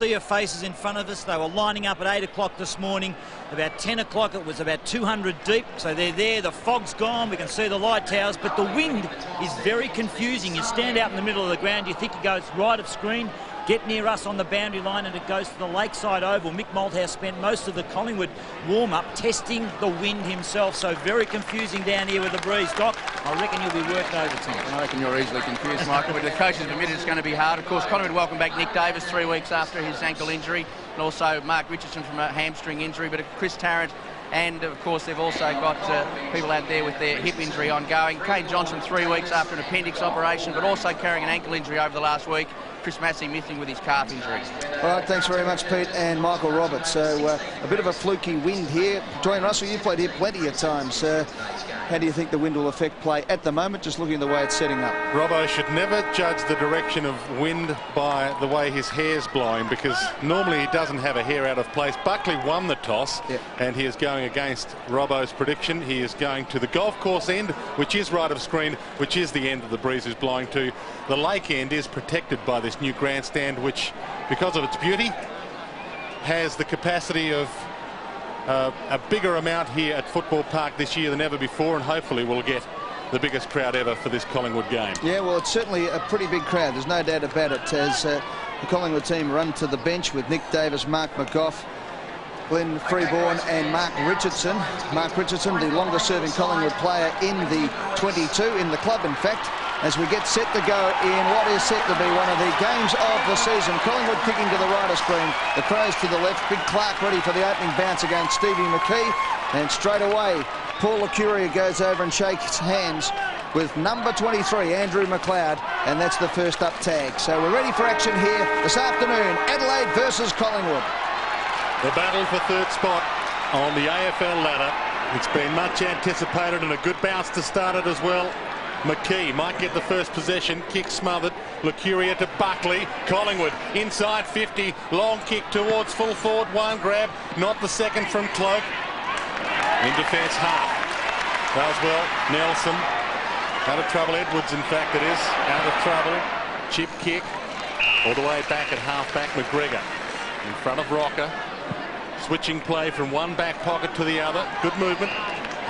See your faces in front of us. They were lining up at 8 o'clock this morning. About 10 o'clock it was about 200 deep, so they're there. The fog's gone, we can see the light towers, but the wind is very confusing. You stand out in the middle of the ground, you think it goes right of screen, get near us on the boundary line, and it goes to the Lakeside Oval. Mick Malthouse spent most of the Collingwood warm-up testing the wind himself, so very confusing down here with the breeze. Doc, I reckon you'll be working overtime. I reckon you're easily confused, Michael, but the coach has admitted it's going to be hard. Of course, Collingwood welcome back Nick Davis 3 weeks after his ankle injury, and also Mark Richardson from a hamstring injury, but Chris Tarrant, and of course they've also got people out there with their hip injury ongoing. Kane Johnson 3 weeks after an appendix operation, but also carrying an ankle injury over the last week. Chris Massey missing with his calf injury. All right, thanks very much, Pete and Michael Roberts. So a bit of a fluky wind here. Dwayne Russell, you played here plenty of times. How do you think the wind will affect play at the moment, just looking at the way it's setting up? Robbo should never judge the direction of wind by the way his hair's blowing, because normally he doesn't have a hair out of place. Buckley won the toss, and he is going against Robbo's prediction. He is going to the golf course end, which is right of screen, which is the end that the breeze is blowing to. The lake end is protected by this new grandstand, which, because of its beauty, has the capacity of a bigger amount here at Football Park this year than ever before, and hopefully we'll get the biggest crowd ever for this Collingwood game. Yeah, well, it's certainly a pretty big crowd, there's no doubt about it, as the Collingwood team run to the bench with Nick Davis, Mark McGough, Glenn Freeborn and Mark Richardson. Mark Richardson, the longest serving Collingwood player in the 22, in the club in fact, as we get set to go in what is set to be one of the games of the season. Collingwood kicking to the right of screen, the Crows to the left, Big Clark ready for the opening bounce against Stevie McKee, and straight away Paul Licuria goes over and shakes hands with number 23, Andrew McLeod, and that's the first up tag. So we're ready for action here this afternoon, Adelaide versus Collingwood. The battle for third spot on the AFL ladder. It's been much anticipated, and a good bounce to start it as well. McKee might get the first possession. Kick smothered. Licuria to Buckley. Collingwood inside 50. Long kick towards full forward. One grab. Not the second from Cloak. In defence, Hart. Does well. Nelson. Out of trouble. Edwards, in fact, it is. Out of trouble. Chip kick. All the way back at half-back. McGregor. In front of Rocker. Switching play from one back pocket to the other. Good movement.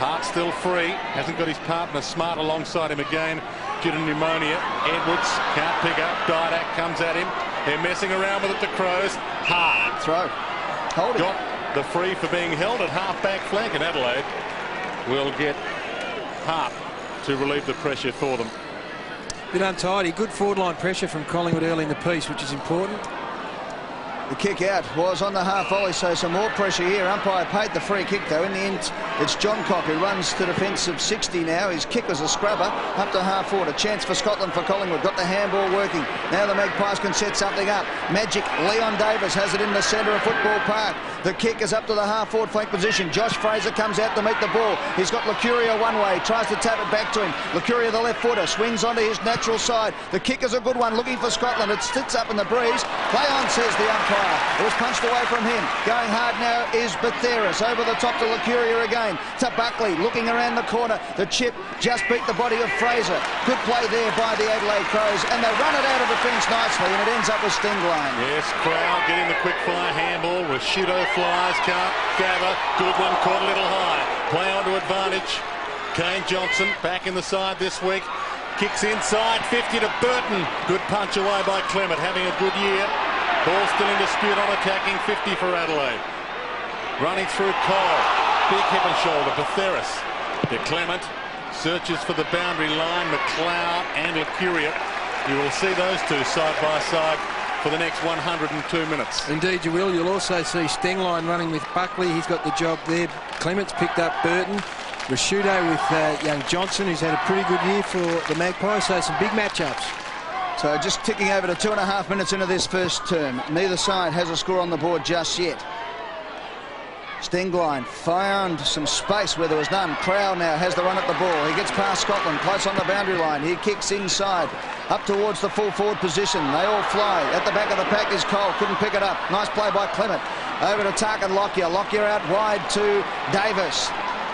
Hart still free. Hasn't got his partner Smart alongside him again due to pneumonia. Edwards can't pick up. Didak comes at him. They're messing around with it, the Crows. Hart. Throw. Hold it. Got the free for being held at half-back flank, and Adelaide will get Hart to relieve the pressure for them. Bit untidy. Good forward line pressure from Collingwood early in the piece, which is important. The kick out was on the half volley, so some more pressure here. Umpire paid the free kick, though. In the end, it's John Cock who runs to defence of 60 now. His kick was a scrubber up to half forward. A chance for Scotland for Collingwood. Got the handball working. Now the Magpies can set something up. Magic Leon Davis has it in the centre of Football Park. The kick is up to the half forward flank position. Josh Fraser comes out to meet the ball. He's got Licuria one way. Tries to tap it back to him. Licuria, the left footer, swings onto his natural side. The kick is a good one. Looking for Scotland. It sits up in the breeze. Play on, says the umpire. It was punched away from him. Going hard now is Batheris. Over the top to Licuria again. To Buckley. Looking around the corner. The chip just beat the body of Fraser. Good play there by the Adelaide Crows. And they run it out of defence nicely. And it ends up with Stingline. Yes, Crowd getting the quick fire handball. Rashido flies. Can't gather. Good one. Caught a little high. Play on to advantage. Kane Johnson back in the side this week. Kicks inside. 50 to Burton. Good punch away by Clement. Having a good year. Ball still in dispute on attacking. 50 for Adelaide. Running through Cole. Big hip and shoulder. Batheris. To Clement. Searches for the boundary line. McLeod and Licuria. You will see those two side by side for the next 102 minutes. Indeed you will. You'll also see Stingline running with Buckley. He's got the job there. Clement's picked up Burton. Rashudo with young Johnson, who's had a pretty good year for the Magpies. So some big matchups. So just ticking over to 2.5 minutes into this first term. Neither side has a score on the board just yet. Stingline found some space where there was none. Crowell now has the run at the ball. He gets past Scotland, close on the boundary line. He kicks inside, up towards the full forward position. They all fly. At the back of the pack is Cole. Couldn't pick it up. Nice play by Clement. Over to Tarkin Lockyer. Lockyer out wide to Davis.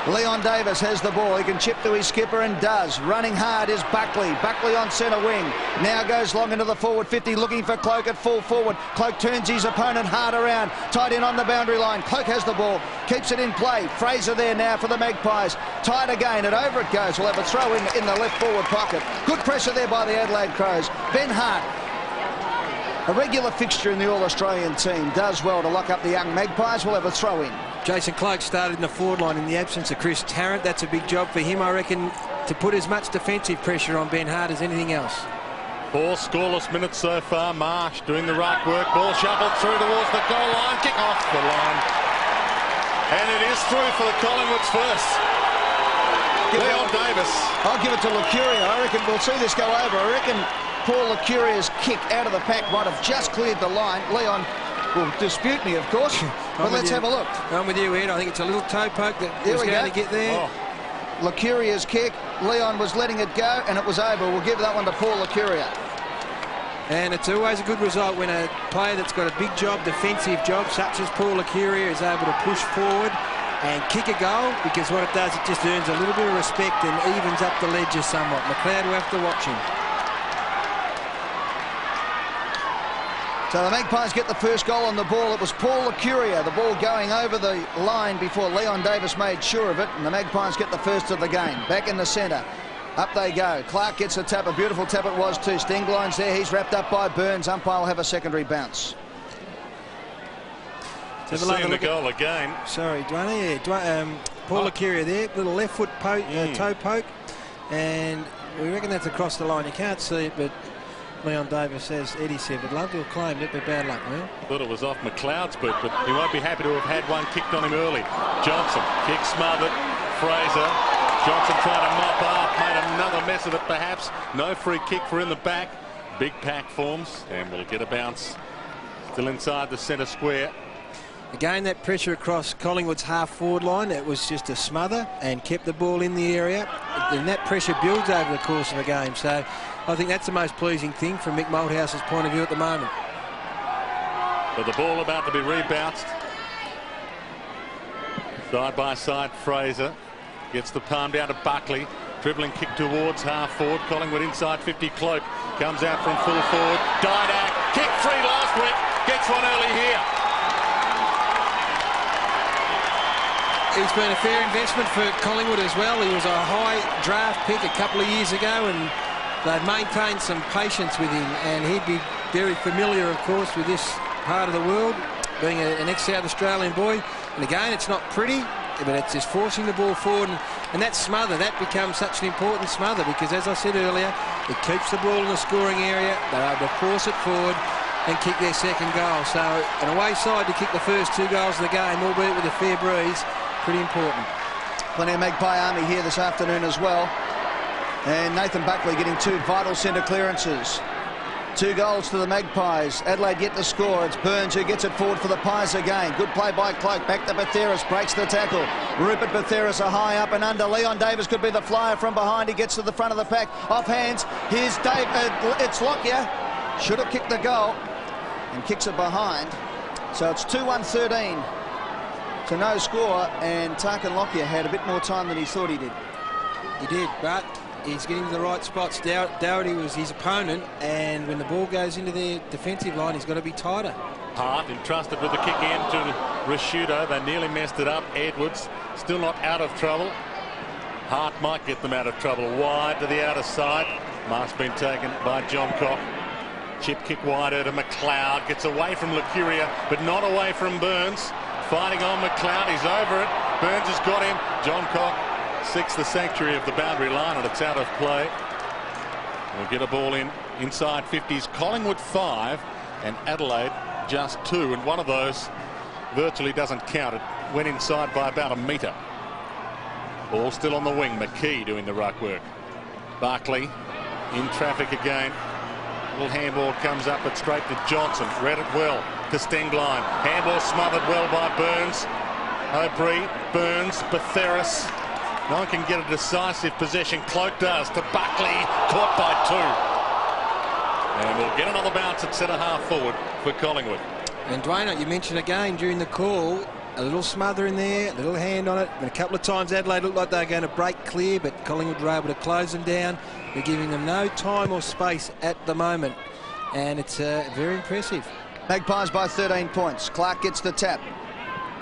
Leon Davis has the ball. He can chip to his skipper and does. Running hard is Buckley. Buckley on centre wing. Now goes long into the forward 50, looking for Cloak at full forward. Cloak turns his opponent hard around. Tied in on the boundary line. Cloak has the ball. Keeps it in play. Fraser there now for the Magpies. Tied again and over it goes. We'll have a throw in the left forward pocket. Good pressure there by the Adelaide Crows. Ben Hart, a regular fixture in the All-Australian team, does well to lock up the young Magpies. We'll have a throw in. Jason Cloak started in the forward line in the absence of Chris Tarrant. That's a big job for him, I reckon, to put as much defensive pressure on Ben Hart as anything else. 4 scoreless minutes so far. Marsh doing the right work. Ball shuffled through towards the goal line. Kick off the line. And it is through for the Collingwood's first. Leon Davis. I'll give it to Lucuria. I reckon we'll see this go over. I reckon Paul Lucuria's kick out of the pack might have just cleared the line. Leon will dispute me, of course, but let's have a look. I'm with you, Ed. I think it's a little toe poke that was going to get there. Oh. Lucuria's kick. Leon was letting it go, and it was over. We'll give that one to Paul Lucuria. And it's always a good result when a player that's got a big job, defensive job, such as Paul Lucuria, is able to push forward and kick a goal, because what it does, it just earns a little bit of respect and evens up the ledger somewhat. McLeod will have to watch him. So the Magpies get the first goal on the ball. It was Paul Lucuria, the ball going over the line before Leon Davis made sure of it, and the Magpies get the first of the game. Back in the centre. Up they go. Clark gets a tap. A beautiful tap it was too. Stingline's there. He's wrapped up by Burns. Umpire will have a secondary bounce. Seeing the goal again. Sorry, Dwayne. Yeah, Paul Lucuria there. Little left foot poke, toe poke. And we reckon that's across the line. You can't see it, but Leon Davis, as Eddie said, would love to have claimed it, but bad luck, man. Thought it was off McLeod's boot, but he won't be happy to have had one kicked on him early. Johnson, kick smothered. Fraser. Johnson trying to mop up, made another mess of it perhaps. No free kick for in the back. Big pack forms, and we'll get a bounce. Still inside the centre square. Again, that pressure across Collingwood's half-forward line, it was just a smother and kept the ball in the area. And that pressure builds over the course of a game. So I think that's the most pleasing thing from Mick Malthouse's point of view at the moment. But the ball about to be rebounced. Side by side, Fraser gets the palm down to Buckley. Dribbling kick towards half-forward. Collingwood inside 50. Cloak comes out from full forward. Didak, kick free last week. Gets one early here. He's been a fair investment for Collingwood as well. He was a high draft pick a couple of years ago, and they've maintained some patience with him, and he'd be very familiar, of course, with this part of the world, being an ex-South Australian boy. And again, it's not pretty, but it's just forcing the ball forward, and that smother, that becomes such an important smother, because as I said earlier, it keeps the ball in the scoring area. They're able to force it forward and kick their second goal. So an away side to kick the first 2 goals of the game, albeit with a fair breeze, pretty important. Plenty of Magpie army here this afternoon as well. And Nathan Buckley getting 2 vital centre clearances. 2 goals to the Magpies. Adelaide yet to score. It's Burns who gets it forward for the Pies again. Good play by Cloak. Back to Batheris. Breaks the tackle. Rupert Batheris a high up and under. Leon Davis could be the flyer from behind. He gets to the front of the pack. Off hands. Here's Dave. It's Lockyer. Should have kicked the goal. And kicks it behind. So it's 2-1-13. To no score, and Tarkin Lockyer had a bit more time than he thought he did. He did, but he's getting to the right spots. Doherty was his opponent, and when the ball goes into their defensive line, he's got to be tighter. Hart entrusted with the kick in to Rashudo. They nearly messed it up. Edwards still not out of trouble. Hart might get them out of trouble. Wide to the outer side. Mark's been taken by John Cock. Chip kick wider to McLeod. Gets away from Lucuria, but not away from Burns. Fighting on McLeod, he's over it. Burns has got him. John Cock seeks the sanctuary of the boundary line, and it's out of play. We'll get a ball in inside 50s. Collingwood 5 and Adelaide just 2, and one of those virtually doesn't count. It went inside by about a metre. Ball still on the wing. McKee doing the ruck work. Barkley in traffic again. Little handball comes up, but straight to Johnson. Read it well to Stengline. Handball smothered well by Burns. O'Brien, Burns, Batheris. No one can get a decisive possession. Cloak does to Buckley. Caught by 2. And we'll get another bounce at centre half forward for Collingwood. And Dwayne, you mentioned again during the call, a little smother in there, a little hand on it. And a couple of times Adelaide looked like they were going to break clear, but Collingwood were able to close them down. They're giving them no time or space at the moment, and it's very impressive. Magpies by 13 points. Clark gets the tap.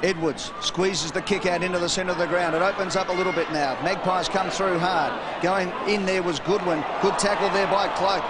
Edwards squeezes the kick out into the centre of the ground. It opens up a little bit now. Magpies come through hard. Going in there was Goodwin. Good tackle there by Cloak.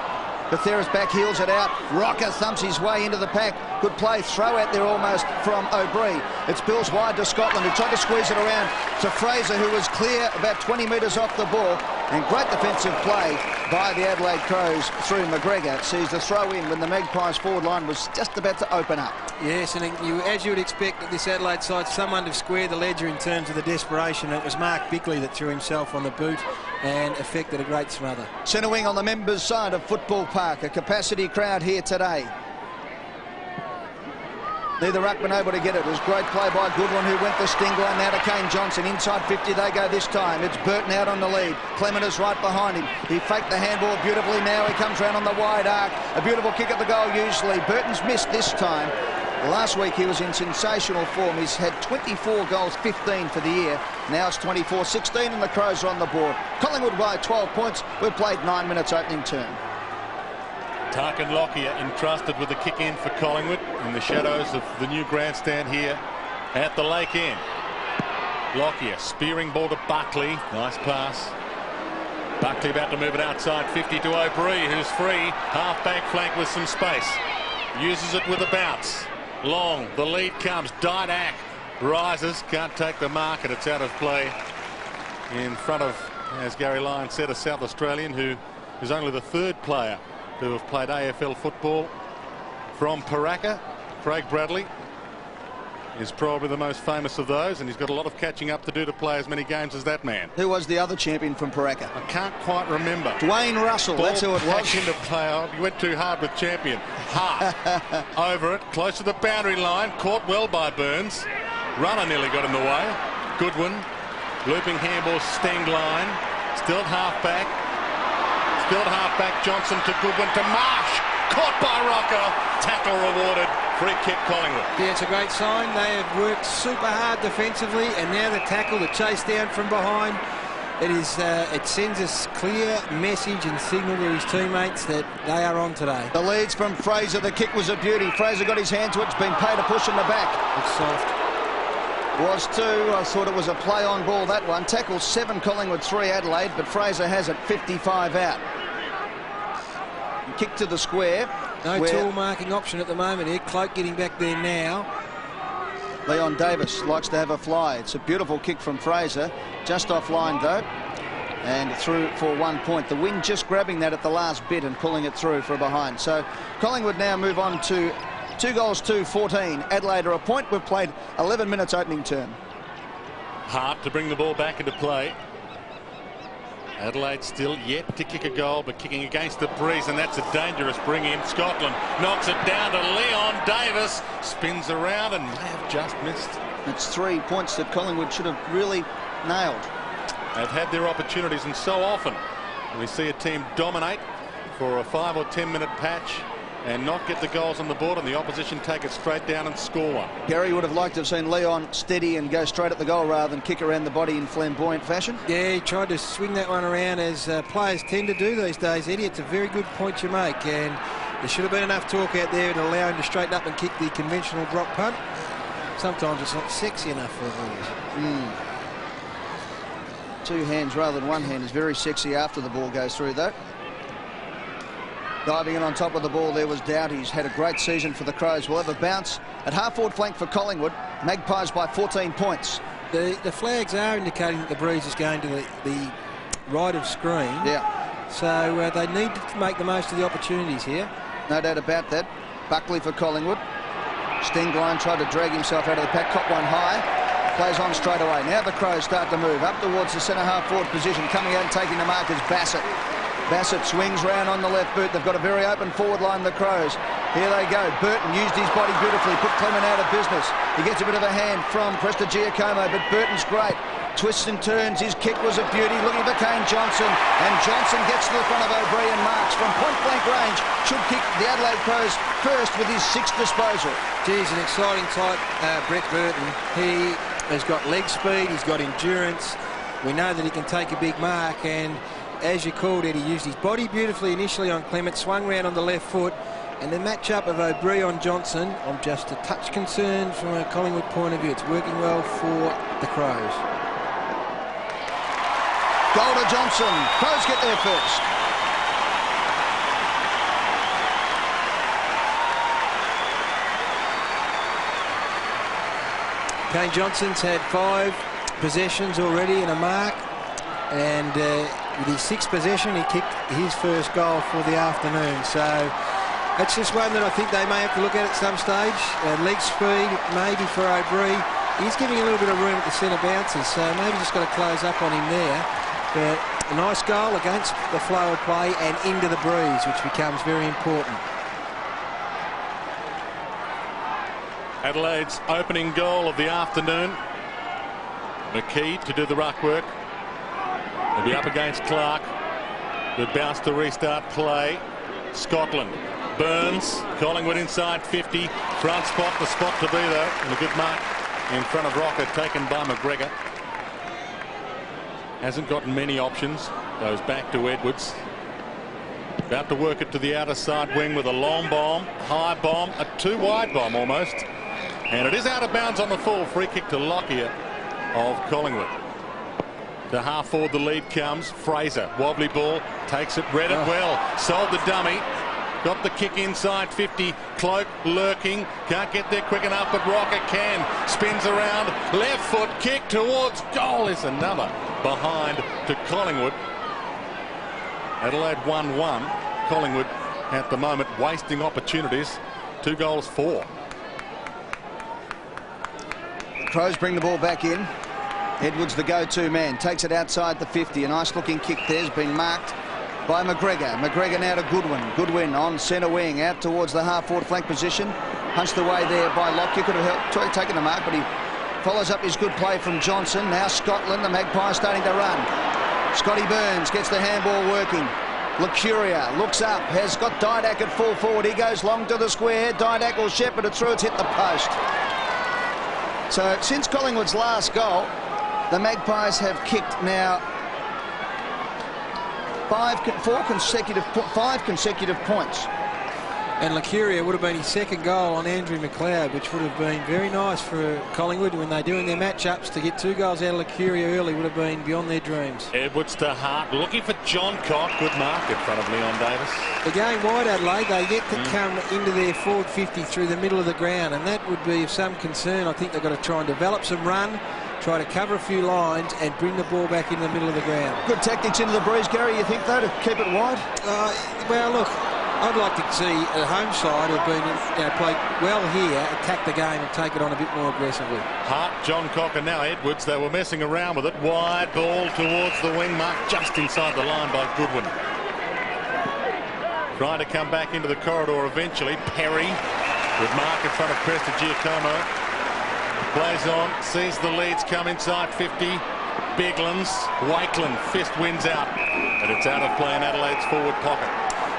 Betheris back heels it out. Rocker thumps his way into the pack. Good play. Throw out there almost from O'Brien. It's Bills wide to Scotland, who tried to squeeze it around to Fraser, who was clear about 20 metres off the ball. And great defensive play by the Adelaide Crows through McGregor. Sees the throw in when the Magpies forward line was just about to open up. Yes, and as you would expect at this Adelaide side, someone to square the ledger in terms of the desperation. It was Mark Bickley that threw himself on the boot and effected a great smother. Centre wing on the members' side of Football Park. A capacity crowd here today. Neither ruckman able to get it. It was great play by Goodwin, who went the sting line now to Kane Johnson. Inside 50 they go this time. It's Burton out on the lead. Clement is right behind him. He faked the handball beautifully. Now he comes round on the wide arc. A beautiful kick at the goal usually. Burton's missed this time. Last week he was in sensational form. He's had 24 goals, 15 for the year. Now it's 24-16 and the Crows are on the board. Collingwood by 12 points. We've played 9 minutes opening term. Tarkin Lockyer entrusted with the kick in for Collingwood in the shadows of the new grandstand here at the Lake End. Lockyer spearing ball to Buckley. Nice pass. Buckley about to move it outside 50 to O'Brien, who's free. Half back flank with some space. Uses it with a bounce. Long. The lead comes. Didak rises. Can't take the mark, and it's out of play in front of, as Gary Lyon said, a South Australian who is only the third player who have played AFL football from Paraka. Craig Bradley is probably the most famous of those, and he's got a lot of catching up to do to play as many games as that man. Who was the other champion from Paraka? I can't quite remember. Dwayne Russell, that's who it was. Into play. Oh, you went too hard with champion. Hart over it, close to the boundary line, caught well by Burns. Runner nearly got in the way. Goodwin, looping handball, sting line, still at half back. Still at half back, Johnson to Goodwin to Marsh. Caught by Rocker. Tackle rewarded. Free kick Collingwood. Yeah, it's a great sign. They have worked super hard defensively, and now the tackle, the chase down from behind. It sends a clear message and signal to his teammates that they are on today. The leads from Fraser. The kick was a beauty. Fraser got his hand to it. It's been paid a push in the back. It's soft. Was too. I thought it was a play on ball, that one. Tackle 7 Collingwood, 3 Adelaide, but Fraser has it 55 out. Kick to the square. No tall marking option at the moment here. Cloak getting back there now. Leon Davis likes to have a fly. It's a beautiful kick from Fraser. Just offline though. And through for 1 point. The wind just grabbing that at the last bit and pulling it through for a behind. So Collingwood now move on to 2-14. Adelaide are a point. We've played 11 minutes opening term. Hart to bring the ball back into play. Adelaide still yet to kick a goal, but kicking against the breeze, and that's a dangerous bring in. Scotland knocks it down to Leon Davis, spins around and may have just missed. It's 3 points that Collingwood should have really nailed. They've had their opportunities, and so often we see a team dominate for a 5 or 10 minute patch and not get the goals on the board, and the opposition take it straight down and score one. Gary would have liked to have seen Leon steady and go straight at the goal rather than kick around the body in flamboyant fashion. Yeah, he tried to swing that one around, as players tend to do these days, Eddie. It's a very good point you make, and there should have been enough talk out there to allow him to straighten up and kick the conventional drop punt. Sometimes it's not sexy enough for him. 2 hands rather than 1 hand is very sexy after the ball goes through though. Diving in on top of the ball there was Doughty. He's had a great season for the Crows. We'll have a bounce at half-forward flank for Collingwood. Magpies by 14 points. The flags are indicating that the breeze is going to the right of screen. Yeah. So they need to make the most of the opportunities here. No doubt about that. Buckley for Collingwood. Stingline tried to drag himself out of the pack. Caught one high. Plays on straight away. Now the Crows start to move up towards the centre half-forward position. Coming out and taking the mark is Bassett. Bassett swings round on the left boot. They've got a very open forward line, the Crows. Here they go. Burton used his body beautifully, put Clement out of business. He gets a bit of a hand from Prestigiacomo, but Burton's great. twists and turns. His kick was a beauty. Looking for Kane Johnson, and Johnson gets to the front of O'Brien and marks from point-blank range. Should kick the Adelaide Crows first with his 6th disposal. Geez, an exciting type, Brett Burton. He has got leg speed, he's got endurance. We know that he can take a big mark, and as you called it, he used his body beautifully initially on Clement, swung round on the left foot, and the match-up of O'Brien on Johnson, I'm just a touch concerned from a Collingwood point of view. It's working well for the Crows. Goal to Johnson. Crows get there first. Kane Johnson's had 5 possessions already and a mark, and with his 6th possession, he kicked his first goal for the afternoon. So that's just one that I think they may have to look at some stage. Leg speed, maybe for O'Brien. He's giving a little bit of room at the centre bounces, so maybe just got to close up on him there. But a nice goal against the flow of play and into the breeze, which becomes very important. Adelaide's opening goal of the afternoon. McKee to do the ruck work. He'll be up against Clark. Good bounce to restart play. Scotland. Burns. Collingwood inside 50. Front spot, the spot to be though. And a good mark in front of Rocket taken by McGregor. Hasn't gotten many options. Goes back to Edwards. About to work it to the outer side wing with a long bomb, high bomb, a 2-wide bomb almost. And it is out of bounds on the full. Free kick to Lockyer of Collingwood. To half forward the lead comes. Fraser, wobbly ball, takes it, read it well, sold the dummy. Got the kick inside 50. Cloak lurking. Can't get there quick enough, but Rocket can. Spins around. Left foot kick towards goal. Is another behind to Collingwood. Adelaide 1-1. Collingwood at the moment wasting opportunities. 2 goals for. Crows bring the ball back in. Edwards the go-to man. Takes it outside the 50. A nice looking kick there's been marked by McGregor. McGregor now to Goodwin. Goodwin on centre wing out towards the half-forward flank position. Punched away there by Lockyer. Could have taken the mark, but he follows up his good play from Johnson. Now Scotland, the Magpies starting to run. Scotty Burns gets the handball working. Lucuria looks up, has got Didak at full forward. He goes long to the square. Didak will shepherd it through. It's hit the post. So since Collingwood's last goal, the Magpies have kicked now 5 consecutive points. And Lucuria would have been his 2nd goal on Andrew McLeod, which would have been very nice for Collingwood when they're doing their matchups. To get 2 goals out of Lucuria early would have been beyond their dreams. Edwards to Hart, looking for John Cock. Good mark in front of Leon Davis. The game wide, Adelaide, they get to come into their forward 50 through the middle of the ground, and that would be of some concern. I think they've got to try and develop some run, try to cover a few lines and bring the ball back in the middle of the ground. Good tactics into the breeze, Gary, you think, though, to keep it wide? Well, look, I'd like to see a home side who've been, played well here, attack the game and take it on a bit more aggressively. Hart, John Cock, and now Edwards. They were messing around with it. Wide ball towards the wing, marked just inside the line by Goodwin. Trying to come back into the corridor eventually. Perry, good mark in front of Cresta Giacomo. Plays on, sees the leads come inside 50. Biglands, Wakeland, fist wins out. And it's out of play in Adelaide's forward pocket.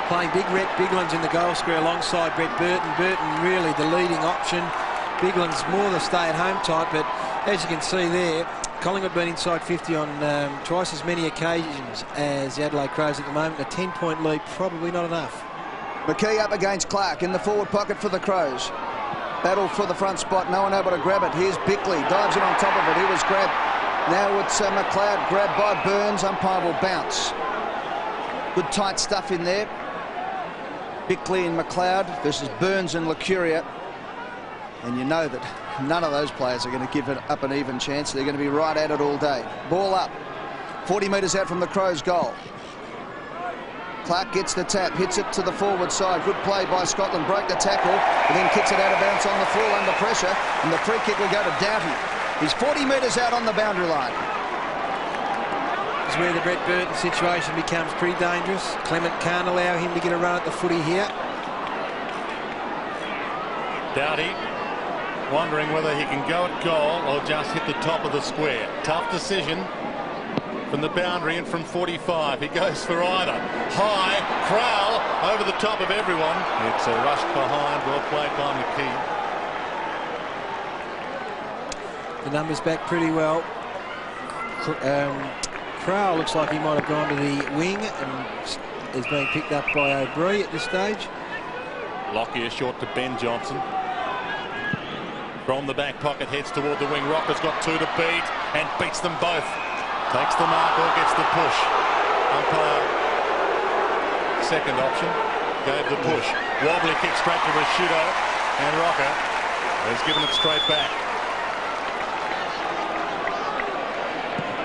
Playing big Rhett Biglands in the goal square alongside Brett Burton. Burton really the leading option. Biglands more the stay-at-home type, but as you can see there, Collingwood been inside 50 on twice as many occasions as the Adelaide Crows at the moment. A 10-point lead, probably not enough. McKee up against Clark in the forward pocket for the Crows. Battle for the front spot, no one able to grab it. Here's Bickley, dives in on top of it. He was grabbed. Now it's McLeod, grabbed by Burns. Umpire will bounce. Good tight stuff in there. Bickley and McLeod versus Burns and Lucuria. And you know that none of those players are going to give it up an even chance. They're going to be right at it all day. Ball up. 40 metres out from the Crows' goal. Clark gets the tap, hits it to the forward side. Good play by Scotland. Broke the tackle, and then kicks it out of bounds on the full under pressure. And the free kick will go to Doughty. He's 40 metres out on the boundary line. This is where the Brett Burton situation becomes pretty dangerous. Clement can't allow him to get a run at the footy here. Doughty wondering whether he can go at goal or just hit the top of the square. Tough decision from the boundary and from 45. He goes for either. High, Crowell over the top of everyone. It's a rush behind, well played by McKee. The numbers back pretty well. Crowell looks like he might have gone to the wing and is being picked up by O'Brien at this stage. Lockyer short to Ben Johnson. From the back pocket, heads toward the wing. Rocker's got two to beat and beats them both. Takes the mark or gets the push. Umpire, second option, gave the push. Wobbly kick straight to Rashudo, and Rocker has given it straight back.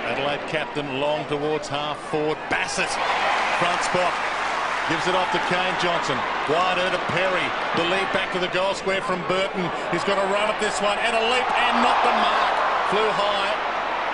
Adelaide captain long towards half forward. Bassett, front spot. Gives it off to Kane Johnson. Wider to Perry. The lead back to the goal square from Burton. He's got a run at this one and a leap and not the mark. Flew high.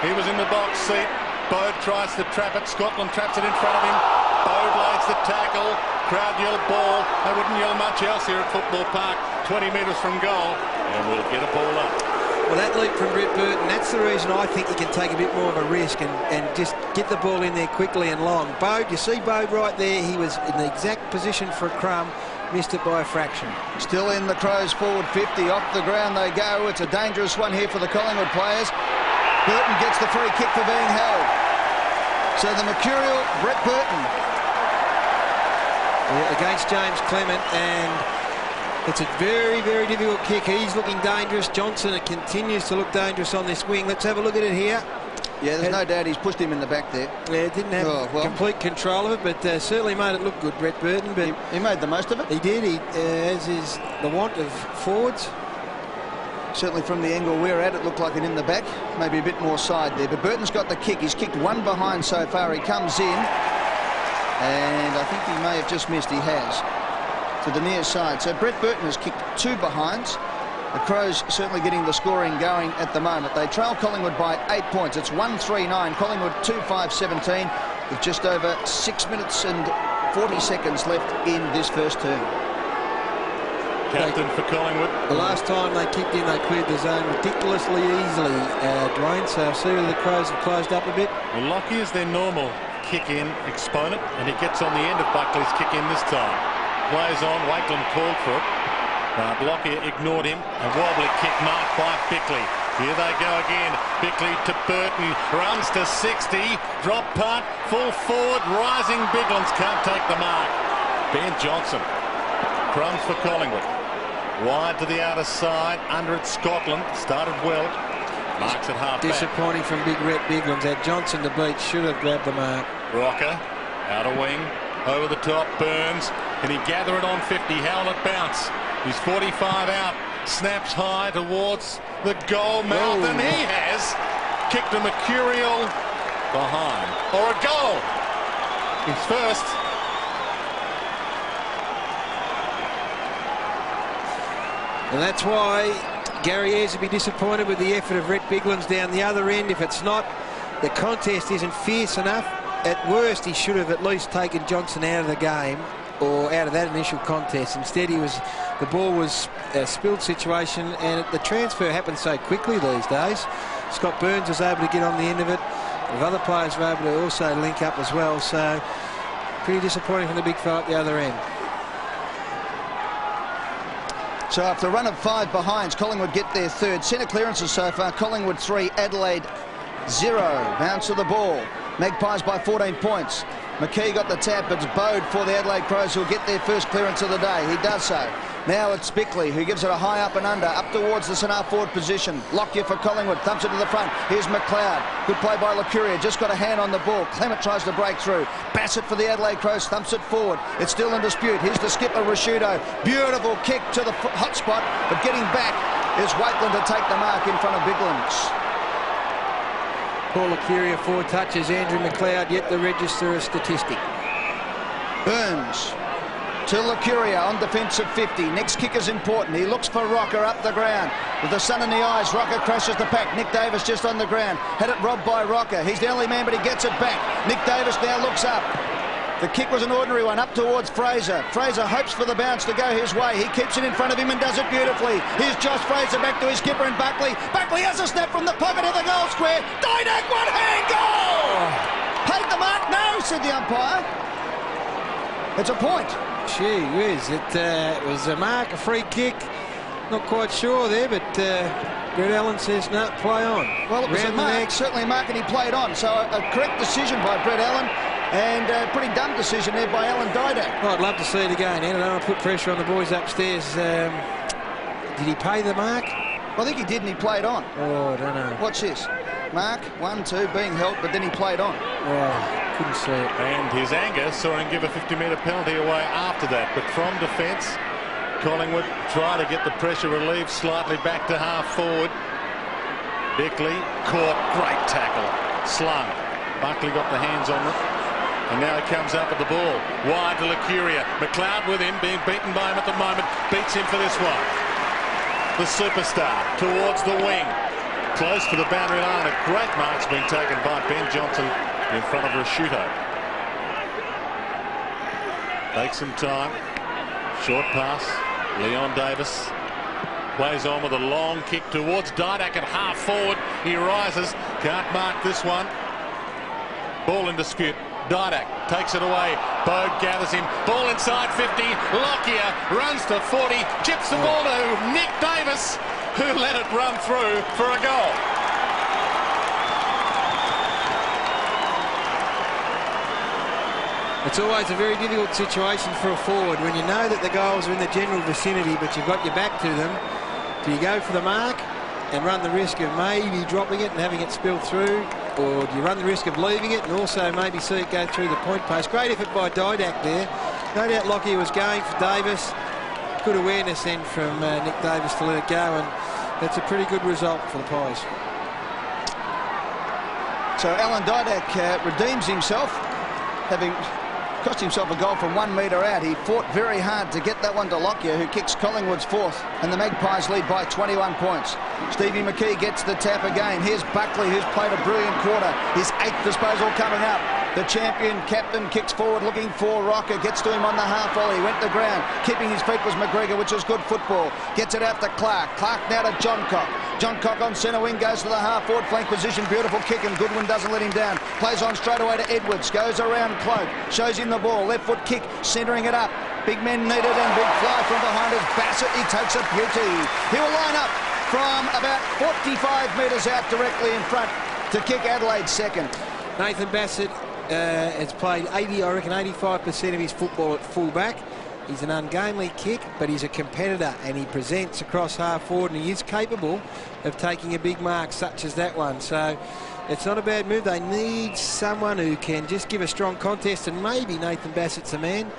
He was in the box seat. Bode tries to trap it. Scotland traps it in front of him. Bode lays the tackle. Crowd yell ball. They wouldn't yell much else here at Football Park. 20 metres from goal. And we'll get a ball up. Well, that leap from Brett Burton, that's the reason I think he can take a bit more of a risk and just get the ball in there quickly and long. Bode, you see Bode right there, he was in the exact position for a crumb, missed it by a fraction. Still in the Crows forward 50, off the ground they go. It's a dangerous one here for the Collingwood players. Burton gets the free kick for being held. So the mercurial Brett Burton. Yeah, against James Clement, and it's a very, very difficult kick. He's looking dangerous. Johnson continues to look dangerous on this wing. Let's have a look at it here. Yeah, there's no doubt he's pushed him in the back there. Yeah, didn't have complete control of it, but certainly made it look good, Brett Burton. But he made the most of it. He did, as is the want of forwards. Certainly from the angle we're at, it looked like it in the back. Maybe a bit more side there, but Burton's got the kick. He's kicked one behind so far. He comes in, and I think he may have just missed. He has. To the near side. So Brett Burton has kicked two behinds. The Crows certainly getting the scoring going at the moment. They trail Collingwood by 8 points. It's 1-3-9. Collingwood 2-5-17 with just over 6 minutes and 40 seconds left in this first term. Captain for Collingwood. The last time they kicked in, they cleared the zone ridiculously easily, Dwayne. So see whether the Crows have closed up a bit. Well, Lockie is their normal kick-in exponent, and he gets on the end of Buckley's kick-in this time. Plays on, Wakeland called for it. Lockyer ignored him. A wobbly kick marked by Bickley. Here they go again. Bickley to Burton. Runs to 60. Drop punt. Full forward. Rising Biglands can't take the mark. Ben Johnson. Crumbs for Collingwood. Wide to the outer side. Under it Scotland. Started well. Marks at half back. Disappointing from Big Rhett Biglands. Had Johnson to beat. Should have grabbed the mark. Rocker. Outer wing. Over the top, Burns. Can he gather it on 50? How will it bounce? He's 45 out. Snaps high towards the goal mouth, and he has kicked a mercurial behind. Or a goal. His first. And that's why Gary Ayres would be disappointed with the effort of Rhett Biglands down the other end. If it's not, the contest isn't fierce enough. At worst, he should have at least taken Johnson out of the game or out of that initial contest. Instead, the ball was a spilled situation, and the transfer happened so quickly these days. Scott Burns was able to get on the end of it. Other players were able to also link up as well. So pretty disappointing from the big fella at the other end. So after a run of 5 behinds, Collingwood get their third. Centre clearances so far. Collingwood 3, Adelaide 0. Bounce of the ball. Magpies by 14 points. McKee got the tap. It's Bode for the Adelaide Crows who'll get their first clearance of the day. He does so. Now it's Bickley who gives it a high up and under, up towards the centre forward position. Lockyer for Collingwood, thumps it to the front. Here's McLeod. Good play by Lacuria, just got a hand on the ball. Clement tries to break through. Bassett for the Adelaide Crows, thumps it forward. It's still in dispute. Here's the skipper, Rashudo. Beautiful kick to the hot spot, but getting back is Wakeland to take the mark in front of Biglands. Paul Lacuria 4 touches. Andrew McLeod yet to register a statistic. Burns to Lacuria on defensive 50. Next kick is important. He looks for Rocker up the ground. With the sun in the eyes, Rocker crashes the pack. Nick Davis just on the ground. Had it robbed by Rocker. He's the only man, but he gets it back. Nick Davis now looks up. The kick was an ordinary one up towards Fraser. Fraser hopes for the bounce to go his way. He keeps it in front of him and does it beautifully. Here's Josh Fraser back to his skipper and Buckley. Buckley has a snap from the pocket of the goal square. Didak, one hand goal! Paid the mark? No, said the umpire. It's a point. Gee whiz, it was a mark, a free kick. Not quite sure there, but Brett Allen says no, play on. Well, it was a mark, certainly a mark, and he played on. So a correct decision by Brett Allen. And a pretty dumb decision there by Alan Didak. Well, I'd love to see it again. I don't want to put pressure on the boys upstairs. Did he pay the mark? I think he did, and he played on. Oh, I don't know. Watch this. Mark, 1-2, being held, but then he played on. Oh, couldn't see it. And his anger saw him give a 50-metre penalty away after that. But from defence, Collingwood try to get the pressure relieved slightly back to half forward. Bickley caught, great tackle, slung. Buckley got the hands on it. And now he comes up with the ball. Wide to Lucuria. McLeod with him, being beaten by him at the moment. Beats him for this one. The superstar towards the wing. Close to the boundary line. A great mark's been taken by Ben Johnson in front of Rashuto. Takes some time. Short pass. Leon Davis plays on with a long kick towards Didak at half forward. He rises. Can't mark this one. Ball in dispute. Didak takes it away. Bode gathers him. Ball inside 50. Lockyer runs to 40. Chips the ball to Nick Davis, who let it run through for a goal. It's always a very difficult situation for a forward when you know that the goals are in the general vicinity, but you've got your back to them. Do you go for the mark and run the risk of maybe dropping it and having it spill through, or do you run the risk of leaving it and also maybe see it go through the point post? Great effort by Didak there. No doubt Lockyer was going for Davis. Good awareness then from Nick Davis to let it go, and that's a pretty good result for the Pies. So Alan Didak redeems himself, having cost himself a goal from 1 metre out. He fought very hard to get that one to Lockyer, who kicks Collingwood's fourth, and the Magpies lead by 21 points. Stevie McKee gets the tap again. Here's Buckley, who's played a brilliant quarter. His 8th disposal coming up. The champion captain kicks forward looking for Rocker, gets to him on the half volley, went to ground. Keeping his feet was McGregor, which was good football. Gets it out to Clark. Clark now to Johncock. Johncock on centre wing, goes to the half forward flank position. Beautiful kick, and Goodwin doesn't let him down. Plays on straight away to Edwards. Goes around Cloak. Shows him the ball. Left foot kick, centering it up. Big men needed, and big fly from behind us. Bassett, he takes a beauty. He will line up from about 45 metres out directly in front to kick Adelaide second. Nathan Bassett has played 85% of his football at fullback. He's an ungainly kick, but he's a competitor, and he presents across half forward, and he is capable of taking a big mark such as that one. So it's not a bad move. They need someone who can just give a strong contest, and maybe Nathan Bassett's the man.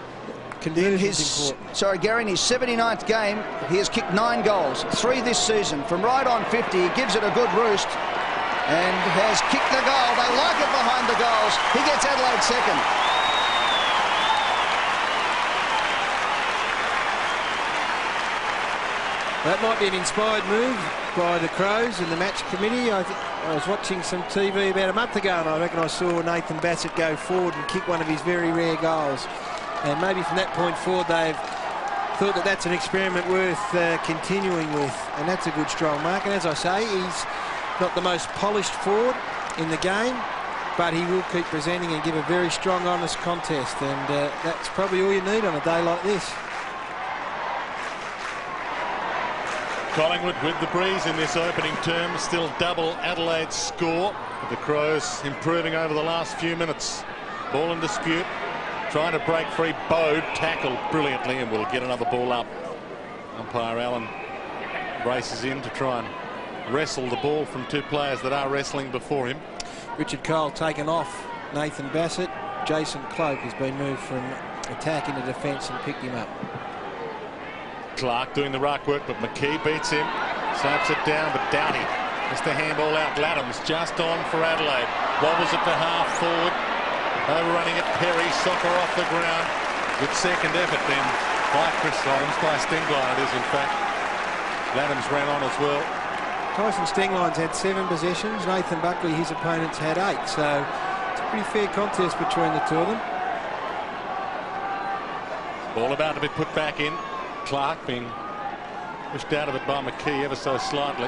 Gary, in his 79th game, he has kicked 9 goals, 3 this season. From right on 50, he gives it a good roost and has kicked the goal. They like it behind the goals. He gets Adelaide second. That might be an inspired move by the Crows and the match committee. I was watching some TV about a month ago, and I reckon I saw Nathan Bassett go forward and kick one of his very rare goals. And maybe from that point forward, they've thought that that's an experiment worth continuing with. And that's a good, strong mark. And as I say, he's not the most polished forward in the game, but he will keep presenting and give a very strong, honest contest. And that's probably all you need on a day like this. Collingwood with the breeze in this opening term, still double Adelaide's score. The Crows improving over the last few minutes. Ball in dispute. Trying to break free. Bode tackled brilliantly and will get another ball up. Umpire Allen races in to try and wrestle the ball from 2 players that are wrestling before him. Richard Cole taken off Nathan Bassett. Jason Cloak has been moved from attack into defence and picked him up. Clark doing the ruck work, but McKee beats him. Slaps it down, but Doughty has the handball out. Laddams just on for Adelaide. Wobbles it to half forward. Overrunning it, Perry, soccer off the ground. Good second effort then by Chris Laddams, by Stengline it is in fact. Laddams ran on as well. Tyson Stengline's had 7 possessions. Nathan Buckley, his opponents, had 8. So it's a pretty fair contest between the two of them. Ball about to be put back in. Clark being pushed out of it by McKee ever so slightly.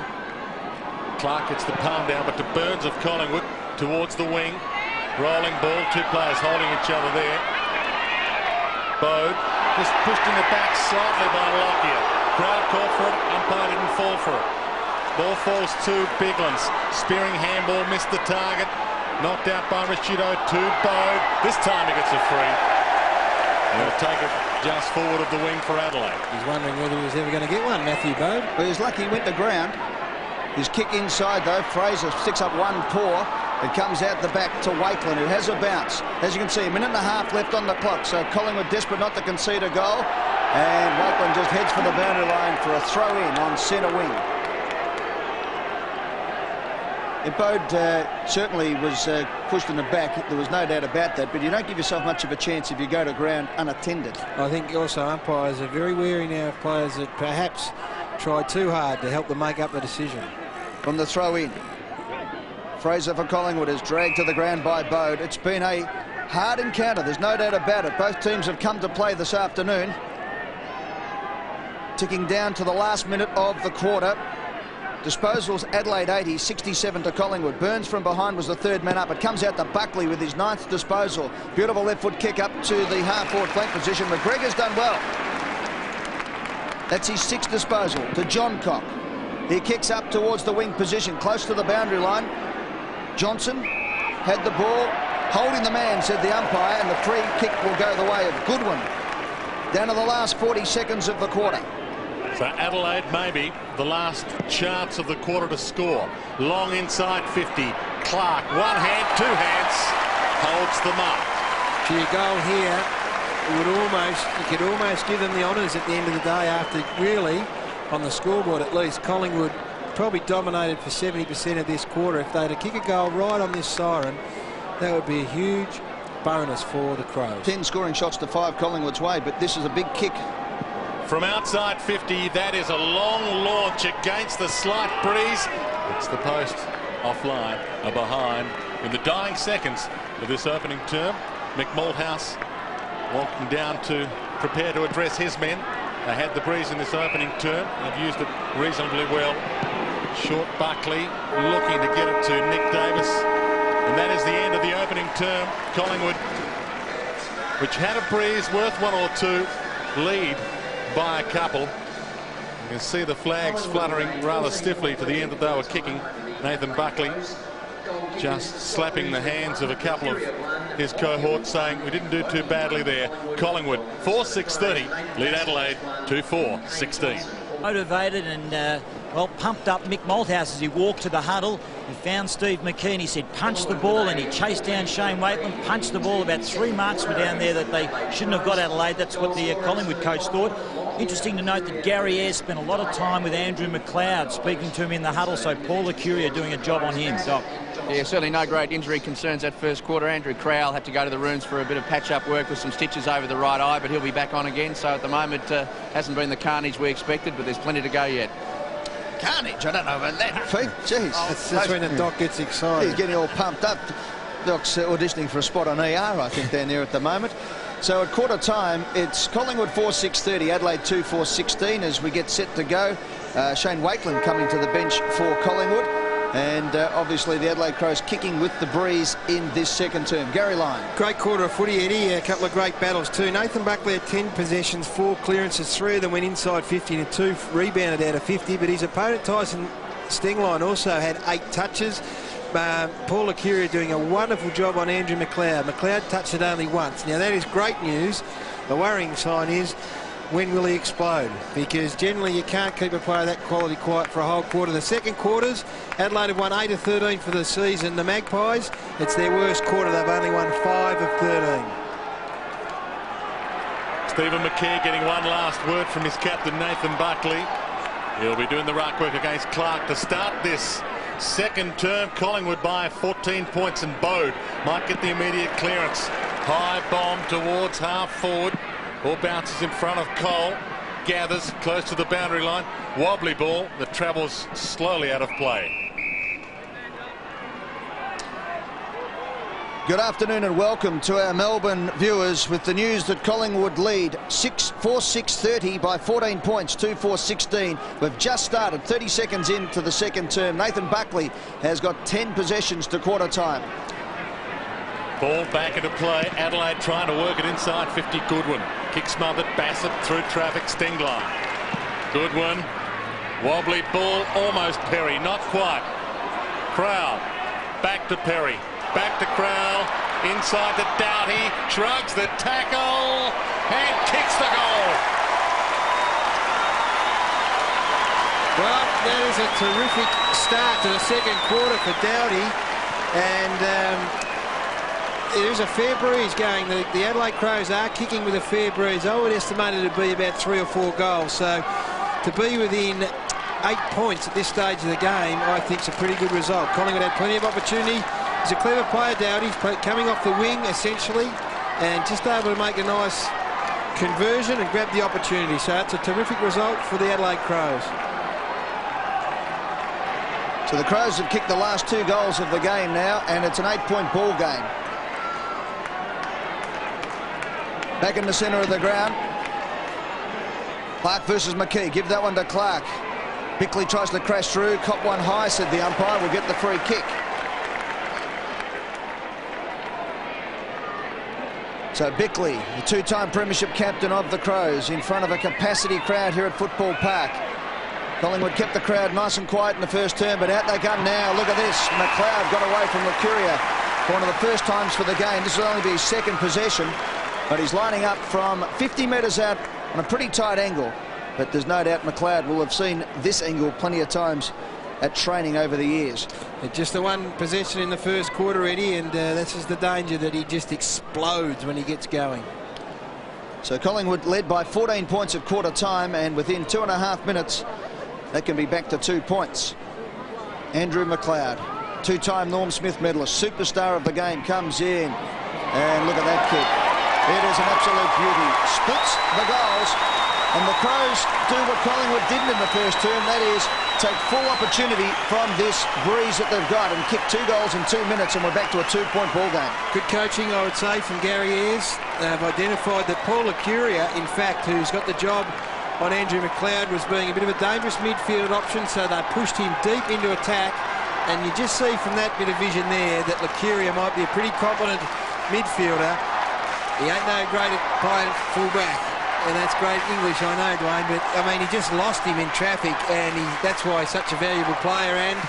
Clark gets the palm down, but to Burns of Collingwood towards the wing. Rolling ball, two players holding each other there. Bode just pushed in the back slightly by Lockyer. Crowd called for it, umpire didn't fall for it. Ball falls to Biglands. Spearing handball, missed the target. Knocked out by Ricciuto to Bode. This time he gets a free. He'll take it just forward of the wing for Adelaide. He's wondering whether he was ever going to get one, Matthew Bode. Well, he was lucky he went to ground. His kick inside, though. Fraser sticks up one paw. It comes out the back to Wakeland, who has a bounce. As you can see, a minute and a half left on the clock, so Collingwood desperate not to concede a goal. And Wakeland just heads for the boundary line for a throw-in on centre wing. Bode certainly was pushed in the back. There was no doubt about that, but you don't give yourself much of a chance if you go to ground unattended. I think also umpires are very wary now of players that perhaps try too hard to help them make up the decision. From the throw-in, Fraser for Collingwood is dragged to the ground by Bode. It's been a hard encounter, there's no doubt about it. Both teams have come to play this afternoon. Ticking down to the last minute of the quarter. Disposals, Adelaide 80, 67 to Collingwood. Burns from behind was the third man up. It comes out to Buckley with his 9th disposal. Beautiful left foot kick up to the half-forward flank position. McGregor's done well. That's his 6th disposal to John Cock. He kicks up towards the wing position, close to the boundary line. Johnson had the ball, holding the man, said the umpire, and the free kick will go the way of Goodwin. Down to the last 40 seconds of the quarter. So Adelaide maybe the last chance of the quarter to score. Long inside 50. Clark, one hand, two hands, holds the mark. Gee, a goal here, you could almost give them the honours at the end of the day after really, on the scoreboard at least, Collingwood probably dominated for 70% of this quarter. If they had to kick a goal right on this siren, that would be a huge bonus for the Crows. 10 scoring shots to 5 Collingwood's way, but this is a big kick. From outside 50, that is a long launch against the slight breeze. It's the post offline, a behind. In the dying seconds of this opening term, Mick Malthouse walking down to prepare to address his men. They had the breeze in this opening term. They've used it reasonably well. Short Buckley looking to get it to Nick Davis. And that is the end of the opening term. Collingwood, which had a breeze worth 1 or 2, lead by a couple. You can see the flags fluttering rather stiffly to the end that they were kicking. Nathan Buckley just slapping the hands of a couple of his cohorts, saying we didn't do too badly there. Collingwood 4-6-30 lead Adelaide 2-4-16. Motivated and well pumped up Mick Malthouse as he walked to the huddle. He found Steve McKean. He said punch the ball, and he chased down Shane Wakeland, punched the ball. About 3 marks were down there that they shouldn't have got Adelaide. That's what the Collingwood coach thought. Interesting to note that Gary Ayres spent a lot of time with Andrew McLeod speaking to him in the huddle, so Paul Licuria doing a job on him. Doc. Yeah, certainly no great injury concerns that first quarter. Andrew Crowell had to go to the rooms for a bit of patch-up work with some stitches over the right eye, but he'll be back on again. So at the moment, hasn't been the carnage we expected, but there's plenty to go yet. Carnage? I don't know about that, Pete. Jeez. That's when the Doc gets excited. He's getting all pumped up. Doc's auditioning for a spot on ER, I think, down there at the moment. So at quarter time, it's Collingwood 4-6-30, Adelaide 2-4-16 as we get set to go. Shane Wakeland coming to the bench for Collingwood. And obviously the Adelaide Crows kicking with the breeze in this second term. Gary Lyon. Great quarter of footy, Eddie. A couple of great battles too. Nathan Buckley had 10 possessions, 4 clearances. 3 of them went inside 50 and 2 rebounded out of 50. But his opponent, Tyson Stingline, also had 8 touches. Paul Licuria doing a wonderful job on Andrew McLeod. McLeod touched it only once. Now that is great news. The worrying sign is, when will he explode? Because generally you can't keep a player of that quality quiet for a whole quarter. The second quarters, Adelaide have won 8 of 13 for the season. The Magpies, it's their worst quarter. They've only won 5 of 13. Stephen McKee getting one last word from his captain, Nathan Buckley. He'll be doing the ruck work against Clark to start this second term. Collingwood by 14 points, and Bode might get the immediate clearance. High bomb towards half forward. Ball bounces in front of Cole. Gathers close to the boundary line. Wobbly ball that travels slowly out of play. Good afternoon and welcome to our Melbourne viewers with the news that Collingwood lead 4-6-30 by 14 points, 2-4-16. We've just started 30 seconds into the second term. Nathan Buckley has got 10 possessions to quarter time. Ball back into play. Adelaide trying to work it inside 50. Goodwin. Kick smothered. Bassett through traffic. Stingline. Goodwin. Wobbly ball. Almost Perry. Not quite. Crowell. Back to Perry. Back to Crowell. Inside to Doughty. Shrugs the tackle. And kicks the goal. Well, that is a terrific start to the second quarter for Doughty. And there's a fair breeze going. The Adelaide Crows are kicking with a fair breeze. I would estimate it to be about 3 or 4 goals. So to be within 8 points at this stage of the game, I think is a pretty good result. Collingwood had plenty of opportunity. He's a clever player, Doughty, coming off the wing essentially, and just able to make a nice conversion and grab the opportunity. So it's a terrific result for the Adelaide Crows. So the Crows have kicked the last 2 goals of the game now, and it's an 8-point ball game. Back in the centre of the ground. Clark versus McKee. Give that one to Clark. Bickley tries to crash through. Cop one high, said the umpire. Will get the free kick. So Bickley, the 2-time premiership captain of the Crows, in front of a capacity crowd here at Football Park. Collingwood kept the crowd nice and quiet in the first term, but out they come now. Look at this. McLeod got away from Lucuria for one of the first times for the game. This will only be his second possession, but he's lining up from 50 metres out on a pretty tight angle. But there's no doubt McLeod will have seen this angle plenty of times at training over the years. Just the one possession in the first quarter, Eddie, and this is the danger that he just explodes when he gets going. So Collingwood led by 14 points at quarter time, and within 2.5 minutes that can be back to 2 points. Andrew McLeod, 2-time Norm Smith medalist, superstar of the game, comes in, and look at that kick. It is an absolute beauty. Splits the goals, and the Crows do what Collingwood didn't in the first term, that is take full opportunity from this breeze that they've got and kick 2 goals in 2 minutes, and we're back to a 2-point ball game. Good coaching, I would say, from Gary Ayres. They've identified that Paul Lucuria, in fact, who's got the job on Andrew McLeod, was being a bit of a dangerous midfield option, so they pushed him deep into attack, and you just see from that bit of vision there that Lucuria might be a pretty competent midfielder. He ain't no great at playing full-back, and that's great English, I know, Dwayne, but I mean, he just lost him in traffic, and that's why he's such a valuable player. And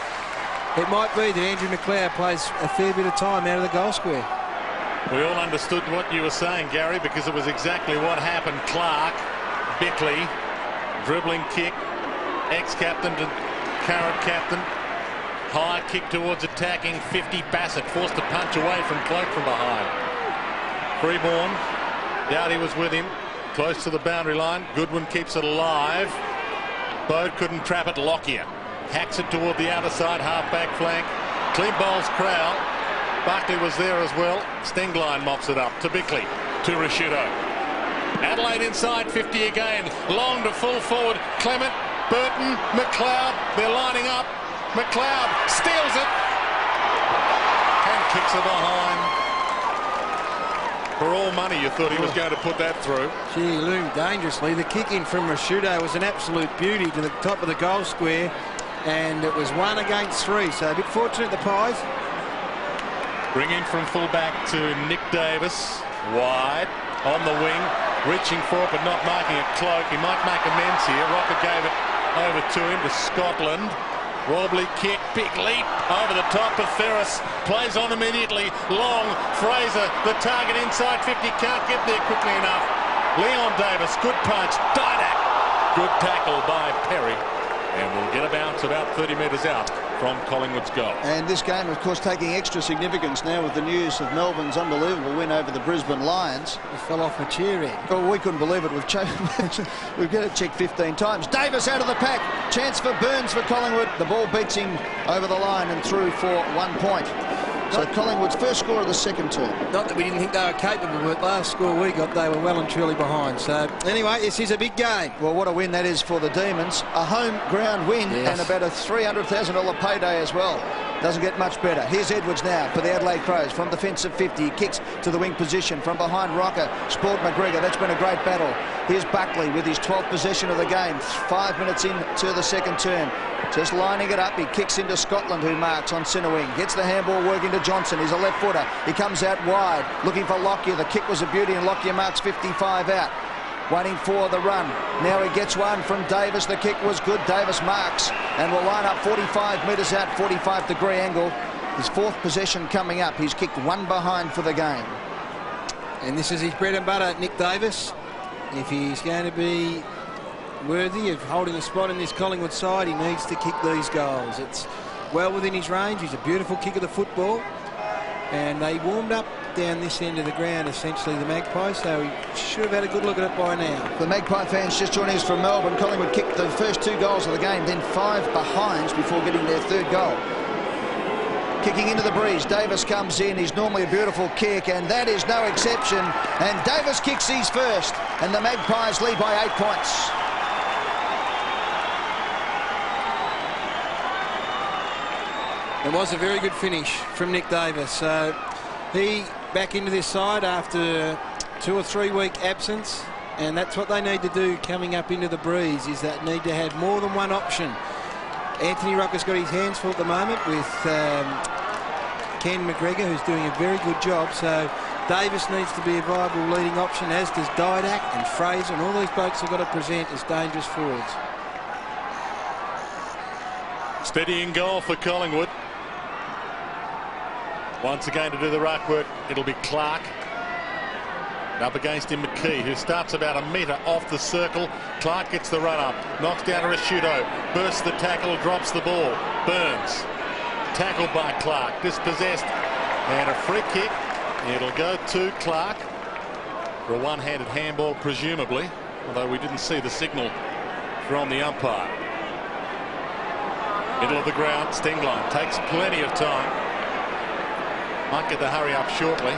it might be that Andrew McLeod plays a fair bit of time out of the goal square. We all understood what you were saying, Gary, because it was exactly what happened. Clark, Bickley, dribbling kick, ex-captain to current captain, high kick towards attacking 50. Bassett forced to punch away from Cloak from behind. Freeborn, Doughty was with him, close to the boundary line. Goodwin keeps it alive. Bode couldn't trap it. Lockyer hacks it toward the outer side, half-back flank. Clean bowls Crowell. Buckley was there as well. Stingline mops it up to Bickley, to Rashudo. Adelaide inside 50 again. Long to full forward. Clement, Burton, McLeod. They're lining up. McLeod steals it and kicks it behind. For all money, you thought he was going to put that through. Gee, he loomed dangerously. The kick in from Rashudo was an absolute beauty to the top of the goal square, and it was 1 against 3, so a bit fortunate, the Pies. Bring in from full-back to Nick Davis. Wide, on the wing, reaching for it but not marking it. Cloak. He might make amends here. Rocket gave it over to him, to Scotland. Wobbly kick, big leap over the top of Ferris. Plays on immediately. Long, Fraser, the target inside 50. Can't get there quickly enough. Leon Davis, good punch. Didak, good tackle by Perry. And we'll get a bounce about 30 metres out from Collingwood's goal. And this game, of course, taking extra significance now with the news of Melbourne's unbelievable win over the Brisbane Lions. It fell off my chair in. Well, we couldn't believe it. We've got to check 15 times. Davis out of the pack. Chance for Burns for Collingwood. The ball beats him over the line and through for 1 point. So Collingwood's first score of the second term. Not that we didn't think they were capable, but last score we got, they were well and truly behind. So anyway, this is a big game. Well, what a win that is for the Demons. A home ground win, yes, and about a $300,000 payday as well. Doesn't get much better. Here's Edwards now for the Adelaide Crows from defensive 50. He kicks to the wing position from behind Rocker. Sport McGregor. That's been a great battle. Here's Buckley with his 12th possession of the game. 5 minutes into the second term. Just lining it up. He kicks into Scotland, who marks on centre wing. Gets the handball working to Johnson. He's a left footer. He comes out wide looking for Lockyer. The kick was a beauty, and Lockyer marks 55 out. Waiting for the run. Now he gets one from Davis. The kick was good. Davis marks and will line up 45 metres out, 45-degree angle. His fourth possession coming up. He's kicked one behind for the game. And this is his bread and butter, Nick Davis. If he's going to be worthy of holding a spot in this Collingwood side, he needs to kick these goals. It's well within his range. He's a beautiful kick of the football. And they warmed up down this end of the ground, essentially, the Magpies, so he should have had a good look at it by now. The Magpie fans just joining us from Melbourne. Collingwood kicked the first 2 goals of the game, then 5 behinds before getting their third goal. Kicking into the breeze, Davis comes in. He's normally a beautiful kick, and that is no exception. And Davis kicks his first, and the Magpies lead by 8 points. It was a very good finish from Nick Davis. So he back into this side after 2 or 3 week absence, and that's what they need to do coming up into the breeze, is that need to have more than one option. Anthony Rocker's got his hands full at the moment with Ken McGregor, who's doing a very good job. So Davis needs to be a viable leading option, as does Didak and Fraser, and all these blokes have got to present as dangerous forwards. Steadying goal for Collingwood. Once again to do the ruck work, it'll be Clark. Up against him, McKee, who starts about a metre off the circle. Clark gets the run up, knocks down a Rashudo, bursts the tackle, drops the ball. Burns, tackled by Clark, dispossessed, and a free kick. It'll go to Clark for a one-handed handball, presumably, although we didn't see the signal from the umpire. Middle of the ground, Stengline takes plenty of time. Might get the hurry up shortly.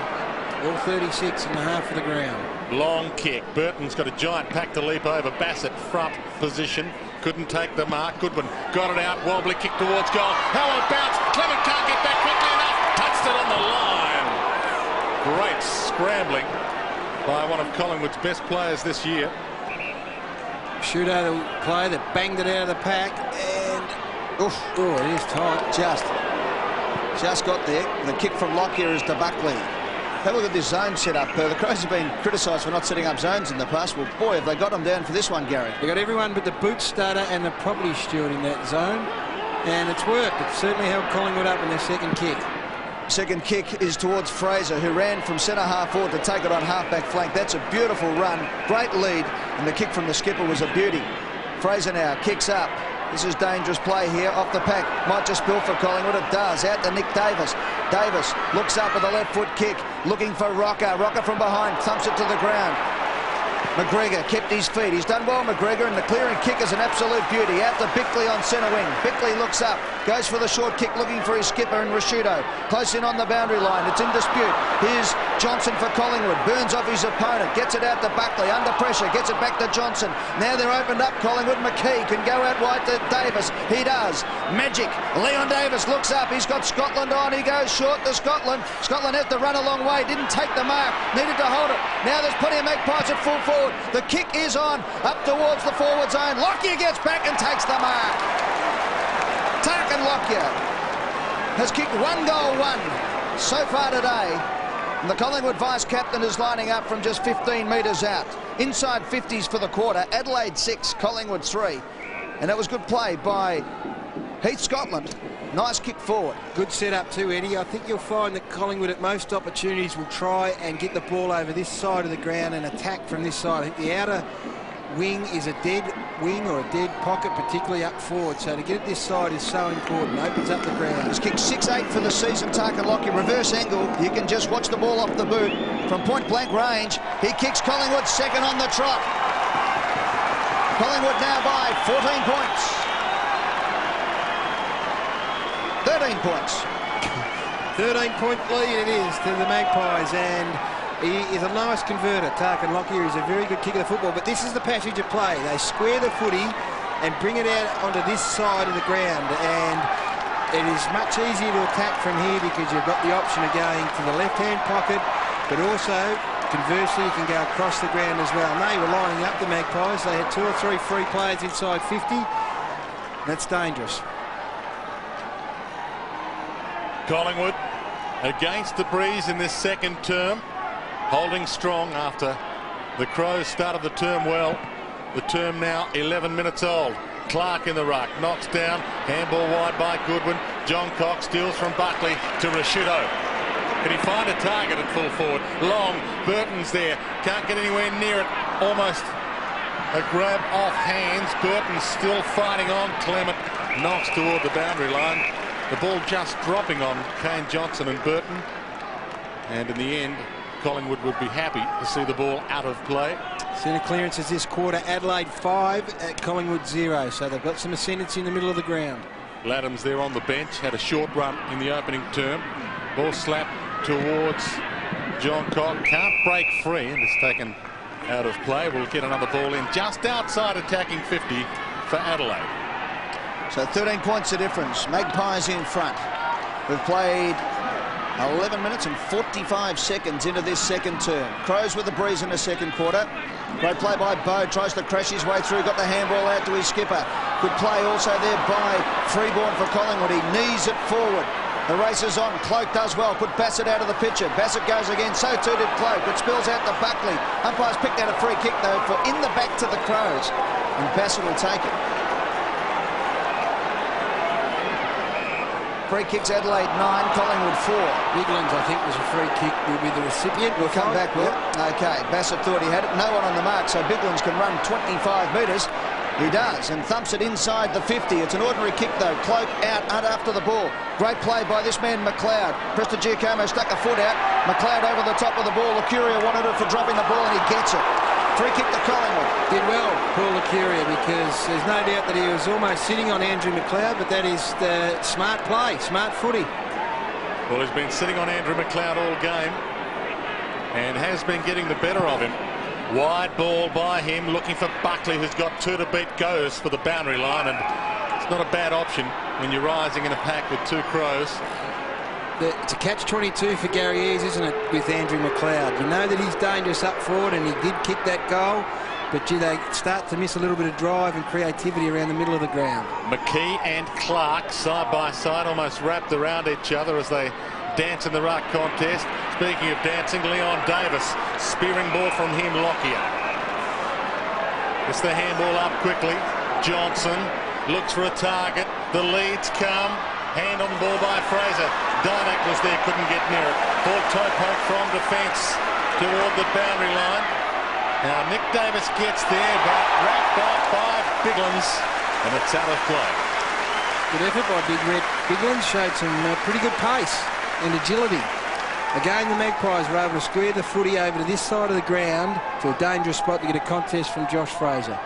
All 36 and a half of the ground. Long kick. Burton's got a giant pack to leap over. Bassett front position. Couldn't take the mark. Goodwin got it out. Wobbly kick towards goal. Howard bounce. Clement can't get back quickly enough. Touched it on the line. Great scrambling by one of Collingwood's best players this year. Shootout play that banged it out of the pack, and oof. Oh, it is tight. Just got there. The kick from Lockyer is to Buckley. Have a look at this zone set up. The Crows have been criticised for not setting up zones in the past. Well, boy, have they got them down for this one, Gary. They got everyone but the boot starter and the property steward in that zone, and it's worked. It's certainly held Collingwood up in their second kick. Second kick is towards Fraser, who ran from centre half forward to take it on half-back flank. That's a beautiful run. Great lead, and the kick from the skipper was a beauty. Fraser now kicks up. This is dangerous play here off the pack. Might just spill for Collingwood. It does. Out to Nick Davis. Davis looks up with a left foot kick, looking for Rocker. Rocker from behind thumps it to the ground. McGregor kept his feet. He's done well, McGregor, and the clearing kick is an absolute beauty. Out to Bickley on centre wing. Bickley looks up, goes for the short kick, looking for his skipper and Rashudo. Close in on the boundary line. It's in dispute. Here's Johnson for Collingwood. Burns off his opponent. Gets it out to Buckley. Under pressure. Gets it back to Johnson. Now they're opened up. Collingwood. McKee can go out wide to Davis. He does. Magic. Leon Davis looks up. He's got Scotland on. He goes short to Scotland. Scotland has to run a long way. Didn't take the mark. Needed to hold it. Now there's plenty of Magpies at full forward. The kick is on, up towards the forward zone. Lockyer gets back and takes the mark. Tarkin Lockyer has kicked 1 goal, 1 so far today. And the Collingwood vice-captain is lining up from just 15 metres out. Inside 50s for the quarter. Adelaide 6, Collingwood 3. And that was good play by Heath Scotland. Nice kick forward. Good setup too, Eddie. I think you'll find that Collingwood at most opportunities will try and get the ball over this side of the ground and attack from this side. I think the outer wing is a dead wing or a dead pocket, particularly up forward. So to get it this side is so important. Opens up the ground. He's kicked 6-8 for the season, Tarkin Lockyer. Reverse angle. You can just watch the ball off the boot from point-blank range. He kicks Collingwood second on the trot. Collingwood now by 14 points. 13 points. 13-point lead it is to the Magpies, and he is a nice converter. Tarkin Lockyer is a very good kicker of the football, but this is the passage of play. They square the footy and bring it out onto this side of the ground, and it is much easier to attack from here because you've got the option of going to the left-hand pocket, but also, conversely, you can go across the ground as well. And they were lining up the Magpies. They had 2 or 3 free players inside 50. That's dangerous. Collingwood against the breeze in this second term, holding strong after the Crows started the term well. The term now 11 minutes old. Clark in the ruck, knocks down, handball wide by Goodwin. John Cox steals from Buckley to Rashido. Can he find a target at full forward? Long, Burton's there, can't get anywhere near it. Almost a grab off hands. Burton still fighting on. Clement knocks toward the boundary line. The ball just dropping on Kane Johnson and Burton. And in the end, Collingwood would be happy to see the ball out of play. Centre clearances this quarter, Adelaide 5 at Collingwood 0. So they've got some ascendancy in the middle of the ground. Laddams there on the bench, had a short run in the opening term. Ball slapped towards John Cox. Can't break free and is taken out of play. We'll get another ball in just outside attacking 50 for Adelaide. So 13 points the difference. Magpies in front. We've played 11 minutes and 45 seconds into this second term. Crows with the breeze in the second quarter. Great play by Bowe. Tries to crash his way through. Got the handball out to his skipper. Good play also there by Freeborn for Collingwood. He knees it forward. The race is on. Cloak does well. Put Bassett out of the picture. Bassett goes again. So too did Cloak. It spills out to Buckley. Umpires picked out a free kick though for in the back to the Crows. And Bassett will take it. Free kicks Adelaide 9, Collingwood 4. Biglands, I think, was a free kick, will be the recipient. We'll come back, Will. OK, Bassett thought he had it. No one on the mark, so Biglands can run 25 metres. He does, and thumps it inside the 50. It's an ordinary kick, though. Cloak out after the ball. Great play by this man, McLeod. Prestigiacomo stuck a foot out. McLeod over the top of the ball. Lucuria wanted it for dropping the ball, and he gets it. Free kick to Collingwood. Did well, Paul Lucuria, because there's no doubt that he was almost sitting on Andrew McLeod, but that is the smart play, smart footy. Well, he's been sitting on Andrew McLeod all game and has been getting the better of him. Wide ball by him, looking for Buckley, who's got 2 to beat, goes for the boundary line, and it's not a bad option when you're rising in a pack with 2 Crows. It's a catch-22 for Gary Eaves, isn't it, with Andrew McLeod? You know that he's dangerous up forward, and he did kick that goal, but they start to miss a little bit of drive and creativity around the middle of the ground. McKee and Clark side by side, almost wrapped around each other as they dance in the ruck contest. Speaking of dancing, Leon Davis, spearing ball from him, Lockyer. Gets the handball up quickly. Johnson looks for a target. The leads come. Hand on the ball by Fraser. Dynack was there, couldn't get near it. Ball toe poke from defence toward the boundary line. Now Nick Davis gets there, but wrapped off by Biglands, and it's out of play. Good effort by Big Red. Biglands showed some pretty good pace and agility. Again, the Magpies were able to square the footy over to this side of the ground to a dangerous spot to get a contest from Josh Fraser.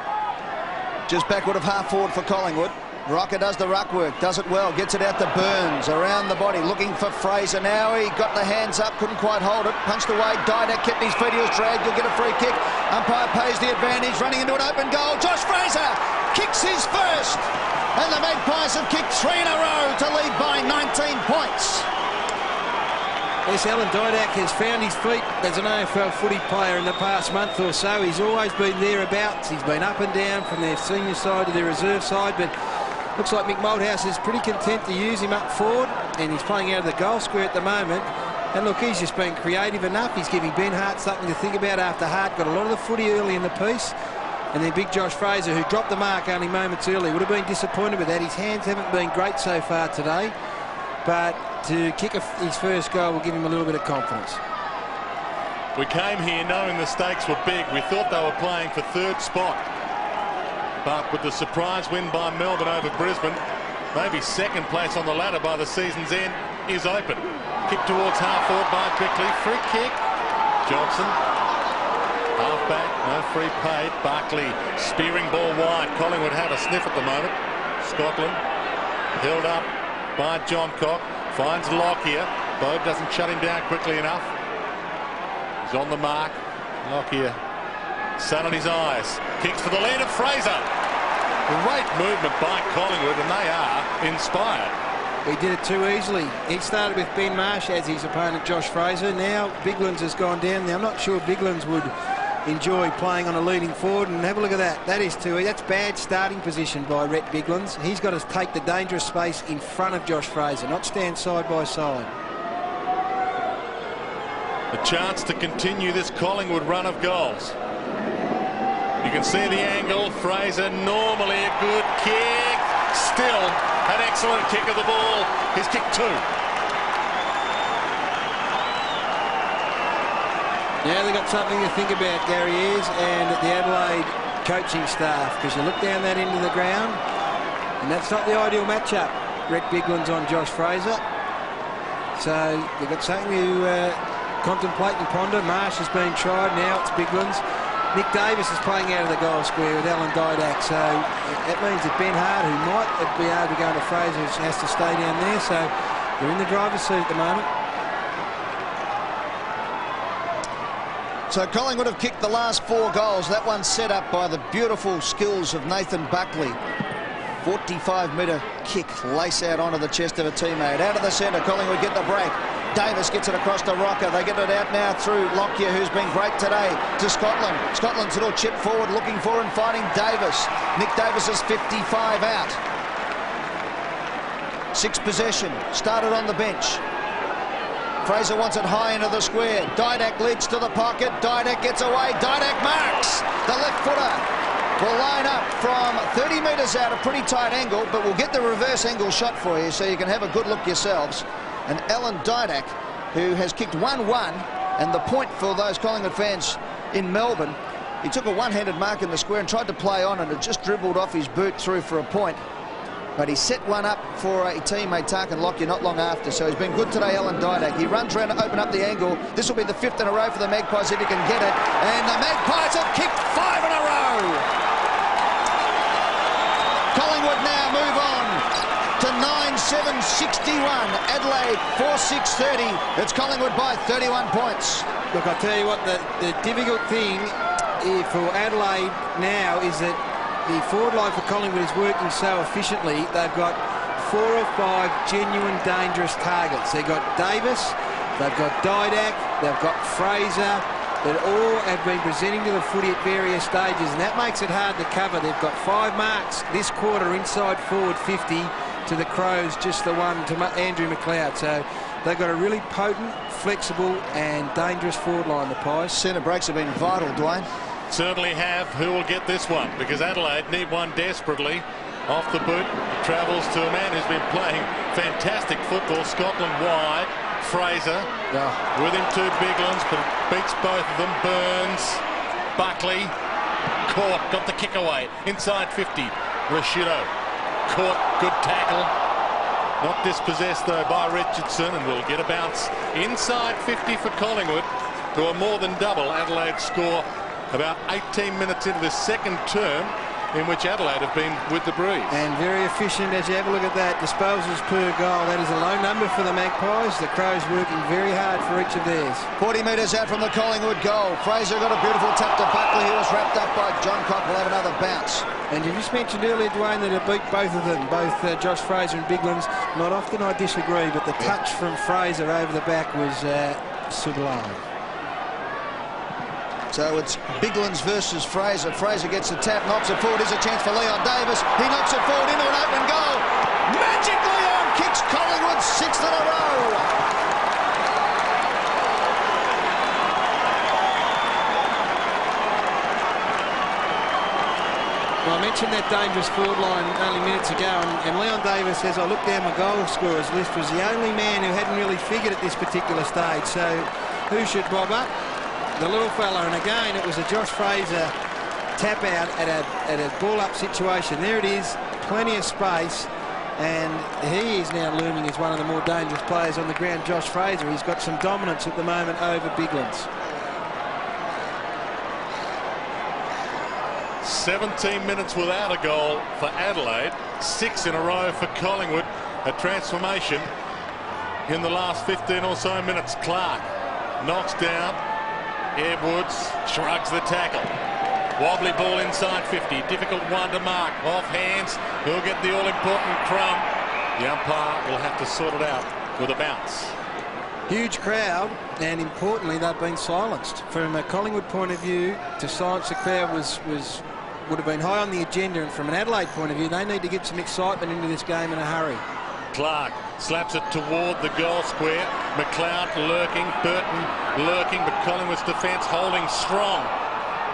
Just backward of half forward for Collingwood. Rocker does the ruck work, does it well, gets it out to Burns, around the body, looking for Fraser now. He got the hands up, couldn't quite hold it, punched away. Didak kept his feet, he was dragged, he'll get a free kick. Umpire pays the advantage, running into an open goal. Josh Fraser kicks his first, and the Magpies have kicked 3 in a row to lead by 19 points. Yes, Alan Didak has found his feet as an AFL footy player in the past month or so. He's always been thereabouts. He's been up and down from their senior side to their reserve side, but looks like Mick Malthouse is pretty content to use him up forward, and he's playing out of the goal square at the moment. And look, he's just been creative enough. He's giving Ben Hart something to think about after Hart got a lot of the footy early in the piece. And then big Josh Fraser, who dropped the mark only moments early, would have been disappointed with that. His hands haven't been great so far today, but to kick his first goal will give him a little bit of confidence. We came here knowing the stakes were big. We thought they were playing for 3rd spot. But with the surprise win by Melbourne over Brisbane, maybe 2nd place on the ladder by the season's end is open. Kick towards half forward by Bickley. Free kick. Johnson. Half back. No free paid. Barkley spearing ball wide. Collingwood have a sniff at the moment. Scotland held up by John Cock. Finds Lockyer. Bode doesn't shut him down quickly enough. He's on the mark. Lockyer, sun in his eyes. Kicks for the lead of Fraser. Great movement by Collingwood, and they are inspired. He did it too easily. He started with Ben Marsh as his opponent, Josh Fraser. Now Biglands has gone down. Now I'm not sure Biglands would enjoy playing on a leading forward, and have a look at that. That is too easy. That's bad starting position by Rhett Biglands. He's got to take the dangerous space in front of Josh Fraser, not stand side by side. A chance to continue this Collingwood run of goals. You can see the angle. Fraser, normally a good kick. Still an excellent kick of the ball. He's kicked 2. Now they've got something to think about, Gary Ayres and the Adelaide coaching staff, because you look down that end of the ground, and that's not the ideal matchup. Rhett Biglands on Josh Fraser. So they've got something to contemplate and ponder. Marsh has been tried. Now it's Biglands. Nick Davis is playing out of the goal square with Alan Didak, so that means that Ben Hart, who might be able to go into Fraser, has to stay down there. So they're in the driver's seat at the moment. So Collingwood have kicked the last 4 goals. That one set up by the beautiful skills of Nathan Buckley. 45-metre kick, lace out onto the chest of a teammate. Out of the centre, Collingwood get the break. Davis gets it across to Rocker. They get it out now through Lockyer, who's been great today, to Scotland. Scotland's little chip forward, looking for and finding Davis. Nick Davis is 55 out. 6 possession, started on the bench. Fraser wants it high into the square. Didak leads to the pocket. Didak gets away. Didak marks. The left footer will line up from 30 metres out, a pretty tight angle, but we'll get the reverse angle shot for you so you can have a good look yourselves. And Alan Didak, who has kicked 1-1, and the point for those Collingwood fans in Melbourne, he took a one-handed mark in the square and tried to play on, and it just dribbled off his boot through for a point. But he set one up for a teammate, Tarkin Lockyer, not long after. So he's been good today, Alan Didak. He runs around to open up the angle. This will be the 5th in a row for the Magpies if he can get it. And the Magpies have kicked 5 in a row. Collingwood now move on to 9-7-61. Adelaide 4-6-30. It's Collingwood by 31 points. Look, I'll tell you what, the difficult thing for Adelaide now is that the forward line for Collingwood is working so efficiently. They've got 4 or 5 genuine dangerous targets. They've got Davis, they've got Didak, they've got Fraser, that all have been presenting to the footy at various stages, and that makes it hard to cover. They've got 5 marks this quarter inside forward 50 to the Crows, just the one to Andrew McLeod. So they've got a really potent, flexible and dangerous forward line, the Pies. Centre breaks have been vital, Dwayne. Certainly have. Who will get this one? Because Adelaide need one desperately. Off the boot, travels to a man who's been playing fantastic football. Scotland wide. Fraser with him 2 Biglands, but beats both of them. Burns, Buckley, caught, got the kick away. Inside 50, Rashido caught, good tackle. Not dispossessed though by Richardson, and will get a bounce inside 50 for Collingwood, who are more than double Adelaide's score. About 18 minutes into the second term in which Adelaide have been with the breeze. And very efficient as you have a look at that. Disposals per goal. That is a low number for the Magpies. The Crows working very hard for each of theirs. 40 metres out from the Collingwood goal. Fraser got a beautiful tap to Buckley, who was wrapped up by John Cock. Will have another bounce. And you just mentioned earlier, Dwayne, that it beat both of them, both Josh Fraser and Biglands. Not often I disagree, but the touch from Fraser over the back was sublime. So it's Biglands versus Fraser. Fraser gets the tap, knocks it forward. Here's a chance for Leon Davis. He knocks it forward into an open goal. Magic Leon kicks Collingwood 6th in a row. Well, I mentioned that dangerous forward line only minutes ago, and Leon Davis, as I looked down my goal scorers list, was the only man who hadn't really figured at this particular stage. So who should bob up? The little fella, and again it was a Josh Fraser tap out at a ball up situation. There it is, plenty of space, and he is now looming as one of the more dangerous players on the ground. Josh Fraser, he's got some dominance at the moment over Biglands. 17 minutes without a goal for Adelaide, 6 in a row for Collingwood. A transformation in the last 15 or so minutes. Clark knocks down. Edwards shrugs the tackle. Wobbly ball inside 50. Difficult one to mark. Off hands. He'll get the all-important crumb. The umpire will have to sort it out with a bounce. Huge crowd, and importantly, they've been silenced. From a Collingwood point of view, to silence the crowd would have been high on the agenda, and from an Adelaide point of view, they need to get some excitement into this game in a hurry. Clark slaps it toward the goal square. McLeod lurking, Burton lurking, but Collingwood's defence holding strong.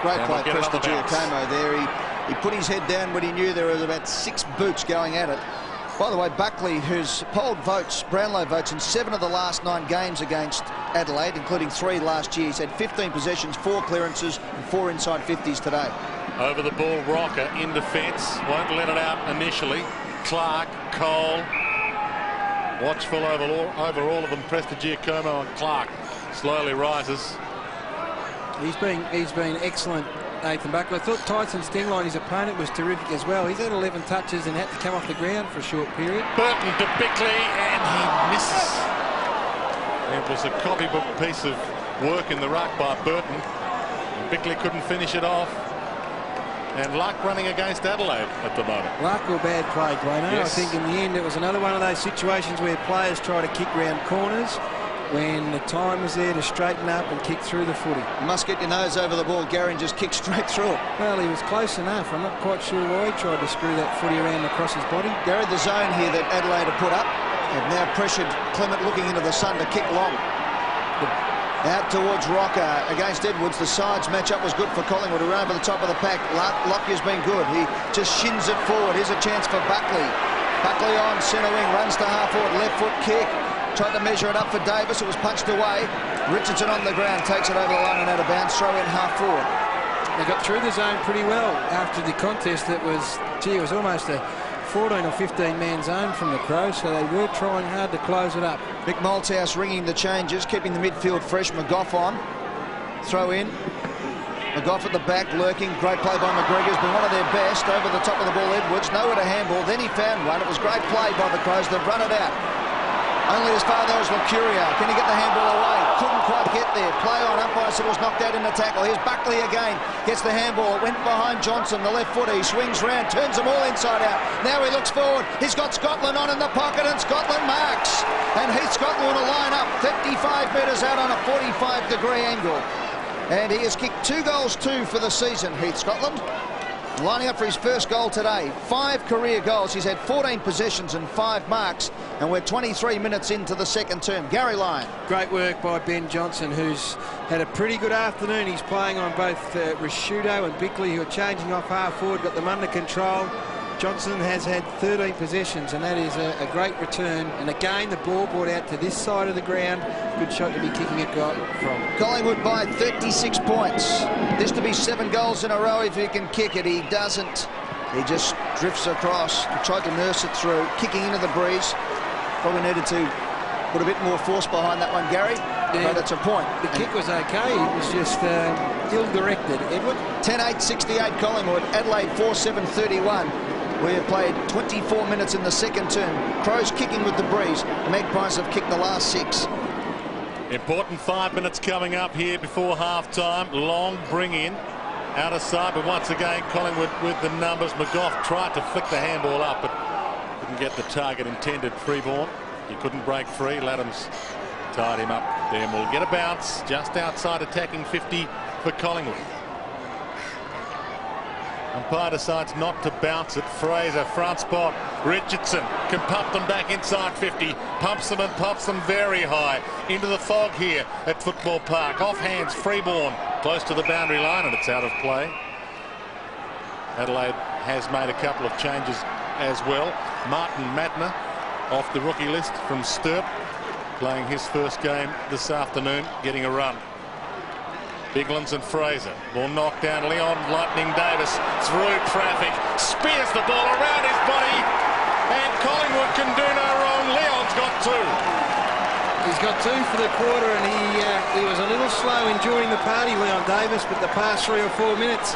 Great And play, we'll Prestigiacomo there. He put his head down when he knew there was about 6 boots going at it. By the way, Buckley, who's polled votes, Brownlow votes in 7 of the last 9 games against Adelaide, including 3 last year. He's had 15 possessions, 4 clearances, and 4 inside 50s today. Over the ball, Rocker in defence. Won't let it out initially. Clark, Cole. Watchful over all of them. Prestigiacomo and Clark slowly rises. He's been excellent, Nathan Buckley. I thought Tyson Stingline, his opponent, was terrific as well. He's had 11 touches and had to come off the ground for a short period. Burton to Bickley, and he misses. It was a copybook piece of work in the ruck by Burton. And Bickley couldn't finish it off. And luck running against Adelaide at the moment. Luck or bad play, Dwayne. Yes. I think in the end it was another one of those situations where players try to kick round corners when the time was there to straighten up and kick through the footy. You must get your nose over the ball, Gary, and just kick straight through it. Well, he was close enough. I'm not quite sure why he tried to screw that footy around across his body. Gary, the zone here that Adelaide have put up have now pressured Clement looking into the sun to kick long. Out towards Rocker against Edwards. The sides match-up was good for Collingwood, who ran over the top of the pack. Lockyer's been good. He just shins it forward. Here's a chance for Buckley. Buckley on centre wing, runs to half forward, left foot kick. Tried to measure it up for Davis. It was punched away. Richardson on the ground, takes it over the line and out of bounds. Throw in half forward. They got through the zone pretty well after the contest. It was almost a 14 or 15 man zone from the Crows, so they were trying hard to close it up. Mick Malthouse ringing the changes, keeping the midfield fresh. McGough on. Throw in. McGough at the back, lurking. Great play by McGregor's been one of their best. Over the top of the ball, Edwards. Nowhere to handball. Then he found one. It was great play by the Crows. They've run it out. Only as far there was Lucuria. Can he get the handball away? Couldn't quite get there. Play on. Umpire said it was knocked out in the tackle. Here's Buckley again. Gets the handball. Went behind Johnson, the left footer. He swings round, turns them all inside out. Now he looks forward. He's got Scotland on in the pocket, and Scotland marks. And Heath Scotland will line up 55 metres out on a 45-degree angle. And he has kicked 2 goals, 2 for the season, Heath Scotland. Lining up for his first goal today. 5 career goals. He's had 14 possessions and 5 marks, and we're 23 minutes into the second term. Gary Lyon. Great work by Ben Johnson, who's had a pretty good afternoon. He's playing on both Risciuto and Bickley, who are changing off half forward, got them under control. Johnson has had 13 possessions, and that is a great return. And again, the ball brought out to this side of the ground. Good shot to be kicking it from. Collingwood by 36 points. This to be 7 goals in a row if he can kick it. He doesn't. He just drifts across. He tried to nurse it through, kicking into the breeze. Probably needed to put a bit more force behind that one, Gary. Yeah, but it's a point. The kick was okay. It was just ill-directed. Edward? 10-8-68 Collingwood. Adelaide 4-7-31. We have played 24 minutes in the second term. Crows kicking with the breeze. Magpies have kicked the last 6. Important 5 minutes coming up here before half-time. Long bring in. Out of sight, but once again, Collingwood with the numbers. McGough tried to flick the handball up, but couldn't get the target intended. Freeborn. He couldn't break free. Ladham's tied him up. Then we'll get a bounce just outside attacking 50 for Collingwood. Umpire decides not to bounce it. Fraser, front spot. Richardson can pump them back inside 50. Pumps them and pops them very high. Into the fog here at Football Park. Off hands, Freeborn. Close to the boundary line, and it's out of play. Adelaide has made a couple of changes as well. Martin Matner off the rookie list from Stirp. Playing his first game this afternoon, getting a run. Biglands and Fraser will knock down Leon Lightning Davis through traffic, spears the ball around his body, and Collingwood can do no wrong. Leon's got 2. He's got 2 for the quarter, and he was a little slow in joining the party, Leon Davis, but the past 3 or 4 minutes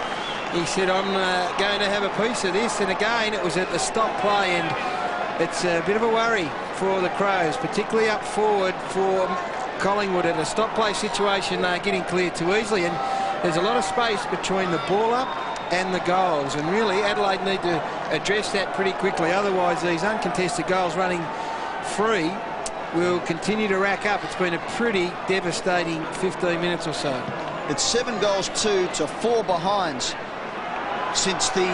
he said, I'm going to have a piece of this. And again, it was at the stop play, and it's a bit of a worry for the Crows, particularly up forward for Collingwood. In a stop-play situation, they're getting clear too easily, and there's a lot of space between the ball up and the goals, and really Adelaide need to address that pretty quickly. Otherwise, these uncontested goals running free will continue to rack up. It's been a pretty devastating 15 minutes or so. It's 7-2 to 4 behinds since the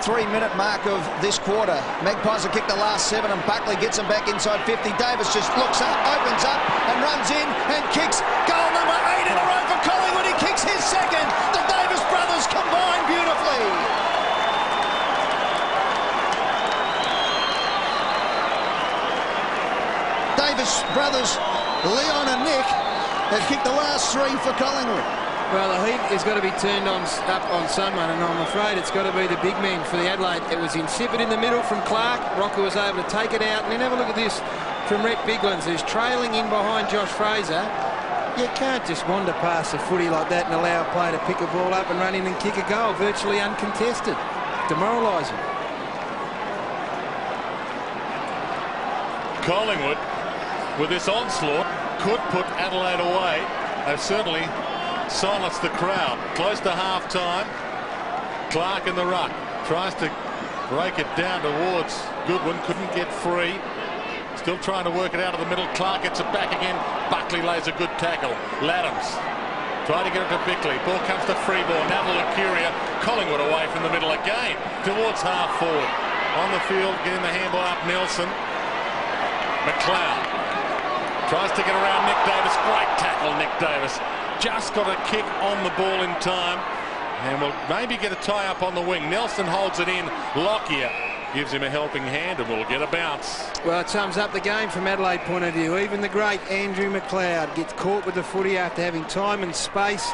3-minute mark of this quarter. Magpies have kicked the last 7, and Buckley gets them back inside 50. Davis just looks up, opens up, and runs in and kicks. Goal number 8 in a row for Collingwood. He kicks his second. The Davis brothers combine beautifully. Davis brothers, Leon and Nick, have kicked the last 3 for Collingwood. Well, the heat is going to be turned up on someone, and I'm afraid it's got to be the big man for the Adelaide. It was insipid in the middle from Clark. Rocker was able to take it out, and then have a look at this from Rhett Biglands, who's trailing in behind Josh Fraser. You can't just wander past a footy like that and allow a player to pick a ball up and run in and kick a goal, virtually uncontested. Demoralising. Collingwood, with this onslaught, could put Adelaide away. They've certainly silenced the crowd. Close to half-time. Clark in the ruck. Tries to break it down towards Goodwin. Couldn't get free. Still trying to work it out of the middle. Clark gets it back again. Buckley lays a good tackle. Laddams trying to get it to Bickley. Ball comes to Freeborn. Now to Lucuria. Collingwood away from the middle again. Towards half-forward. On the field, getting the handball up. Nelson. McLeod tries to get around Nick Davis. Great tackle, Nick Davis. Just got a kick on the ball in time, and will maybe get a tie-up on the wing. Nelson holds it in. Lockyer gives him a helping hand, and will get a bounce. Well, it sums up the game from Adelaide point of view. Even the great Andrew McLeod gets caught with the footy after having time and space.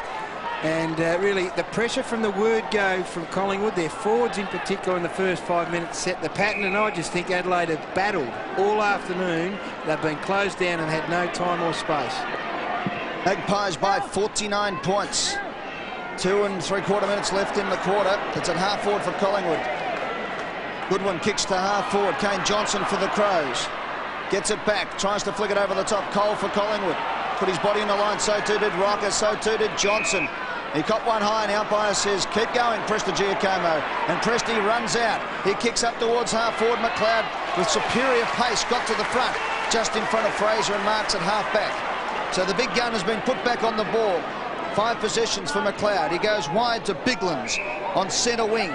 And really, the pressure from the word go from Collingwood, their forwards in particular in the first 5 minutes, set the pattern. And I just think Adelaide have battled all afternoon. They've been closed down and had no time or space. Magpies by 49 points. 2 3/4 minutes left in the quarter. It's at half-forward for Collingwood. Goodwin kicks to half-forward. Kane Johnson for the Crows. Gets it back. Tries to flick it over the top. Cole for Collingwood. Put his body in the line. So too did Rocker. So too did Johnson. He caught one high, and the umpire says, keep going, Presti Giacomo. And Presti runs out. He kicks up towards half-forward. McLeod, with superior pace, got to the front, just in front of Fraser, and marks at half-back. So the big gun has been put back on the ball. 5 possessions for McLeod. He goes wide to Biglands on centre wing.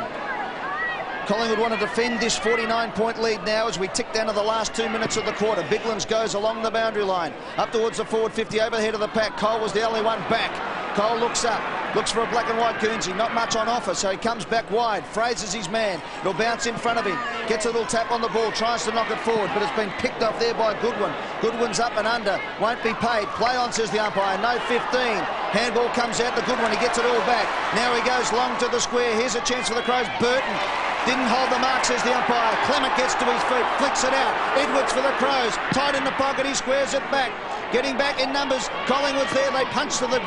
Collingwood want to defend this 49-point lead now as we tick down to the last 2 minutes of the quarter. Biglands goes along the boundary line, up towards the forward 50, overhead of the pack. Cole was the only one back. Cole looks up, looks for a black and white Guernsey. Not much on offer, so he comes back wide. Fraser's his man. It'll bounce in front of him. Gets a little tap on the ball, tries to knock it forward, but it's been picked off there by Goodwin. Goodwin's up and under, won't be paid. Play on, says the umpire. No 15. Handball comes out to Goodwin. He gets it all back. Now he goes long to the square. Here's a chance for the Crows. Burton didn't hold the mark, says the umpire. Clement gets to his feet, flicks it out. Edwards for the Crows. Tight in the pocket, he squares it back. Getting back in numbers. Collingwood's there. They punch to the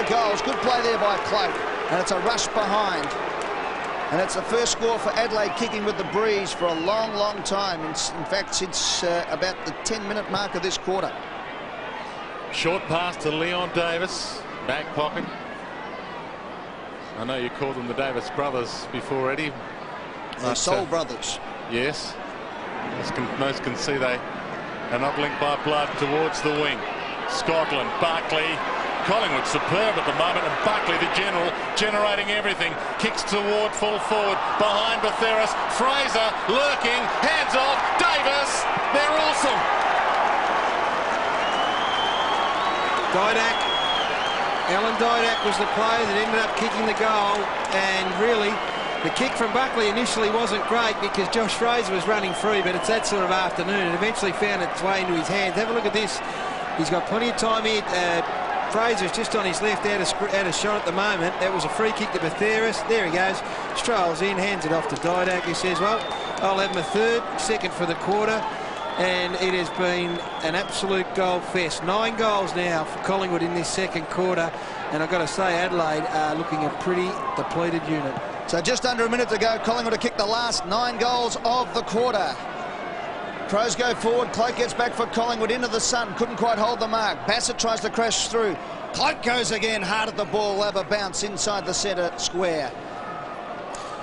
goals. Good play there by Cloak. And it's a rush behind. And it's the first score for Adelaide, kicking with the breeze for a long, long time. In fact, since about the 10-minute mark of this quarter. Short pass to Leon Davis. Back pocket. I know you called them the Davis brothers before, Eddie. They're soul brothers. Yes. Most can see they are not linked by blood. Towards the wing. Scotland, Buckley. Collingwood superb at the moment, and Buckley, the general, generating everything. Kicks toward full forward, behind Batheris. Fraser lurking, hands off. Davis, they're awesome. Didak, Alan Didak was the player that ended up kicking the goal, and really the kick from Buckley initially wasn't great because Josh Fraser was running free, but it's that sort of afternoon. It eventually found its way into his hands. Have a look at this. He's got plenty of time here. Fraser's just on his left, out of shot at the moment. That was a free kick to Batheris. There he goes. Strolls in, hands it off to Didak, who says, well, I'll have my second for the quarter. And it has been an absolute goal fest. 9 goals now for Collingwood in this second quarter. And I've got to say, Adelaide are looking a pretty depleted unit. So just under a minute to go, Collingwood have kicked the last 9 goals of the quarter. Crows go forward. Cloak gets back for Collingwood into the sun. Couldn't quite hold the mark. Bassett tries to crash through. Cloak goes again. Hard at the ball. Have a bounce inside the centre square.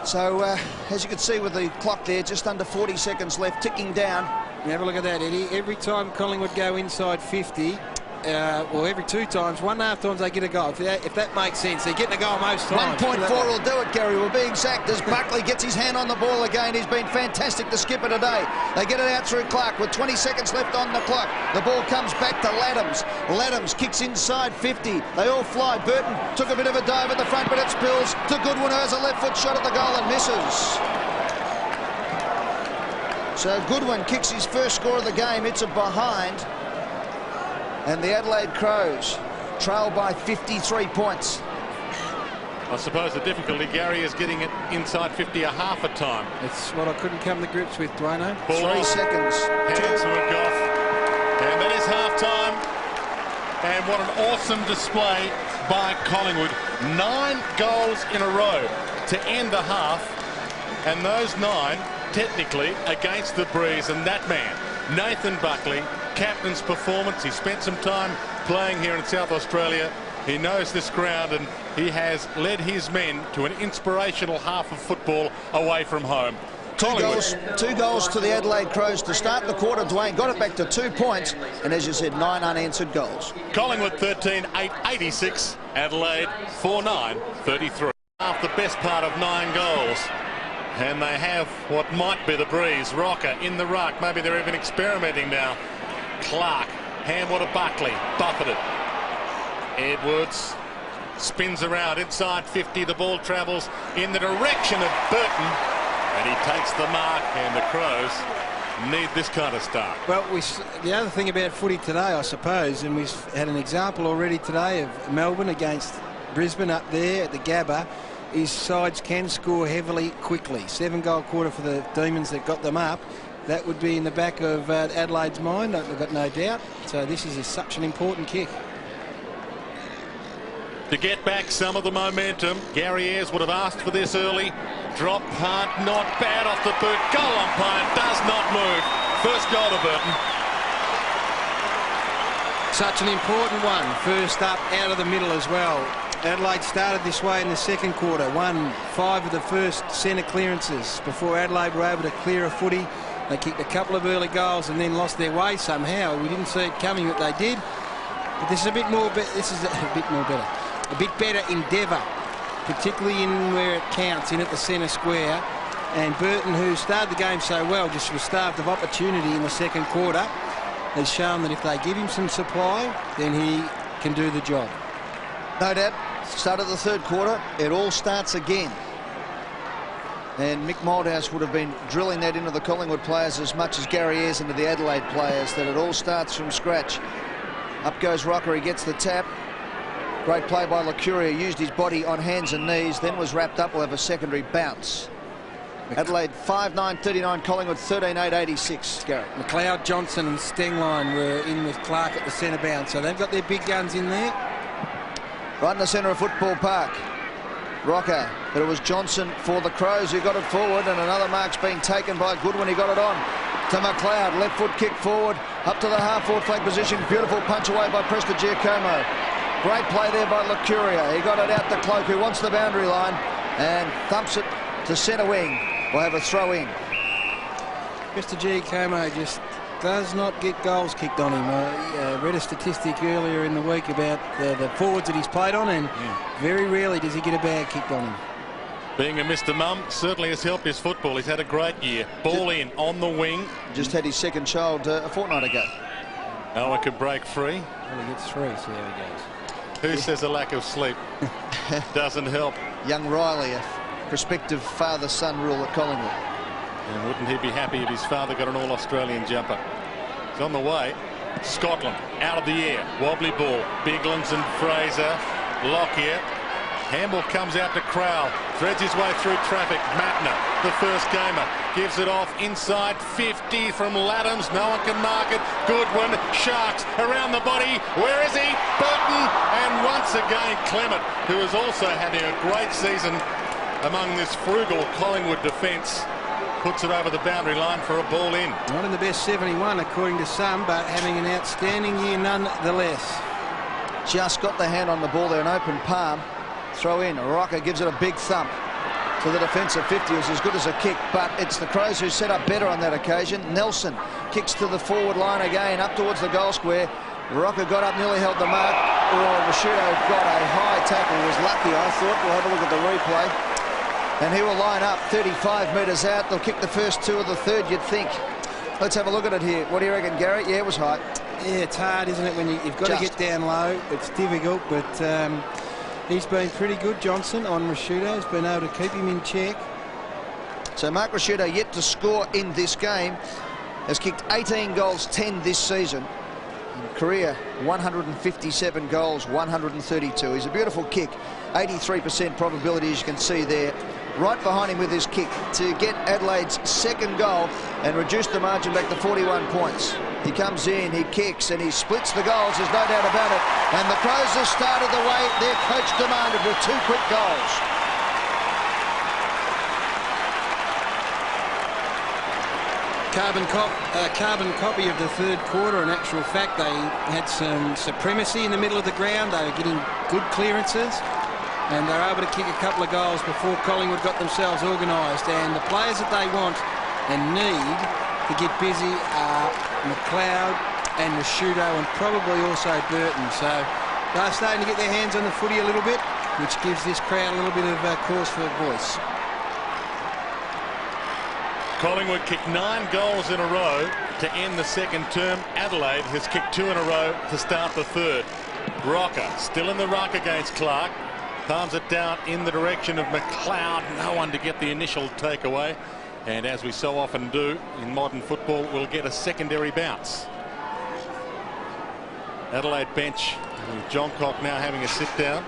So, as you can see with the clock there, just under 40 seconds left, ticking down. Have a look at that, Eddie. Every time Collingwood go inside 50, well, every 2 times, 1.5 times they get a goal. If that makes sense, they're getting a goal most times. 1.4 will do it, Gary. We'll be exact as Buckley gets his hand on the ball again. He's been fantastic, the skipper today. They get it out through Clark with 20 seconds left on the clock. The ball comes back to Laddams. Laddams kicks inside 50. They all fly. Burton took a bit of a dive at the front, but it spills to Goodwin, who has a left foot shot at the goal and misses. So Goodwin kicks his first score of the game. It's a behind. And the Adelaide Crows trail by 53 points. I suppose the difficulty, Gary, is getting it inside 50 a half a time. It's what I couldn't come to grips with, Dwayno. 3 seconds. Hands were off. And that is half-time. And what an awesome display by Collingwood. 9 goals in a row to end the half. And those 9, technically, against the breeze. And that man, Nathan Buckley, captain's performance. He spent some time playing here in South Australia. He knows this ground, and he has led his men to an inspirational half of football away from home. Two goals to the Adelaide Crows to start the quarter. Dwayne got it back to 2 points, and as you said, 9 unanswered goals. Collingwood 13-8-86, Adelaide 4-9-33. Half the best part of 9 goals. And they have what might be the breeze. Rocker in the ruck. Maybe they're even experimenting now. Clark, handball to Buckley, buffeted. Edwards spins around inside 50. The ball travels in the direction of Burton, and he takes the mark. And the Crows need this kind of start. Well, the other thing about footy today, I suppose, and we've had an example already today of Melbourne against Brisbane up there at the Gabba, is sides can score heavily quickly. 7-goal quarter for the Demons that got them up. That would be in the back of Adelaide's mind, I've got no doubt. So this is such an important kick. To get back some of the momentum, Gary Ayres would have asked for this early. Drop punt, not bad off the boot. Goal umpire does not move. First goal to Burton. Such an important one. First up, out of the middle as well. Adelaide started this way in the second quarter. Won 5 of the first centre clearances before Adelaide were able to clear a footy. They kicked a couple of early goals and then lost their way somehow. We didn't see it coming, but they did. But this is a bit more. This is a bit more better. A bit better endeavour, particularly in where it counts, in at the centre square. And Burton, who started the game so well, just was starved of opportunity in the second quarter, has shown that if they give him some supply, then he can do the job. No doubt. Start of the third quarter, it all starts again. And Mick Moldhouse would have been drilling that into the Collingwood players as much as Gary Ayres into the Adelaide players, that it all starts from scratch. Up goes Rocker, he gets the tap. Great play by Lucuria, used his body on hands and knees, then was wrapped up. Will have a secondary bounce. Adelaide 5-9-39, Collingwood 13-8-86. Gary. McLeod, Johnson and Stengline were in with Clark at the centre bounce, so they've got their big guns in there. Right in the centre of Football Park. Rocker, but it was Johnson for the Crows who got it forward, and another mark's being taken by Goodwin. He got it on to McLeod. Left foot kick forward, up to the half-forward flank position. Beautiful punch away by Presta Giacomo. Great play there by Lucuria. He got it out to Cloak, who wants the boundary line, and thumps it to centre wing. We'll have a throw in. Mr. Giacomo just does not get goals kicked on him. I read a statistic earlier in the week about the forwards that he's played on, and very rarely does he get a bag kicked on him. Being a Mr. Mum certainly has helped his football. He's had a great year. Ball in on the wing. Just had his second child a fortnight ago. No one can break free. Well, he gets 3, so there he goes. Who says a lack of sleep doesn't help? Young Riley, a prospective father-son rule at Collingwood. And wouldn't he be happy if his father got an all-Australian jumper? He's on the way. Scotland out of the air. Wobbly ball. Biglands and Fraser. Lockyer. Handball comes out to Crowell. Threads his way through traffic. Matner, the first gamer, gives it off inside 50 from Laddams. No one can mark it. Goodwin. Sharks around the body. Where is he? Burton. And once again Clement, who is also having a great season among this frugal Collingwood defence. puts it over the boundary line for a ball in. Not in the best 71 according to some, but having an outstanding year nonetheless. Just got the hand on the ball there, an open palm. Throw in. Rocker gives it a big thump to the defensive 50. It was as good as a kick, but it's the Crows who set up better on that occasion. Nelson kicks to the forward line again, up towards the goal square. Rocker got up, nearly held the mark. Rashudo got a high tackle. He was lucky, I thought. We'll have a look at the replay. And he will line up 35 metres out. They'll kick the first two of the third, you'd think. Let's have a look at it here. What do you reckon, Gary? Yeah, it was high. Yeah, it's hard, isn't it, when you've got to get down low. It's difficult, but he's been pretty good, Johnson, on Rashudo. He's been able to keep him in check. So Mark Rashudo, yet to score in this game, has kicked 18 goals, 10 this season. In career, 157 goals, 132. He's a beautiful kick. 83% probability, as you can see there. Right behind him with his kick to get Adelaide's second goal and reduce the margin back to 41 points. He comes in, he kicks, and he splits the goals, there's no doubt about it. And the Crows have started the way their coach demanded with 2 quick goals. Carbon copy of the third quarter. In actual fact, they had some supremacy in the middle of the ground. They were getting good clearances, and they were able to kick a couple of goals before Collingwood got themselves organised. And the players that they want and need to get busy are McLeod and Rashudo, and probably also Burton. So they're starting to get their hands on the footy a little bit, which gives this crowd a little bit of cause for voice. Collingwood kicked 9 goals in a row to end the second term. Adelaide has kicked 2 in a row to start the third. Rocker still in the ruck against Clark. Palms it down in the direction of McLeod. No one to get the initial takeaway. And as we so often do in modern football, we'll get a secondary bounce. Adelaide bench. John Cock now having a sit down.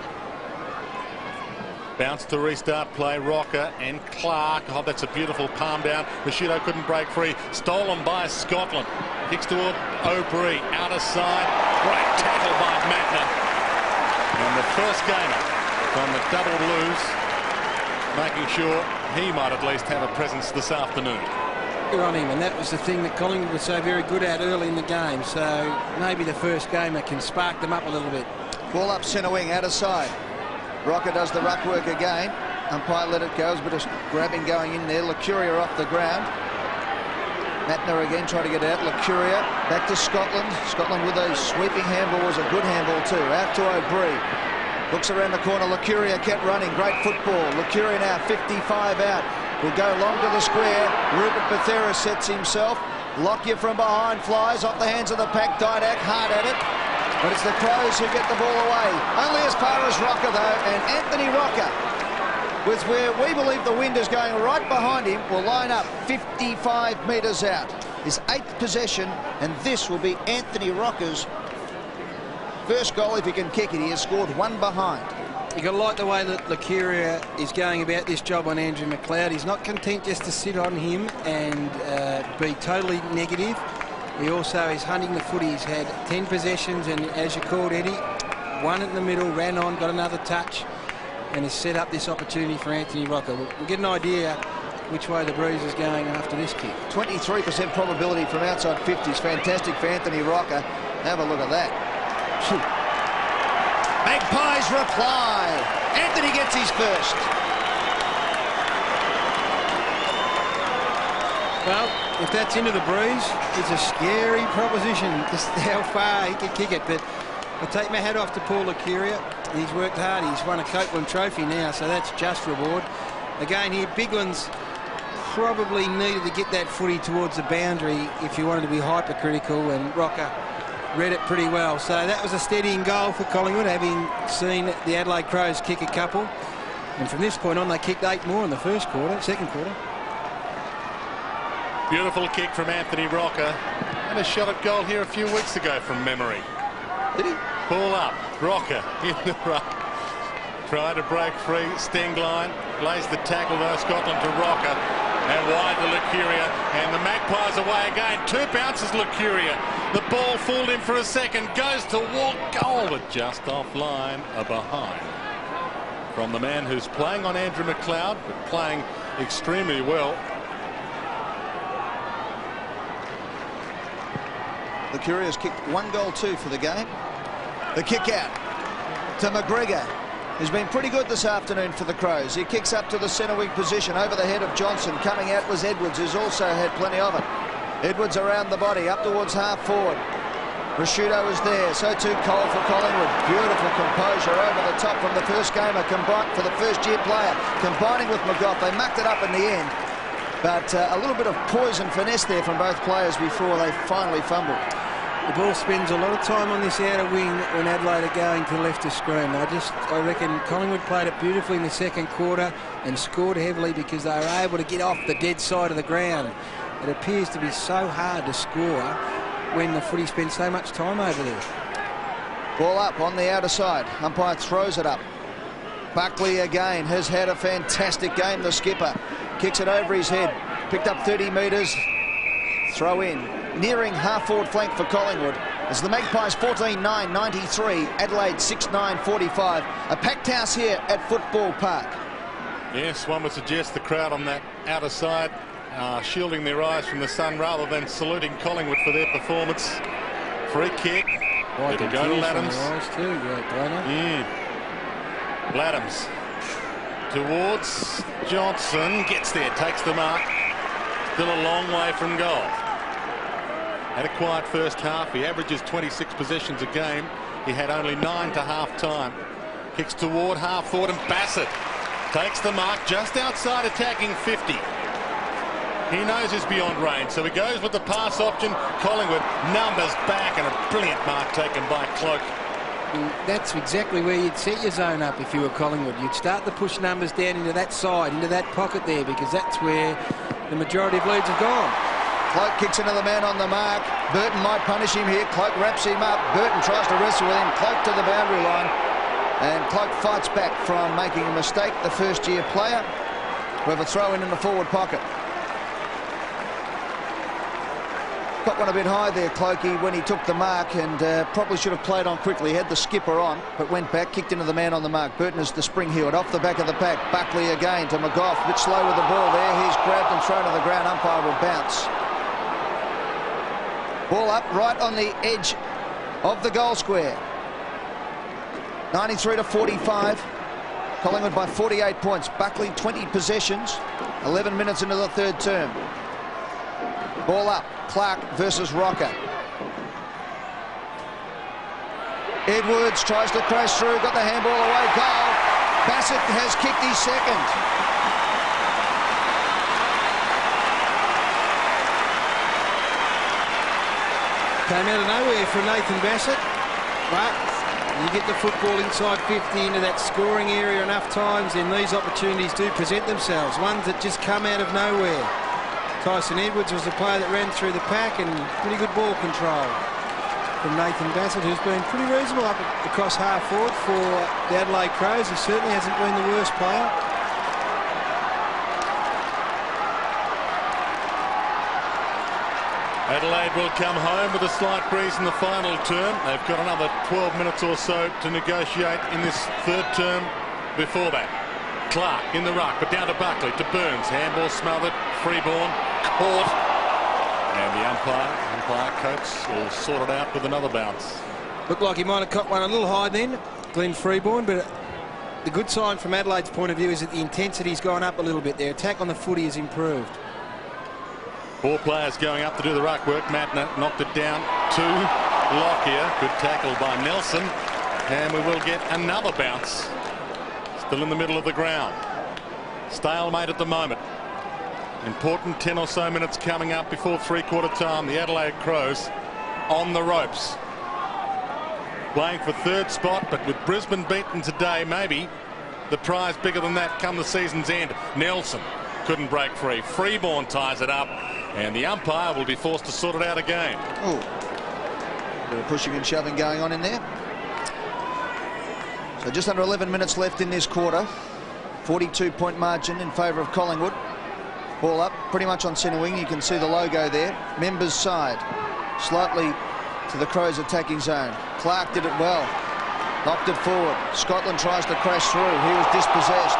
Bounce to restart play. Rocker and Clark. Oh, that's a beautiful palm down. Rashudo couldn't break free. Stolen by Scotland. Kicks toward O'Brien. Outer side. Great tackle by Mattner. And the first gamer from the Double Blues, making sure he might at least have a presence this afternoon. Good on him, and that was the thing that Collingwood was so very good at early in the game. So maybe the first gamer can spark them up a little bit. Ball up centre wing, outer side. Rocker does the ruck work again. Umpire let it go. There's a bit of grabbing going in there. Lucuria off the ground. Mattner again trying to get out. Lucuria back to Scotland. Scotland with a sweeping handball was a good handball too. Out to O'Brien. Looks around the corner. Lucuria kept running. Great football. Lucuria now 55 out. Will go long to the square. Rupert Bethera sets himself. Lockyer from behind flies off the hands of the pack. Didak hard at it. But it's the Crows who get the ball away. Only as far as Rocker, though. And Anthony Rocker, with where we believe the wind is going right behind him, will line up 55 metres out. His 8th possession, and this will be Anthony Rocker's first goal if he can kick it. He has scored 1 behind. You've got to like the way that Lucuria is going about this job on Andrew McLeod. He's not content just to sit on him and be totally negative. He also is hunting the footy. He's had 10 possessions, and as you called, Eddie, 1 in the middle, ran on, got another touch, and has set up this opportunity for Anthony Rocker. We'll get an idea which way the breeze is going after this kick. 23% probability from outside 50s. Fantastic for Anthony Rocker. Have a look at that. Magpies reply. Anthony gets his first. Well, if that's into the breeze, it's a scary proposition, just how far he can kick it. But I take my hat off to Paul Lucuria. He's worked hard. He's won a Copeland Trophy now, so that's just reward. Again here, Bigland's probably needed to get that footy towards the boundary if you wanted to be hypercritical, and Rocker read it pretty well. So that was a steadying goal for Collingwood, having seen the Adelaide Crows kick a couple. And from this point on, they kicked 8 more in the second quarter. Beautiful kick from Anthony Rocker, and a shot at goal here a few weeks ago from memory. Did he? Ball up, Rocker in the ruck. Tried to break free, Stengline lays the tackle though, Scotland to Rocker, and wide to Lucuria, and the Magpies away again. 2 bounces Lucuria. The ball fooled him for a second, goes to walk, goal, but just offline, a behind. From the man who's playing on Andrew McLeod, but playing extremely well. The Couriers kicked 1-2 for the game. The kick out to McGregor, who's been pretty good this afternoon for the Crows. He kicks up to the centre wing position over the head of Johnson. Coming out was Edwards, who's also had plenty of it. Edwards around the body, up towards half forward. Rashudo is there, so too Cole for Collingwood. Beautiful composure over the top from the first gamer, combined for the first-year player, combining with McGough. They mucked it up in the end, but a little bit of poison finesse there from both players before they finally fumbled. The ball spends a lot of time on this outer wing when Adelaide are going to left of screen. I reckon Collingwood played it beautifully in the second quarter and scored heavily because they were able to get off the dead side of the ground. It appears to be so hard to score when the footy spends so much time over there. Ball up on the outer side. Umpire throws it up. Buckley again has had a fantastic game, the skipper. Kicks it over his head. Picked up 30 metres. Throw in. Nearing half-forward flank for Collingwood. As the Magpies 14-9-93. Adelaide 6-9-45. A packed house here at Football Park. Yes, one would suggest the crowd on that outer side shielding their eyes from the sun rather than saluting Collingwood for their performance. Free kick. It'll go to Laddams. Laddams towards Johnson. Gets there, takes the mark. Still a long way from goal. Had a quiet first half. He averages 26 possessions a game. He had only 9 to half time. Kicks toward half forward, and Bassett takes the mark just outside attacking 50. He knows he's beyond range, so he goes with the pass option. Collingwood numbers back, and a brilliant mark taken by Cloak. That's exactly where you'd set your zone up if you were Collingwood. You'd start the push numbers down into that side, into that pocket there, because that's where the majority of leads have gone. Cloak kicks into the man on the mark. Burton might punish him here. Cloak wraps him up. Burton tries to wrestle with him. Cloak to the boundary line. And Cloak fights back from making a mistake. The first-year player with a throw in the forward pocket. Got one a bit high there, Clokey, when he took the mark, and probably should have played on quickly. He had the skipper on, but went back, kicked into the man on the mark. Burton is the spring-heeled off the back of the pack. Buckley again to McGough. A bit slow with the ball there. He's grabbed and thrown to the ground. Umpire will bounce. Ball up right on the edge of the goal square. 93-45. Collingwood by 48 points. Buckley 20 possessions. 11 minutes into the third term. Ball up. Clark versus Rocker. Edwards tries to crash through. Got the handball away. Goal. Bassett has kicked his second. Came out of nowhere for Nathan Bassett, but you get the football inside 50 into that scoring area enough times, then these opportunities do present themselves, ones that just come out of nowhere. Tyson Edwards was the player that ran through the pack, and pretty good ball control from Nathan Bassett, who's been pretty reasonable up across half forward for the Adelaide Crows. He certainly hasn't been the worst player. Adelaide will come home with a slight breeze in the final term. They've got another 12 minutes or so to negotiate in this third term before that. Clark in the ruck, but down to Buckley, to Burns. Handball smothered, Freeborn caught. And the umpire Coates will sort it out with another bounce. Looked like he might have caught one a little high then, Glenn Freeborn, but the good sign from Adelaide's point of view is that the intensity's gone up a little bit. Their attack on the footy has improved. 4 players going up to do the ruck work. Matt knocked it down to Lockyer. Good tackle by Nelson. And we will get another bounce. Still in the middle of the ground. Stalemate at the moment. Important 10 or so minutes coming up before three-quarter time. The Adelaide Crows on the ropes. Playing for third spot, but with Brisbane beaten today, maybe the prize bigger than that come the season's end. Nelson couldn't break free. Freeborn ties it up, and the umpire will be forced to sort it out again. Oh, a bit of pushing and shoving going on in there. So just under 11 minutes left in this quarter. 42-point margin in favour of Collingwood. Ball up pretty much on centre wing. You can see the logo there. Members side. Slightly to the Crows attacking zone. Clark did it well. Knocked it forward. Scotland tries to crash through. He was dispossessed.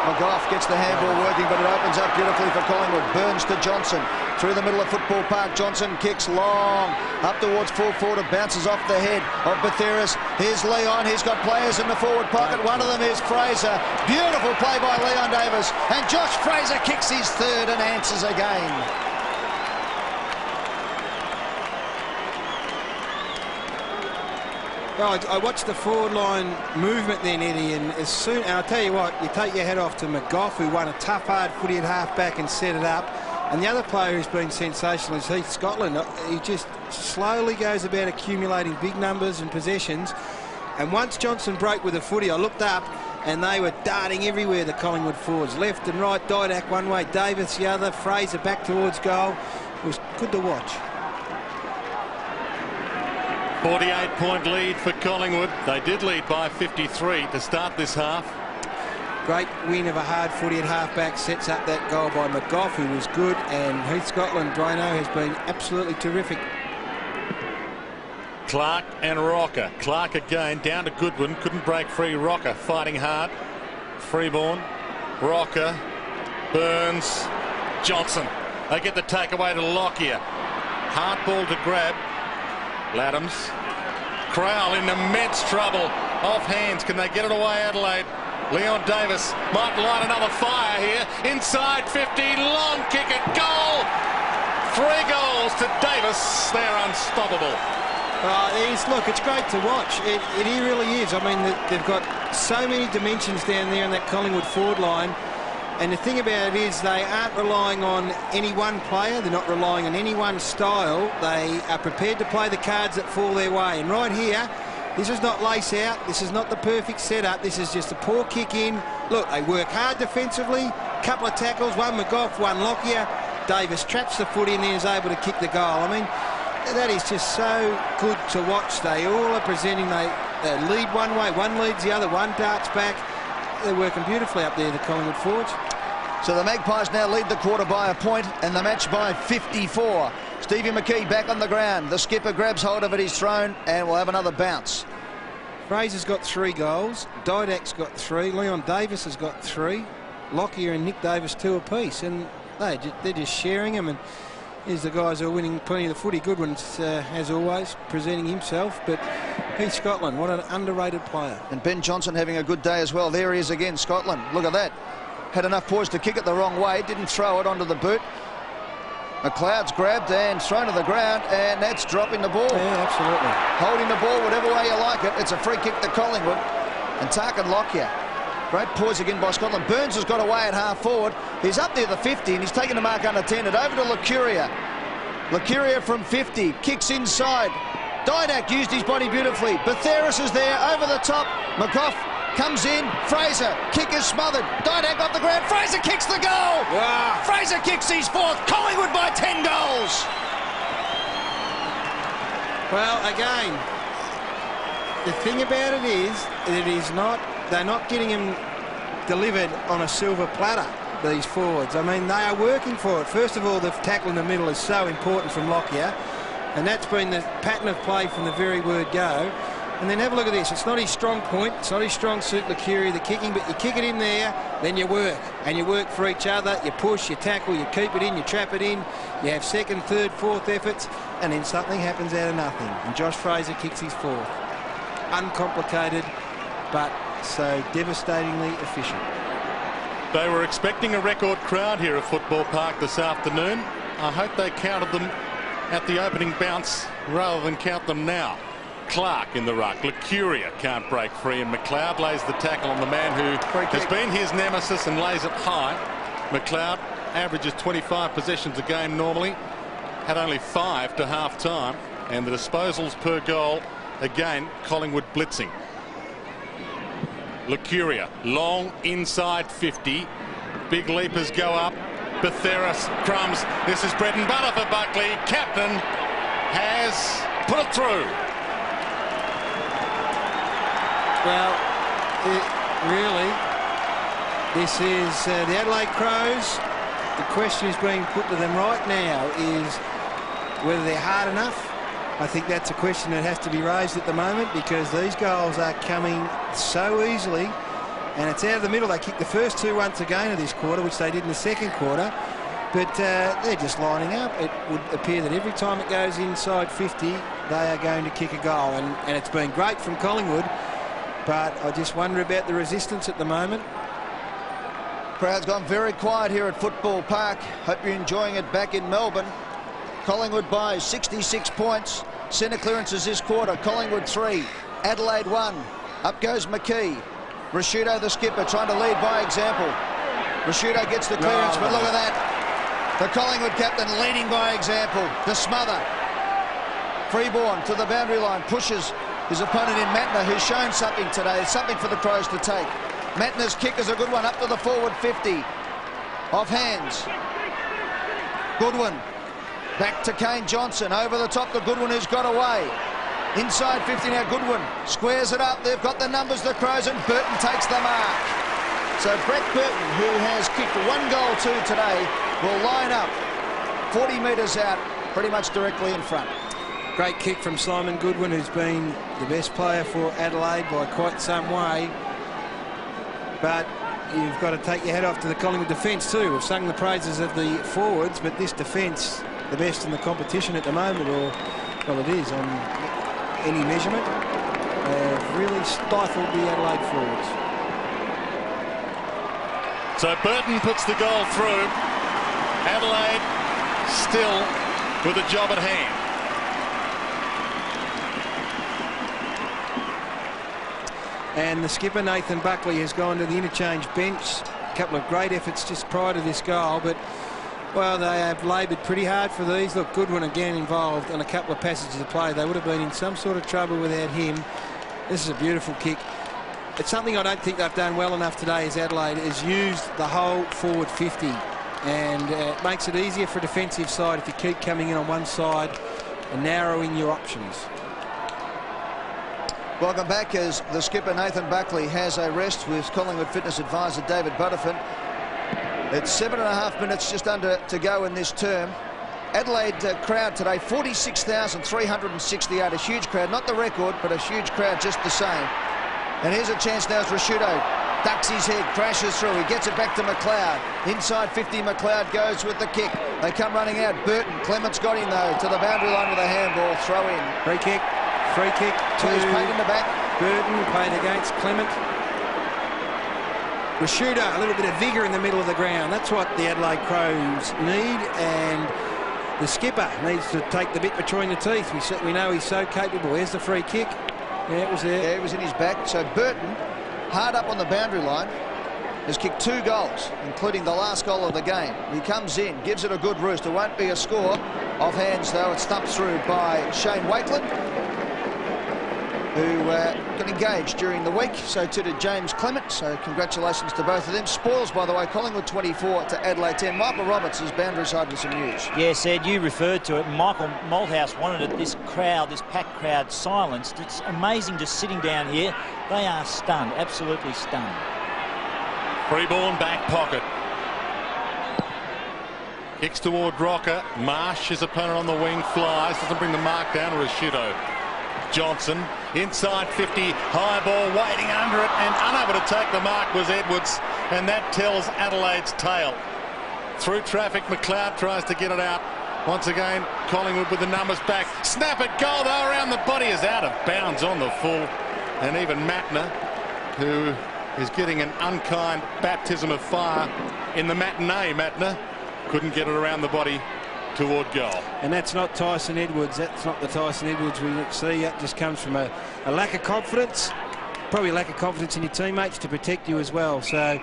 McGough gets the handball working, but it opens up beautifully for Collingwood. Burns to Johnson. Through the middle of Football Park. Johnson kicks long. Up towards full forward. It bounces off the head of Batheris. Here's Leon. He's got players in the forward pocket. One of them is Fraser. Beautiful play by Leon Davis. And Josh Fraser kicks his third and answers again. Well, I watched the forward line movement then, Eddie, and and I'll tell you what, you take your hat off to McGough, who won a tough, hard footy at half-back and set it up. And the other player who's been sensational is Heath Scotland. He just slowly goes about accumulating big numbers and possessions. And once Johnson broke with the footy, I looked up and they were darting everywhere, the Collingwood forwards. Left and right, Didak one way, Davis the other, Fraser back towards goal. It was good to watch. 48-point lead for Collingwood. They did lead by 53 to start this half. Great win of a hard footy at half-back, sets up that goal by McGough, who was good, and Heath Scotland, Drano, has been absolutely terrific. Clark and Rocker. Clark again down to Goodwin, couldn't break free. Rocker fighting hard. Freeborn, Rocker, Burns, Johnson. They get the takeaway to Lockyer. Hard ball to grab. Laddams. Crowell in immense trouble. Off hands. Can they get it away, Adelaide? Leon Davis might light another fire here. Inside 50. Long kick at goal. 3 goals to Davis. They're unstoppable. Look, it's great to watch. It really is. I mean, they've got so many dimensions down there in that Collingwood forward line. And the thing about it is they aren't relying on any one player. They're not relying on any one style. They are prepared to play the cards that fall their way. And right here, this is not lace out. This is not the perfect setup. This is just a poor kick in. Look, they work hard defensively. Couple of tackles, one McGough, one Lockyer. Davis traps the footy and then is able to kick the goal. I mean, that is just so good to watch. They all are presenting. They lead one way, one leads the other, one darts back. They're working beautifully up there, the Collingwood forwards. So the Magpies now lead the quarter by a point and the match by 54. Stevie McKee back on the ground. The skipper grabs hold of it. He's thrown and we'll have another bounce. Fraser's got 3 goals. Didak's got 3. Leon Davis has got 3. Lockyer and Nick Davis 2 apiece. And they're just sharing them. And here's the guys who are winning plenty of the footy. Goodwin's, as always, presenting himself. But Heath Scotland, what an underrated player. And Ben Johnson having a good day as well. There he is again, Scotland. Look at that. Had enough poise to kick it the wrong way. Didn't throw it onto the boot. McLeod's grabbed and thrown to the ground, and that's dropping the ball. Yeah, absolutely. Holding the ball whatever way you like it. It's a free kick to Collingwood. And Tarkin Lockyer. Great poise again by Scotland. Burns has got away at half forward. He's up near the 50 and he's taken the mark unattended. Over to Lucuria. Lucuria from 50. Kicks inside. Didak used his body beautifully. Batheris is there over the top. McGough comes in. Fraser. Kick is smothered. Didak off the ground. Fraser kicks the goal. Wow. Fraser kicks his 4th. Collingwood by 10 goals. Well, again, the thing about it is they're not getting him delivered on a silver platter, these forwards. I mean, they are working for it. First of all, the tackle in the middle is so important from Lockyer, and that's been the pattern of play from the very word go. And then have a look at this. It's not his strong point. It's not his strong suit, Lucuria, the kicking, but you kick it in there, then you work. And you work for each other. You push, you tackle, you keep it in, you trap it in. You have 2nd, 3rd, 4th efforts, and then something happens out of nothing. And Josh Fraser kicks his 4th. Uncomplicated, but so devastatingly efficient. They were expecting a record crowd here at Football Park this afternoon. I hope they counted them at the opening bounce rather than count them now. Clark in the ruck. Lucuria can't break free, and McLeod lays the tackle on the man who has been his nemesis and lays it high. McLeod averages 25 possessions a game normally. Had only 5 to half-time, and the disposals per goal, again, Collingwood blitzing. Lucuria, long inside 50. Big leapers go up. Batheris, crumbs. This is bread and butter for Buckley. Captain has put it through. Well, really, this is the Adelaide Crows. The question is being put to them right now is whether they're hard enough. I think that's a question that has to be raised at the moment, because these goals are coming so easily, and it's out of the middle. They kicked the first two once again of this quarter, which they did in the second quarter. But they're just lining up. It would appear that every time it goes inside 50, they are going to kick a goal. And it's been great from Collingwood, but I just wonder about the resistance at the moment. Crowd's gone very quiet here at Football Park. Hope you're enjoying it back in Melbourne. Collingwood by 66 points. Centre clearances this quarter. Collingwood 3, Adelaide 1. Up goes McKee. Rashudo, the skipper, trying to lead by example. Rashudo gets the clearance, but look at that. The Collingwood captain leading by example. The smother. Freeborn to the boundary line, pushes his opponent in Matner, who's shown something today. Something for the Crows to take. Matner's kick is a good one, up to the forward 50. Off hands. Goodwin. Back to Kane Johnson. Over the top to Goodwin, who's got away. Inside 50 now, Goodwin squares it up. They've got the numbers, the Crows, and Burton takes the mark. So Brett Burton, who has kicked 1 goal too today, will line up 40 metres out, pretty much directly in front. Great kick from Simon Goodwin, who's been the best player for Adelaide by quite some way. But you've got to take your hat off to the Collingwood defence too. We've sung the praises of the forwards, but this defence, the best in the competition at the moment, or, well, it is on any measurement, really stifled the Adelaide forwards. So Burton puts the goal through. Adelaide still with a job at hand. And the skipper, Nathan Buckley, has gone to the interchange bench. A couple of great efforts just prior to this goal, but, well, they have laboured pretty hard for these. Look, Goodwin again involved on a couple of passages of play. They would have been in some sort of trouble without him. This is a beautiful kick. It's something I don't think they've done well enough today, as Adelaide has used the whole forward 50, and it makes it easier for a defensive side if you keep coming in on one side and narrowing your options. Welcome back as the skipper Nathan Buckley has a rest with Collingwood fitness advisor David Butterfin. It's 7.5 minutes just under to go in this term. Adelaide crowd today, 46,368, a huge crowd, not the record, but a huge crowd just the same. And here's a chance now as Rashudo ducks his head, crashes through. He gets it back to McLeod. Inside 50, McLeod goes with the kick. They come running out. Burton, Clement's got him though, to the boundary line with a handball. Throw in. Free kick to paid in the back. Burton, paid against Clement. Rashudo, a little bit of vigour in the middle of the ground. That's what the Adelaide Crows need, and the skipper needs to take the bit between the teeth. We know he's so capable. Here's the free kick. Yeah, it was there. Yeah, it was in his back. So Burton, hard up on the boundary line, has kicked 2 goals, including the last goal of the game. He comes in, gives it a good roost. It won't be a score. Off hands, though, it's thumped through by Shane Wakeland, who got engaged during the week. So too did James Clement. So congratulations to both of them. Spoils, by the way, Collingwood 24 to Adelaide 10. Michael Roberts is boundary side with some news. Yes, Ed, you referred to it. Michael Malthouse wanted this crowd, this packed crowd, silenced. It's amazing just sitting down here. They are stunned, absolutely stunned. Freeborn back pocket. Kicks toward Rocker. Marsh, his opponent on the wing, flies. Doesn't bring the mark down. Rashudo. Johnson inside 50, high ball waiting under it, and unable to take the mark was Edwards, and that tells Adelaide's tale. Through traffic, McLeod tries to get it out. Once again, Collingwood with the numbers back. Snap it, goal though, around the body, is out of bounds on the full. And even Matner, who is getting an unkind baptism of fire in the matinee, Matner couldn't get it around the body toward goal. And that's not Tyson Edwards. That's not the Tyson Edwards we see. That just comes from a lack of confidence, probably a lack of confidence in your teammates to protect you as well. So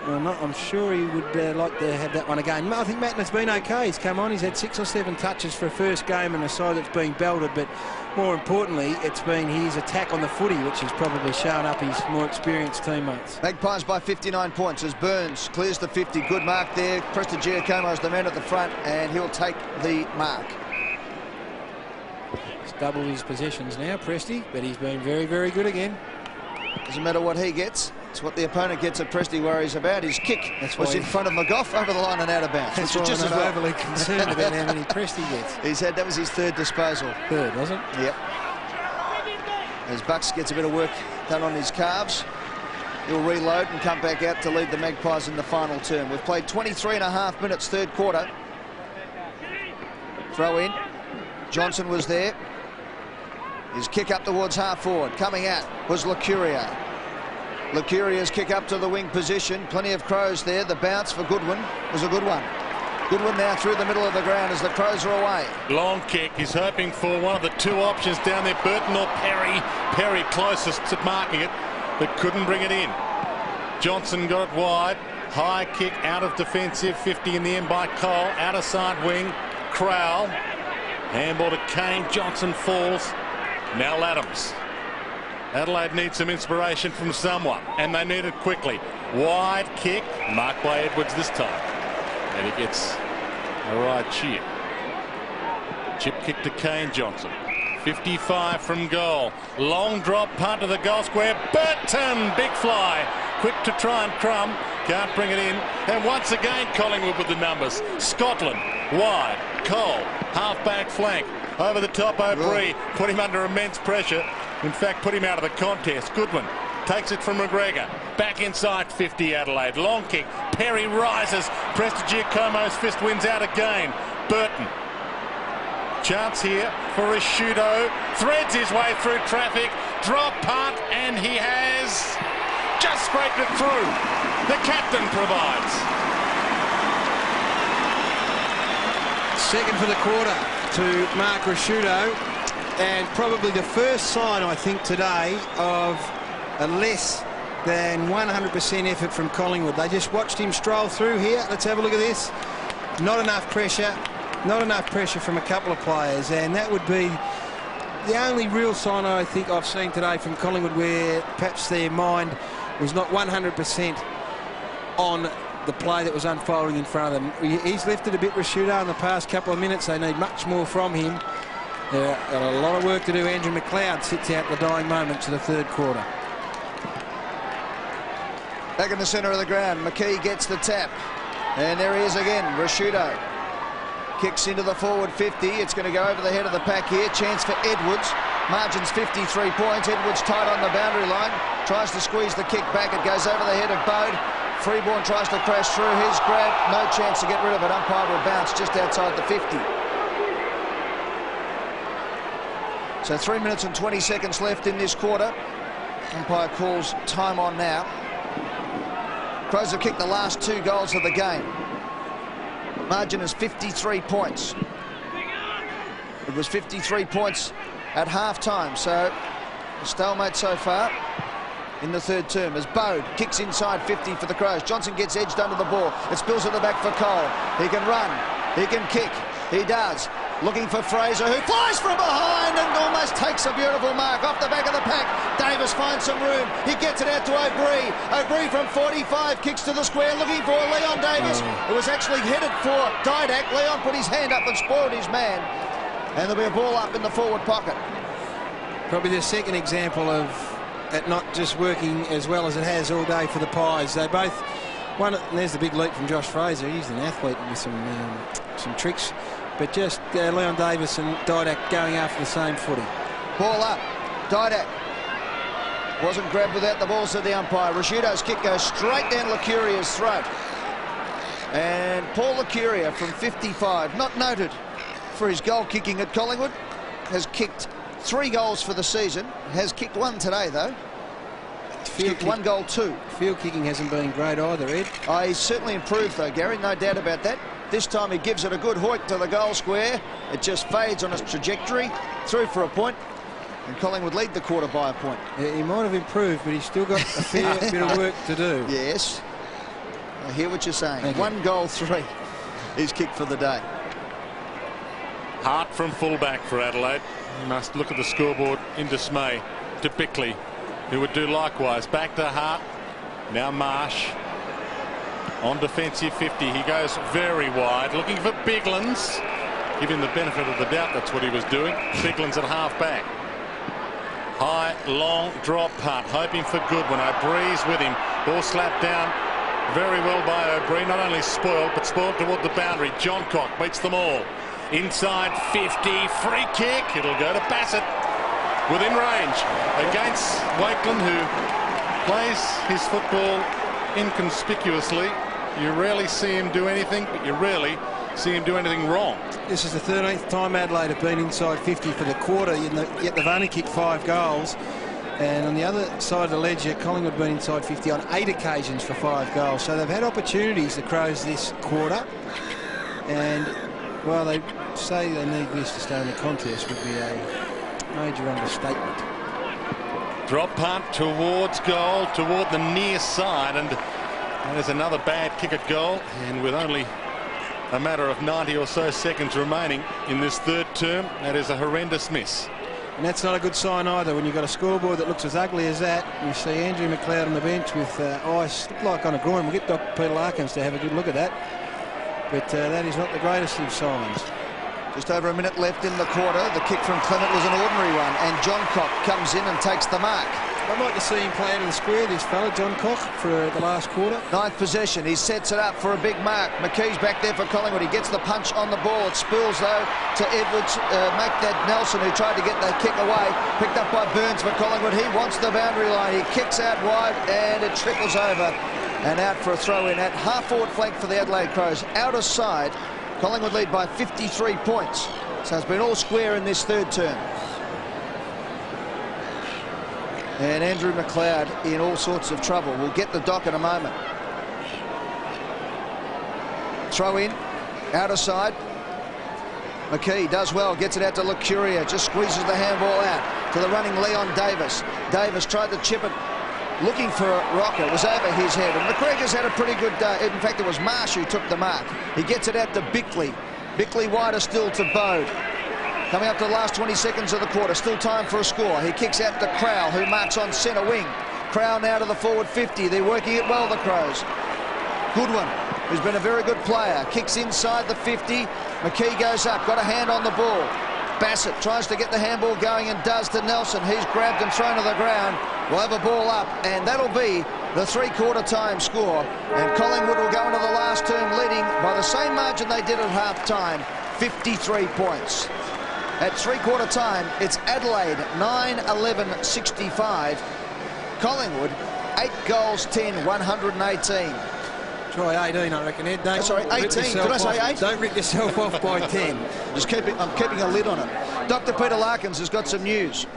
I'm sure he would like to have that one again. I think Matner's been okay. He's come on. He's had 6 or 7 touches for a first game in a side that's been belted, but more importantly, it's been his attack on the footy which has probably shown up his more experienced teammates. Magpies by 59 points as Burns clears the 50. Good mark there. Preston Giacomo is the man at the front, and he'll take the mark. He's doubled his possessions now, Presty, but he's been very, very good again. Doesn't matter what he gets. It's what the opponent gets at Presty worries about. His kick was in front of McGough over the line and out of bounds. That's why I'm not overly concerned about how many Presty gets. That was his 3rd disposal. 3rd, was it? Yep. As Bucks gets a bit of work done on his calves. He'll reload and come back out to lead the Magpies in the final term. We've played 23.5 minutes, third quarter. Throw in. Johnson was there. His kick up towards half forward. Coming out was Lucuria. Lucuria's kick up to the wing position. Plenty of Crows there. The bounce for Goodwin was a good one. Goodwin now through the middle of the ground as the Crows are away. Long kick. He's hoping for one of the two options down there, Burton or Perry. Perry closest to marking it, but couldn't bring it in. Johnson got it wide. High kick out of defensive 50 in the end by Cole. Out of side wing. Crowell. Handball to Kane. Johnson falls. Now Adams. Adelaide needs some inspiration from someone, and they need it quickly. Wide kick, marked by Edwards this time. And he gets a right cheer. Chip kick to Kane Johnson. 55 from goal. Long drop punt to the goal square. Burton, big fly. Quick to try and crumb. Can't bring it in. And once again, Collingwood with the numbers. Scotland, wide. Cole, half-back flank. Over the top, O'Brien. Put him under immense pressure. In fact, put him out of the contest. Goodwin takes it from McGregor. Back inside 50 Adelaide. Long kick. Perry rises. Prestigiacomo's fist wins out again. Burton. Chance here for Rashudo. Threads his way through traffic. Drop punt, and he has just scraped it through. The captain provides. Second for the quarter to Mark Rashudo, and probably the first sign, I think, today of a less than 100% effort from Collingwood. They just watched him stroll through here. Let's have a look at this. Not enough pressure. Not enough pressure from a couple of players, and that would be the only real sign I think I've seen today from Collingwood where perhaps their mind was not 100% on the play that was unfolding in front of them. He's lifted a bit, Rashudo, in the past couple of minutes. They need much more from him. They've got a lot of work to do. Andrew McLeod sits out the dying moments of the third quarter. Back in the centre of the ground, McKee gets the tap. And there he is again, Rashudo. Kicks into the forward 50. It's going to go over the head of the pack here. Chance for Edwards. Margin's 53 points. Edwards tight on the boundary line. Tries to squeeze the kick back. It goes over the head of Bode. Freeborn tries to crash through. His grab. No chance to get rid of it. Umpire will bounce just outside the 50. So 3 minutes and 20 seconds left in this quarter. Umpire calls time on now. Crows have kicked the last 2 goals of the game. Margin is 53 points. It was 53 points at half-time, so a stalemate so far in the third term as Bode kicks inside 50 for the Crows. Johnson gets edged under the ball. It spills at the back for Cole. He can run. He can kick. He does. Looking for Fraser, who flies from behind and almost takes a beautiful mark off the back of the pack. Davis finds some room. He gets it out to O'Brien. O'Brien from 45 kicks to the square, looking for Leon Davis. It was actually headed for Didac. Leon put his hand up and spoiled his man. And there'll be a ball up in the forward pocket. Probably the second example of it not just working as well as it has all day for the Pies. They both, one, and there's the big leap from Josh Fraser. He's an athlete with some tricks. But just Leon Davis and Didac going after the same footy. Ball up. Didac wasn't grabbed without the ball, said the umpire. Rashudo's kick goes straight down Lucuria's throat. And Paul Lucuria from 55, not noted for his goal kicking at Collingwood, has kicked 3 goals for the season. Has kicked 1 today, though. Kicked 1 goal, 2. Field kicking hasn't been great either, Ed. He's certainly improved, though, Gary. No doubt about that. This time he gives it a good hoik to the goal square. It just fades on its trajectory. Through for a point. And Collingwood lead the quarter by a point. Yeah, he might have improved, but he's still got a fair bit of work to do. Yes. I hear what you're saying. 1 goal, 3. He's kicked for the day. Hart from fullback for Adelaide. You must look at the scoreboard in dismay. To Bickley, who would do likewise. Back to Hart. Now Marsh. On defensive 50, he goes very wide, looking for Biglands. Give him the benefit of the doubt, that's what he was doing. Biglands at half-back. High, long drop punt, hoping for Goodwin. O'Brien's with him. Ball slapped down very well by O'Brien. Not only spoiled, but spoiled toward the boundary. Johncock beats them all. Inside 50, free kick. It'll go to Bassett within range against Wakeland, who plays his football inconspicuously. You rarely see him do anything, but you rarely see him do anything wrong. This is the 13th time Adelaide have been inside 50 for the quarter, yet they've only kicked 5 goals. And on the other side of the ledger, Collingwood have been inside 50 on 8 occasions for 5 goals. So they've had opportunities, the Crows, this quarter. And, well, they say they need this to stay in the contest would be a major understatement. Drop punt towards goal, toward the near side, and there's another bad kick at goal. And with only a matter of 90 or so seconds remaining in this third term, that is a horrendous miss. And that's not a good sign either when you've got a scoreboard that looks as ugly as that. You see Andrew McLeod on the bench with ice like on a groin. We'll get Dr. Peter Larkins to have a good look at that. But that is not the greatest of signs. Just over a minute left in the quarter. The kick from Clement was an ordinary one, and John Cock comes in and takes the mark. I'd like to see him play out of the square, this fella, John Cock, for the last quarter. 9th possession. He sets it up for a big mark. McKee's back there for Collingwood. He gets the punch on the ball. It spills, though, to Edwards. Make that Nelson, who tried to get that kick away. Picked up by Burns for Collingwood. He wants the boundary line. He kicks out wide, and it trickles over. And out for a throw-in at half-forward flank for the Adelaide Crows. Out of side. Collingwood lead by 53 points. So it's been all square in this third term. And Andrew McLeod in all sorts of trouble. We'll get the dock in a moment. Throw in, out of side. McKee does well, gets it out to Lucuria, just squeezes the handball out to the running Leon Davis. Davis tried to chip it, looking for a rocker. It was over his head. And McGregor's had a pretty good day. In fact, it was Marsh who took the mark. He gets it out to Bickley. Bickley wider still to Bode. Coming up to the last 20 seconds of the quarter. Still time for a score. He kicks out to Crowell, who marks on centre wing. Crowell now to the forward 50. They're working it well, the Crows. Goodwin, who's been a very good player, kicks inside the 50. McKee goes up, got a hand on the ball. Bassett tries to get the handball going and does to Nelson. He's grabbed and thrown to the ground. We'll have a ball up, and that'll be the three-quarter time score. And Collingwood will go into the last term leading by the same margin they did at half-time, 53 points. At three-quarter time, it's Adelaide 9-11-65. Collingwood 8 goals 10, 118. Try 18, I reckon, Ed. Sorry, 18. Did I say 8? Don't rip yourself off by 10. I'm keeping a lid on it. Dr. Peter Larkins has got some news.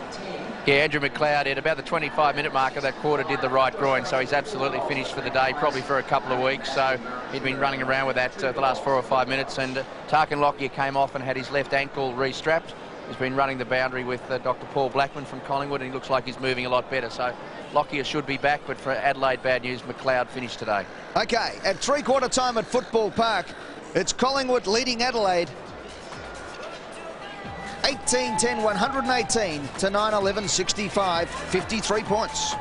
Yeah, Andrew McLeod at about the 25-minute mark of that quarter did the right groin, so he's absolutely finished for the day, probably for a couple of weeks. So he'd been running around with that the last 4 or 5 minutes, and Tarkin Lockyer came off and had his left ankle re-strapped. He's been running the boundary with Dr. Paul Blackman from Collingwood, and he looks like he's moving a lot better. So Lockyer should be back, but for Adelaide, bad news, McLeod finished today. OK, at three-quarter time at Football Park, it's Collingwood leading Adelaide 18-10, 118 to 9-11-65, 53 points.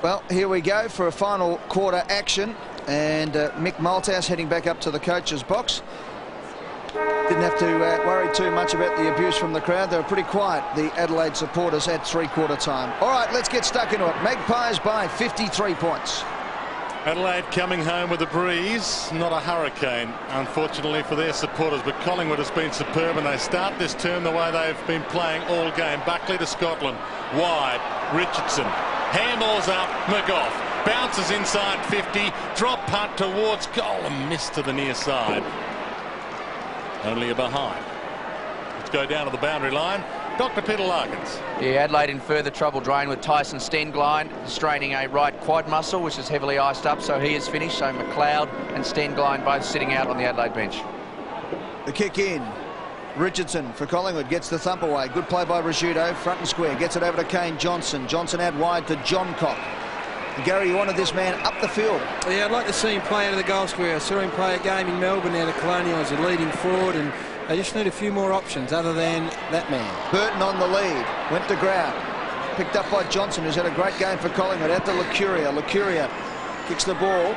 Well, here we go for a final quarter action, and Mick Malthouse heading back up to the coach's box. Didn't have to worry too much about the abuse from the crowd. They were pretty quiet, the Adelaide supporters, at three-quarter time. All right, let's get stuck into it. Magpies by 53 points. Adelaide coming home with a breeze, not a hurricane, unfortunately for their supporters, but Collingwood has been superb, and they start this term the way they've been playing all game. Buckley to Scotland, wide, Richardson, handballs up, McGough, bounces inside 50, drop punt towards goal and missed to the near side. Only a behind. Let's go down to the boundary line. Dr. Peter Larkins. Yeah, Adelaide in further trouble drain with Tyson Stenglein straining a right quad muscle, which is heavily iced up, so he is finished. So McLeod and Stenglein both sitting out on the Adelaide bench. The kick in. Richardson for Collingwood gets the thump away. Good play by Rizzuto, front and square. Gets it over to Kane Johnson. Johnson out wide to John Cock. Gary, you wanted this man up the field. Yeah, I'd like to see him play out of the goal square. I saw him play a game in Melbourne out of Colonial as a leading forward, and they just need a few more options other than that man. Burton on the lead. Went to ground. Picked up by Johnson, who's had a great game for Collingwood. Out to Lucuria. Lucuria kicks the ball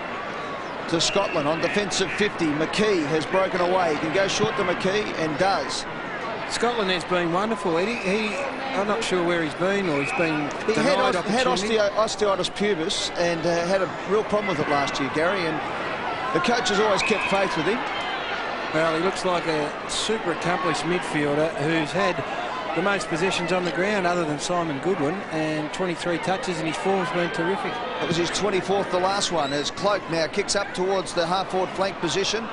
to Scotland on defensive 50. McKee has broken away. He can go short to McKee and does. Scotland has been wonderful, Eddie. I'm not sure where he's been, or he's been denied opportunity. He had osteitis pubis and had a real problem with it last year, Gary, and the coach has always kept faith with him. Well, he looks like a super accomplished midfielder who's had the most possessions on the ground other than Simon Goodwin, and 23 touches, and his form's been terrific. That was his 24th, the last one, as Cloak now kicks up towards the half-forward flank position.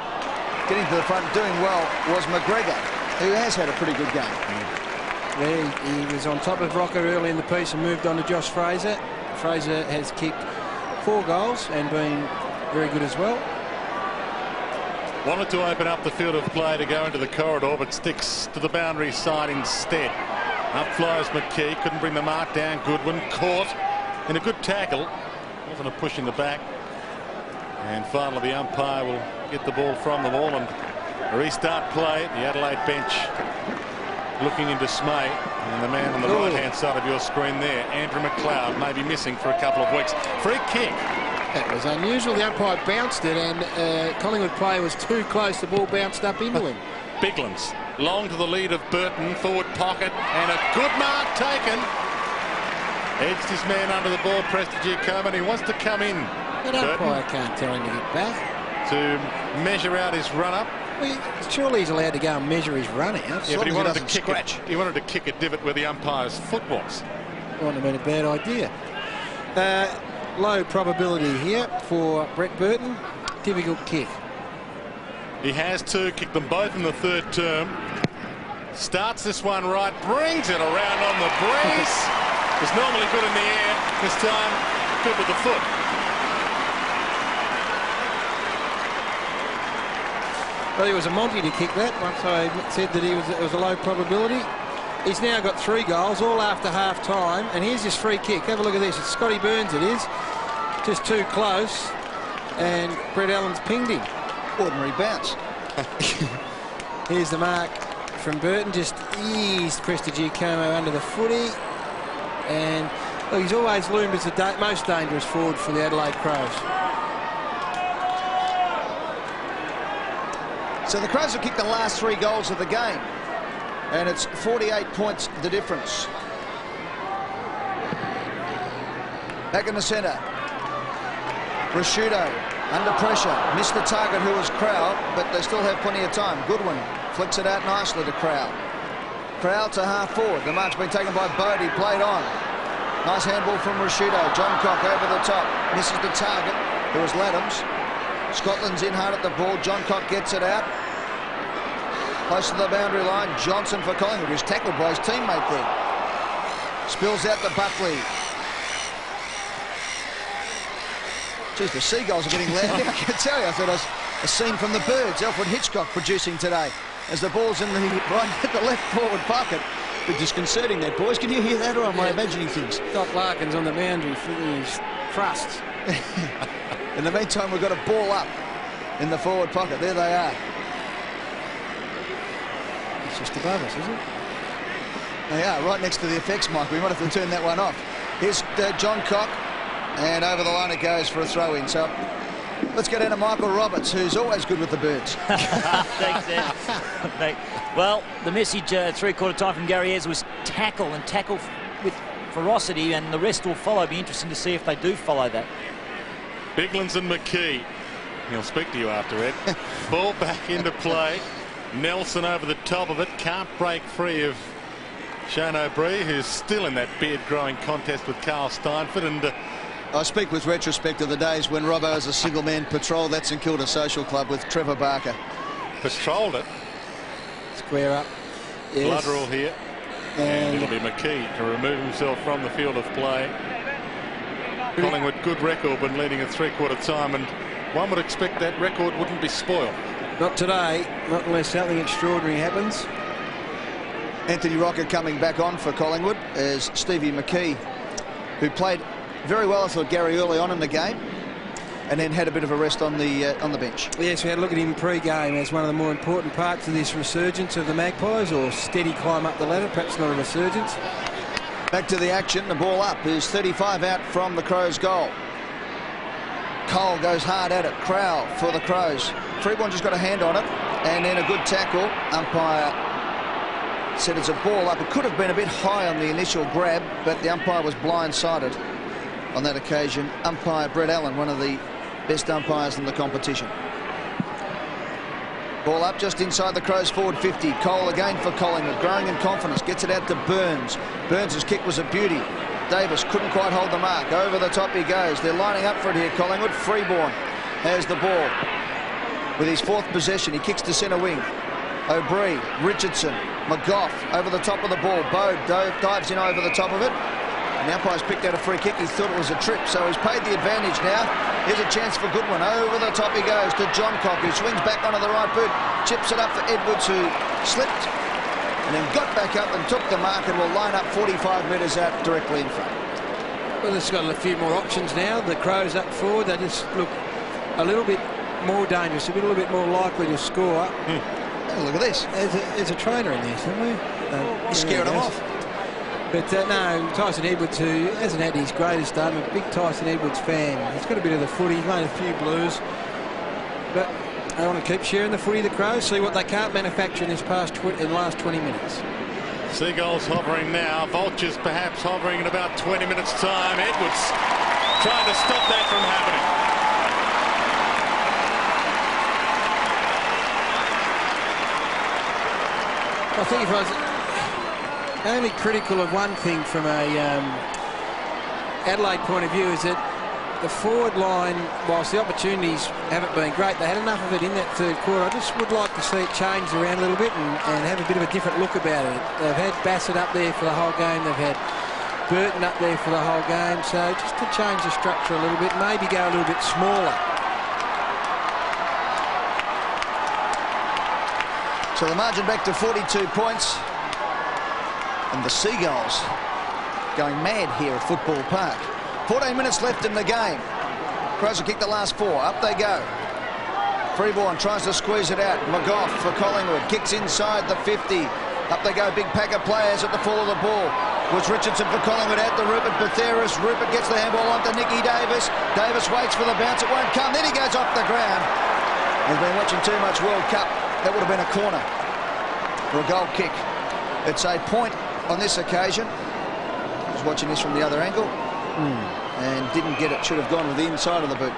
Getting to the front, doing well, was McGregor, who has had a pretty good game. Yeah, he was on top of Rocker early in the piece and moved on to Josh Fraser. Fraser has kicked 4 goals and been very good as well. Wanted to open up the field of play to go into the corridor, but sticks to the boundary side instead. Up flies McKee, couldn't bring the mark down. Goodwin caught in a good tackle. Wasn't a push in the back. And finally the umpire will get the ball from the ball and restart play. The Adelaide bench looking in dismay. And the man on the right-hand side of your screen there, Andrew McLeod, may be missing for a couple of weeks. Free kick. That was unusual. The umpire bounced it, and Collingwood player was too close. The ball bounced up into him. Biglands long to the lead of Burton, forward pocket, and a good mark taken. Edged his man under the ball, Prestigiacomo, and he wants to come in. That umpire can't tell him to get back. To measure out his run-up. Well, surely he's allowed to go and measure his run out. Yeah, but he wanted to kick a divot where the umpire's foot was. Wouldn't have been a bad idea. Low probability here for Brett Burton. Difficult kick. He has to kick them both in the third term. Starts this one right, brings it around on the breeze. It's normally good in the air. This time, good with the foot. Well, he was a Monty to kick that. Once I said that it was a low probability. He's now got 3 goals, all after half-time. And here's his free kick. Have a look at this. It's Scotty Burns, it is. Just too close. And Brett Allen's pinged him. Ordinary bounce. Here's the mark from Burton. Just eased Prestigiacomo under the footy. And look, he's always loomed as the most dangerous forward for the Adelaide Crows. So the Crows have kicked the last 3 goals of the game. And it's 48 points the difference. Back in the centre. Rashudo under pressure. Missed the target, who was Crowell, but they still have plenty of time. Goodwin flicks it out nicely to Crowell. Crowell to half forward. The mark's been taken by Bodie. Played on. Nice handball from Rashudo. John Cock over the top. Misses the target, who was Laddams. Scotland's in hard at the ball. John Cock gets it out. Close to the boundary line. Johnson for Collingwood, who's tackled by his teammate there. Spills out to Buckley. Geez, the seagulls are getting loud. I can tell you, I thought it was a scene from The Birds. Alfred Hitchcock producing today. As the ball's in the left forward pocket. A bit disconcerting there, boys. Can you hear that, or am I imagining things? Doc Larkin's on the boundary for his thrusts. In the meantime, we've got a ball up in the forward pocket. There they are. It's just above us, isn't it? They are, right next to the effects mic. We might have to turn that one off. Here's John Cock, and over the line it goes for a throw-in. So let's get down to Michael Roberts, who's always good with the Birds. Thanks, Ed. Well, the message three-quarter time from Gary Ayres was tackle, and tackle with ferocity, and the rest will follow. Be interesting to see if they do follow that. Biglands and McKee. He'll speak to you after, Ed. Ball back into play. Nelson over the top of it. Can't break free of Shane O'Brien, who's still in that beard-growing contest with Carl Steinford. And I speak with retrospect of the days when Robbo, as a single-man, patrolled that St Kilda Social Club with Trevor Barker. Patrolled it. Square up. Yes. Blood rule here. And it'll be McKee to remove himself from the field of play. Collingwood, good record when leading at three-quarter time, and one would expect that record wouldn't be spoiled. Not today, not unless something extraordinary happens. Anthony Rocker coming back on for Collingwood as Stevie McKee, who played very well, I thought, Gary, early on in the game, and then had a bit of a rest on the bench. Yes, we had a look at him pre-game as one of the more important parts of this resurgence of the Magpies, or steady climb up the ladder, perhaps not a resurgence. Back to the action, the ball up is 35 out from the Crows' goal. Cole goes hard at it. Crowell for the Crows. Freeborn just got a hand on it, and then a good tackle. Umpire said it's a ball up. It could have been a bit high on the initial grab, but the umpire was blindsided on that occasion. Umpire Brett Allen, one of the best umpires in the competition. Ball up just inside the Crows' forward 50. Cole again for Collingwood, growing in confidence. Gets it out to Burns. Burns' kick was a beauty. Davis couldn't quite hold the mark. Over the top he goes. They're lining up for it here, Collingwood. Freeborn has the ball. With his 4th possession, he kicks to centre wing. O'Brien, Richardson, McGough over the top of the ball. Bode dives in over the top of it. And the umpire's picked out a free kick. He thought it was a trip, so he's paid the advantage now. Here's a chance for Goodwin. Over the top he goes to John Cock, who swings back onto the right boot. Chips it up for Edwards, who slipped and then got back up and took the mark and will line up 45 metres out directly in front. Well, it's got a few more options now. The Crows up forward, they just look a little bit more dangerous, a little bit more likely to score. Oh, look at this. There's a trainer in there somewhere. Scaring him off. But no, Tyson Edwards, who hasn't had his greatest start, I'm a big Tyson Edwards fan. He's got a bit of the footy, he's made a few blues. But they want to keep sharing the footy, the Crows, see what they can't manufacture in this in the last 20 minutes. Seagulls hovering now. Vultures perhaps hovering in about 20 minutes' time. Edwards trying to stop that from happening. I think if I was only critical of one thing from a Adelaide point of view is that the forward line, whilst the opportunities haven't been great, they had enough of it in that 3rd quarter. I just would like to see it change around a little bit and have a bit of a different look about it. They've had Bassett up there for the whole game. They've had Burton up there for the whole game. So just to change the structure a little bit, maybe go a little bit smaller. So the margin back to 42 points. And the Seagulls going mad here at Football Park. 14 minutes left in the game. Crows will kick the last 4. Up they go. Freeborn tries to squeeze it out. McGough for Collingwood. Kicks inside the 50. Up they go. Big pack of players at the fall of the ball. Was Richardson for Collingwood out to Rupert Batheris. Rupert gets the handball onto Nicky Davis. Davis waits for the bounce. It won't come. Then he goes off the ground. He's been watching too much World Cup. That would have been a corner for a goal kick. It's a point on this occasion. I was watching this from the other angle and didn't get it. Should have gone with the inside of the boot.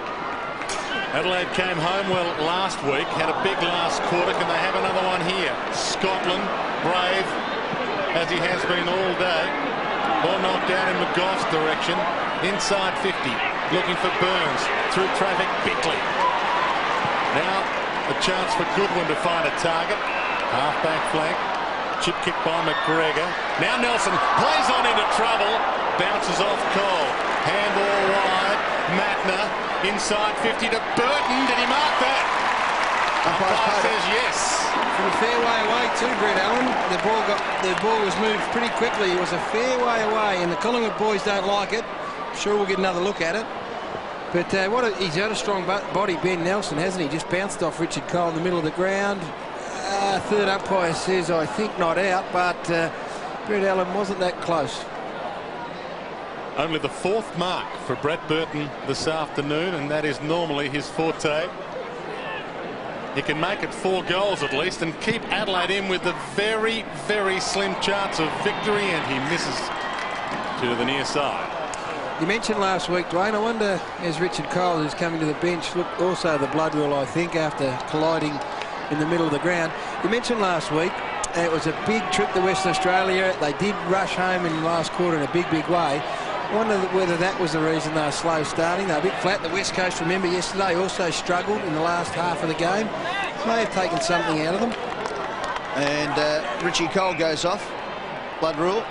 Adelaide came home well last week, had a big last quarter. Can they have another one here? Scotland, brave as he has been all day. Ball knocked down in McGough's direction. Inside 50, looking for Burns. Through traffic, Bickley. Now a chance for Goodwin to find a target. Half-back flank. Chip kick by McGregor. Now Nelson plays on into trouble. Bounces off Cole. Handball wide. Matner inside 50 to Burton. Did he mark that? Umpire says yes. From a fair way away too, Brett Allen. The ball was moved pretty quickly. It was a fair way away, and the Collingwood boys don't like it. I'm sure we'll get another look at it. But he's got a strong body, Ben Nelson, hasn't he? Just bounced off Richard Cole in the middle of the ground. Third umpire says, I think not out, but Brett Allen wasn't that close. Only the 4th mark for Brett Burton this afternoon, and that is normally his forte. He can make it 4 goals at least and keep Adelaide in with a very, very slim chance of victory, and he misses to the near side. You mentioned last week, Dwayne, I wonder, as Richard Cole, who's coming to the bench, look, also the blood rule, I think, after colliding in the middle of the ground. You mentioned last week it was a big trip to Western Australia. They did rush home in the last quarter in a big, big way. I wonder whether that was the reason they were slow starting. They were a bit flat. The West Coast, remember, yesterday also struggled in the last half of the game. May have taken something out of them. And Richie Cole goes off. Blood rule.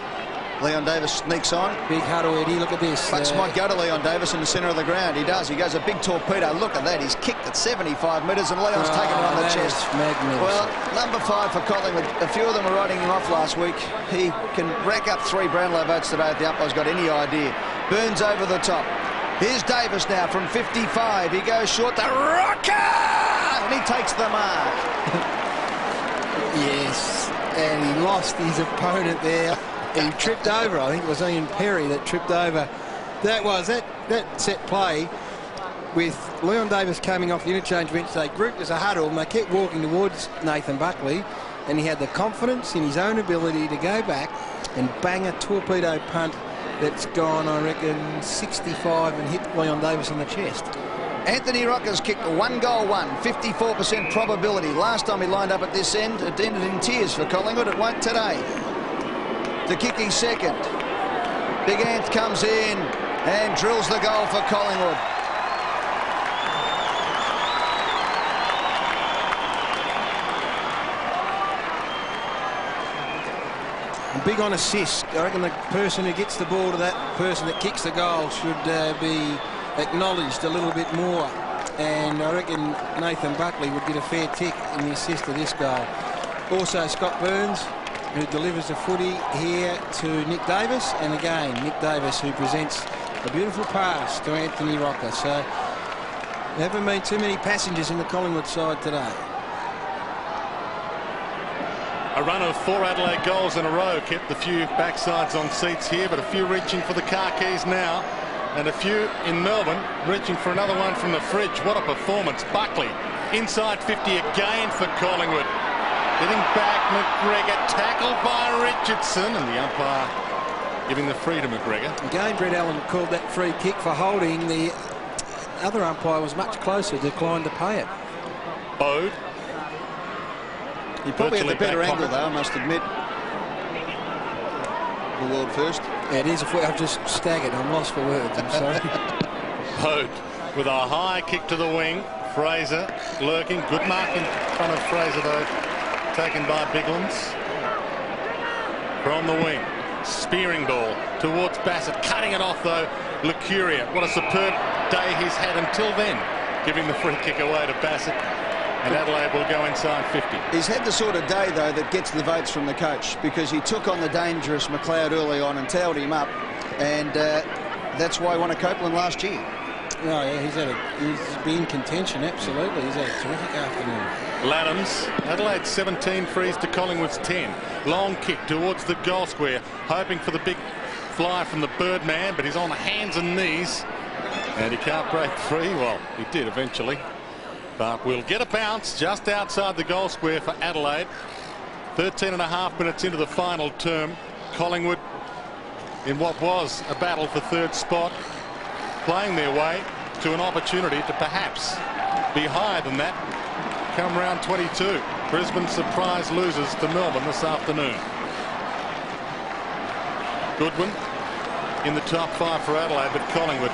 Leon Davis sneaks on. Big huddle, Eddie. Look at this. Bucks might go to Leon Davis in the centre of the ground. He does. He goes a big torpedo. Look at that. He's kicked at 75 metres and Leon's taken it on the chest. Well, number 5 for Collingwood. A few of them were writing him off last week. He can rack up 3 Brownlow votes today if the umpire's got any idea. Burns over the top. Here's Davis now from 55. He goes short to Rocker! And he takes the mark. Yes. And he lost his opponent there. He tripped over, I think it was Ian Perry that tripped over. That set play with Leon Davis coming off the interchange bench. They grouped as a huddle and they kept walking towards Nathan Buckley, and he had the confidence in his own ability to go back and bang a torpedo punt that's gone, I reckon, 65 and hit Leon Davis on the chest. Anthony Rocca's kicked a 1-goal one, 54% probability. Last time he lined up at this end, it ended in tears for Collingwood. It won't today. The kicking second. Big Ant comes in and drills the goal for Collingwood. Big on assist. I reckon the person who gets the ball to that person that kicks the goal should be acknowledged a little bit more. And I reckon Nathan Buckley would get a fair tick in the assist of this goal. Also Scott Burns, who delivers the footy here to Nick Davis. And again, Nick Davis, who presents a beautiful pass to Anthony Rocca. So there haven't been too many passengers in the Collingwood side today. A run of 4 Adelaide goals in a row kept the few backsides on seats here, but a few reaching for the car keys now, and a few in Melbourne reaching for another one from the fridge. What a performance. Buckley inside 50 again for Collingwood. Getting back, McGregor tackled by Richardson, and the umpire giving the free to McGregor. Again, Brett Allen called that free kick for holding. The other umpire was much closer, declined to pay it. Bode. He probably had the better angle, though, I must admit. The world first. Yeah, it is. I've just staggered. I'm lost for words. I'm sorry. Bode with a high kick to the wing. Fraser lurking. Good mark in front of Fraser, though. Taken by Biglands. From the wing. Spearing ball towards Bassett. Cutting it off, though. Lucuria. What a superb day he's had until then. Giving the free kick away to Bassett. And Adelaide will go inside 50. He's had the sort of day, though, that gets the votes from the coach, because he took on the dangerous McLeod early on and towed him up, and that's why he won a Copeland last year. Oh, yeah, he's been in contention, absolutely. He's had a terrific afternoon. Laddams, Adelaide 17 frees to Collingwood's 10. Long kick towards the goal square, hoping for the big fly from the Birdman, but he's on hands and knees, and he can't break free. Well, he did eventually. But we'll get a bounce just outside the goal square for Adelaide. 13.5 minutes into the final term. Collingwood in what was a battle for third spot, playing their way to an opportunity to perhaps be higher than that come round 22. Brisbane surprise loses to Melbourne this afternoon. Goodwin in the top 5 for Adelaide, but Collingwood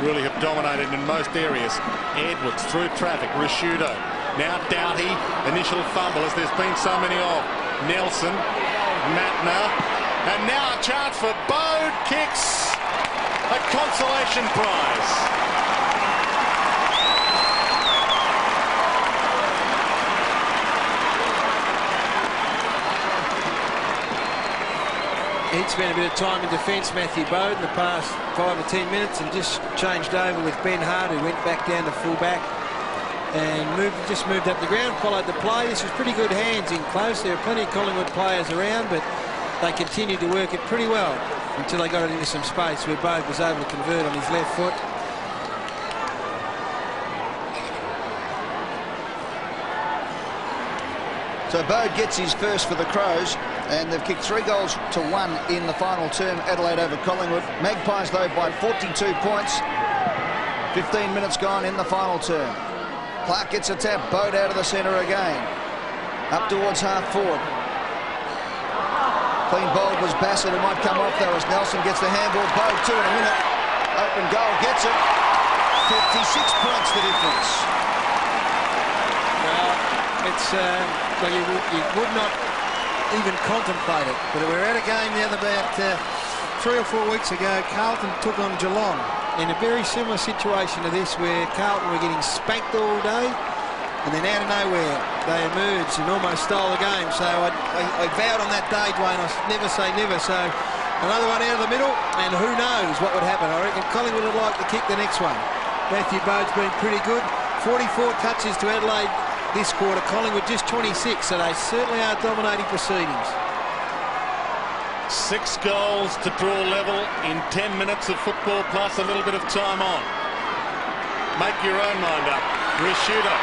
really have dominated in most areas. Edwards through traffic. Risciuto. Now Doughty. Initial fumble, as there's been so many of. Nelson. Matner. And now a chance for Bode. Kicks a consolation prize. He'd spent a bit of time in defence, Matthew Bode, in the past 5 or 10 minutes, and just changed over with Ben Hart, who went back down to full back and just moved up the ground, followed the play. This was pretty good hands in close. There are plenty of Collingwood players around, but they continued to work it pretty well until they got it into some space where Bode was able to convert on his left foot. So Bode gets his first for the Crows, and they've kicked 3 goals to 1 in the final term. Adelaide over Collingwood. Magpies, though, by 42 points. 15 minutes gone in the final term. Clark gets a tap. Bode out of the centre again. Up towards half forward. Clean bowled was Bassett, who might come off, though, as Nelson gets the handball. Bode 2 in a minute. Open goal, gets it. 56 points the difference. Well, it's well, you would not even contemplate it, but we were at a game the other about 3 or 4 weeks ago. Carlton took on Geelong in a very similar situation to this, where Carlton were getting spanked all day, and then out of nowhere they emerged and almost stole the game. So I vowed on that day, Dwayne, I never say never. So another one out of the middle, and who knows what would happen. I reckon Collingwood would like to kick the next one. Matthew Bode's been pretty good. 44 touches to Adelaide this quarter. Collingwood just 26, so they certainly are dominating proceedings. 6 goals to draw level in 10 minutes of football, plus a little bit of time on. Make your own mind up. Risciuto.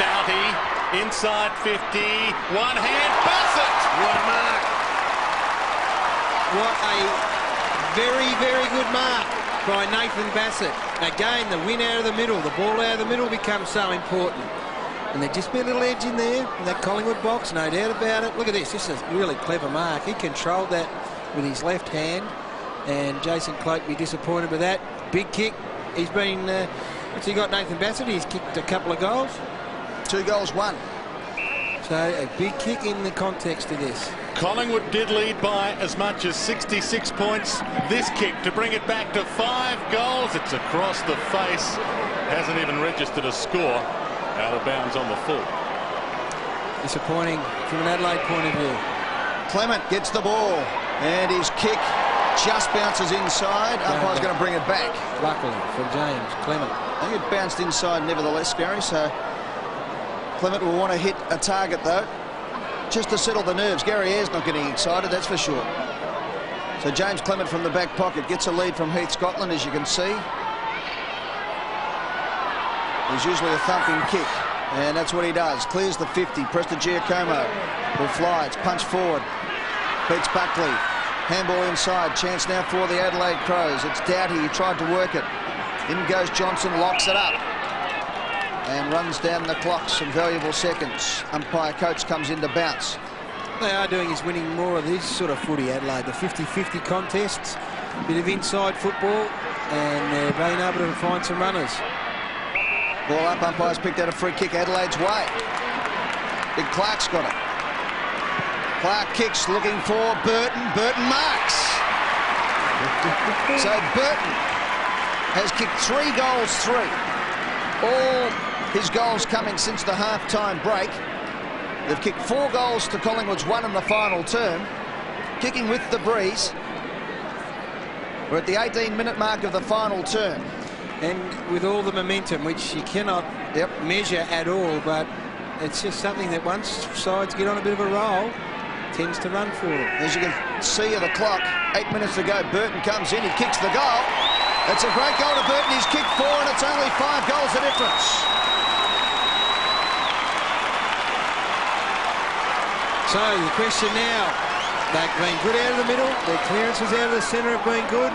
Doughty inside 50. One hand. Bassett. What a mark. What a very, very good mark by Nathan Bassett. again, the win out of the middle, the ball out of the middle becomes so important. And there'd just be a little edge in there, in that Collingwood box, no doubt about it. Look at this. This is a really clever mark. He controlled that with his left hand, and Jason Cloke be disappointed with that. Big kick. He's been, what's he got, Nathan Bassett? He's kicked a couple of goals. 2 goals, 1. So a big kick in the context of this. Collingwood did lead by as much as 66 points. This kick to bring it back to 5 goals. It's across the face. Hasn't even registered a score. Out of bounds on the full. Disappointing from an Adelaide point of view. Clement gets the ball, and his kick just bounces inside. Umpire's going to bring it back. Luckily for James Clement. I think it bounced inside nevertheless, Gary, so Clement will want to hit a target, though, just to settle the nerves. Gary Ayres not getting excited, that's for sure. So James Clement from the back pocket gets a lead from Heath Scotland, as you can see. There's usually a thumping kick, and that's what he does. Clears the 50. Preston Giacomo will fly. It's punched forward. Beats Buckley. Handball inside. Chance now for the Adelaide Crows. It's Doughty. He tried to work it. In goes Johnson. Locks it up. And runs down the clock. Some valuable seconds. Umpire Coates comes in to bounce. What they are doing is winning more of this sort of footy, Adelaide. The 50-50 contests. Bit of inside football. And they're being able to find some runners. Ball up, umpires picked out a free kick Adelaide's way. Big Clark's got it. Clark kicks, looking for Burton. Burton marks. So Burton has kicked 3 goals, 3. All his goals coming since the half-time break. They've kicked 4 goals to Collingwood's 1 in the final term. Kicking with the breeze. We're at the 18-minute mark of the final term. And with all the momentum, which you cannot measure at all, but it's just something that once sides get on a bit of a roll, tends to run for them. As you can see of the clock, 8 minutes to go, Burton comes in, he kicks the goal. It's a great goal to Burton, he's kicked 4 and it's only 5 goals the difference. So the question now, they've been good out of the middle, their clearances out of the centre have been good.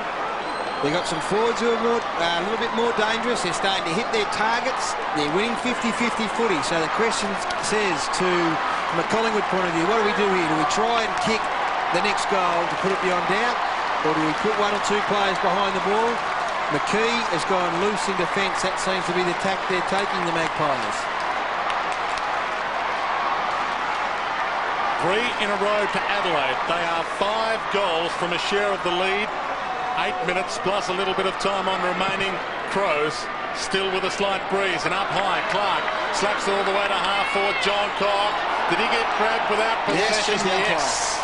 They've got some forwards who are a little bit more dangerous. They're starting to hit their targets. They're winning 50-50 footy. So the question says from a Collingwood point of view, what do we do here? Do we try and kick the next goal to put it beyond doubt? Or do we put 1 or 2 players behind the ball? McKee has gone loose in defence. That seems to be the tack they're taking, the Magpies. 3 in a row to Adelaide. They are 5 goals from a share of the lead. 8 minutes plus a little bit of time on remaining. Crows still with a slight breeze, and up high Clark slaps it all the way to half-forward. John Cock, did he get grabbed without possession? Yes.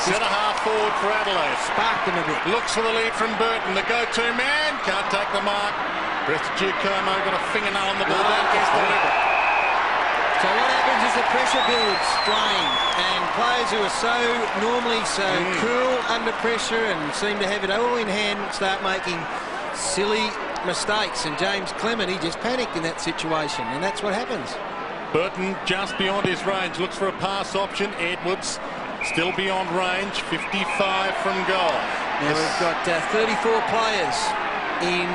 Centre half-forward for Adelaide. Sparked him a bit. Looks for the lead from Burton, the go-to man, can't take the mark. Preston Giacomo got a fingernail on the ball, that gets delivered. So what happens is the pressure builds, Blaine, and players who are so normally so cool under pressure and seem to have it all in hand start making silly mistakes. And James Clement, he just panicked in that situation, and that's what happens. Burton just beyond his range, looks for a pass option. Edwards still beyond range, 55 from goal. Now we've got 34 players in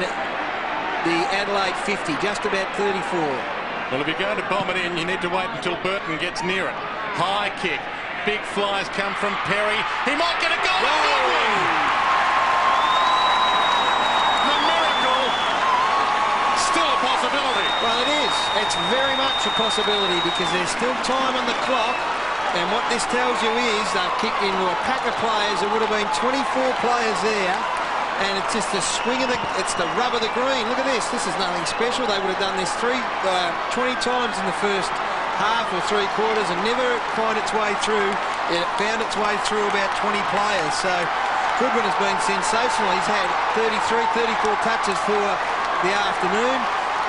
the Adelaide 50, just about 34. Well, if you're going to bomb it in, you need to wait until Burton gets near it. High kick. Big flies come from Perry. He might get a goal. Good one! The miracle. Still a possibility. Well, it is. It's very much a possibility because there's still time on the clock. And what this tells you is they've kicked into a pack of players. There would have been 24 players there. And it's just the swing of it's the rub of the green. Look at this. This is nothing special. They would have done this 20 times in the first half or 3 quarters and never find its way through. It found its way through about 20 players. So Goodwin has been sensational. He's had 33, 34 touches for the afternoon.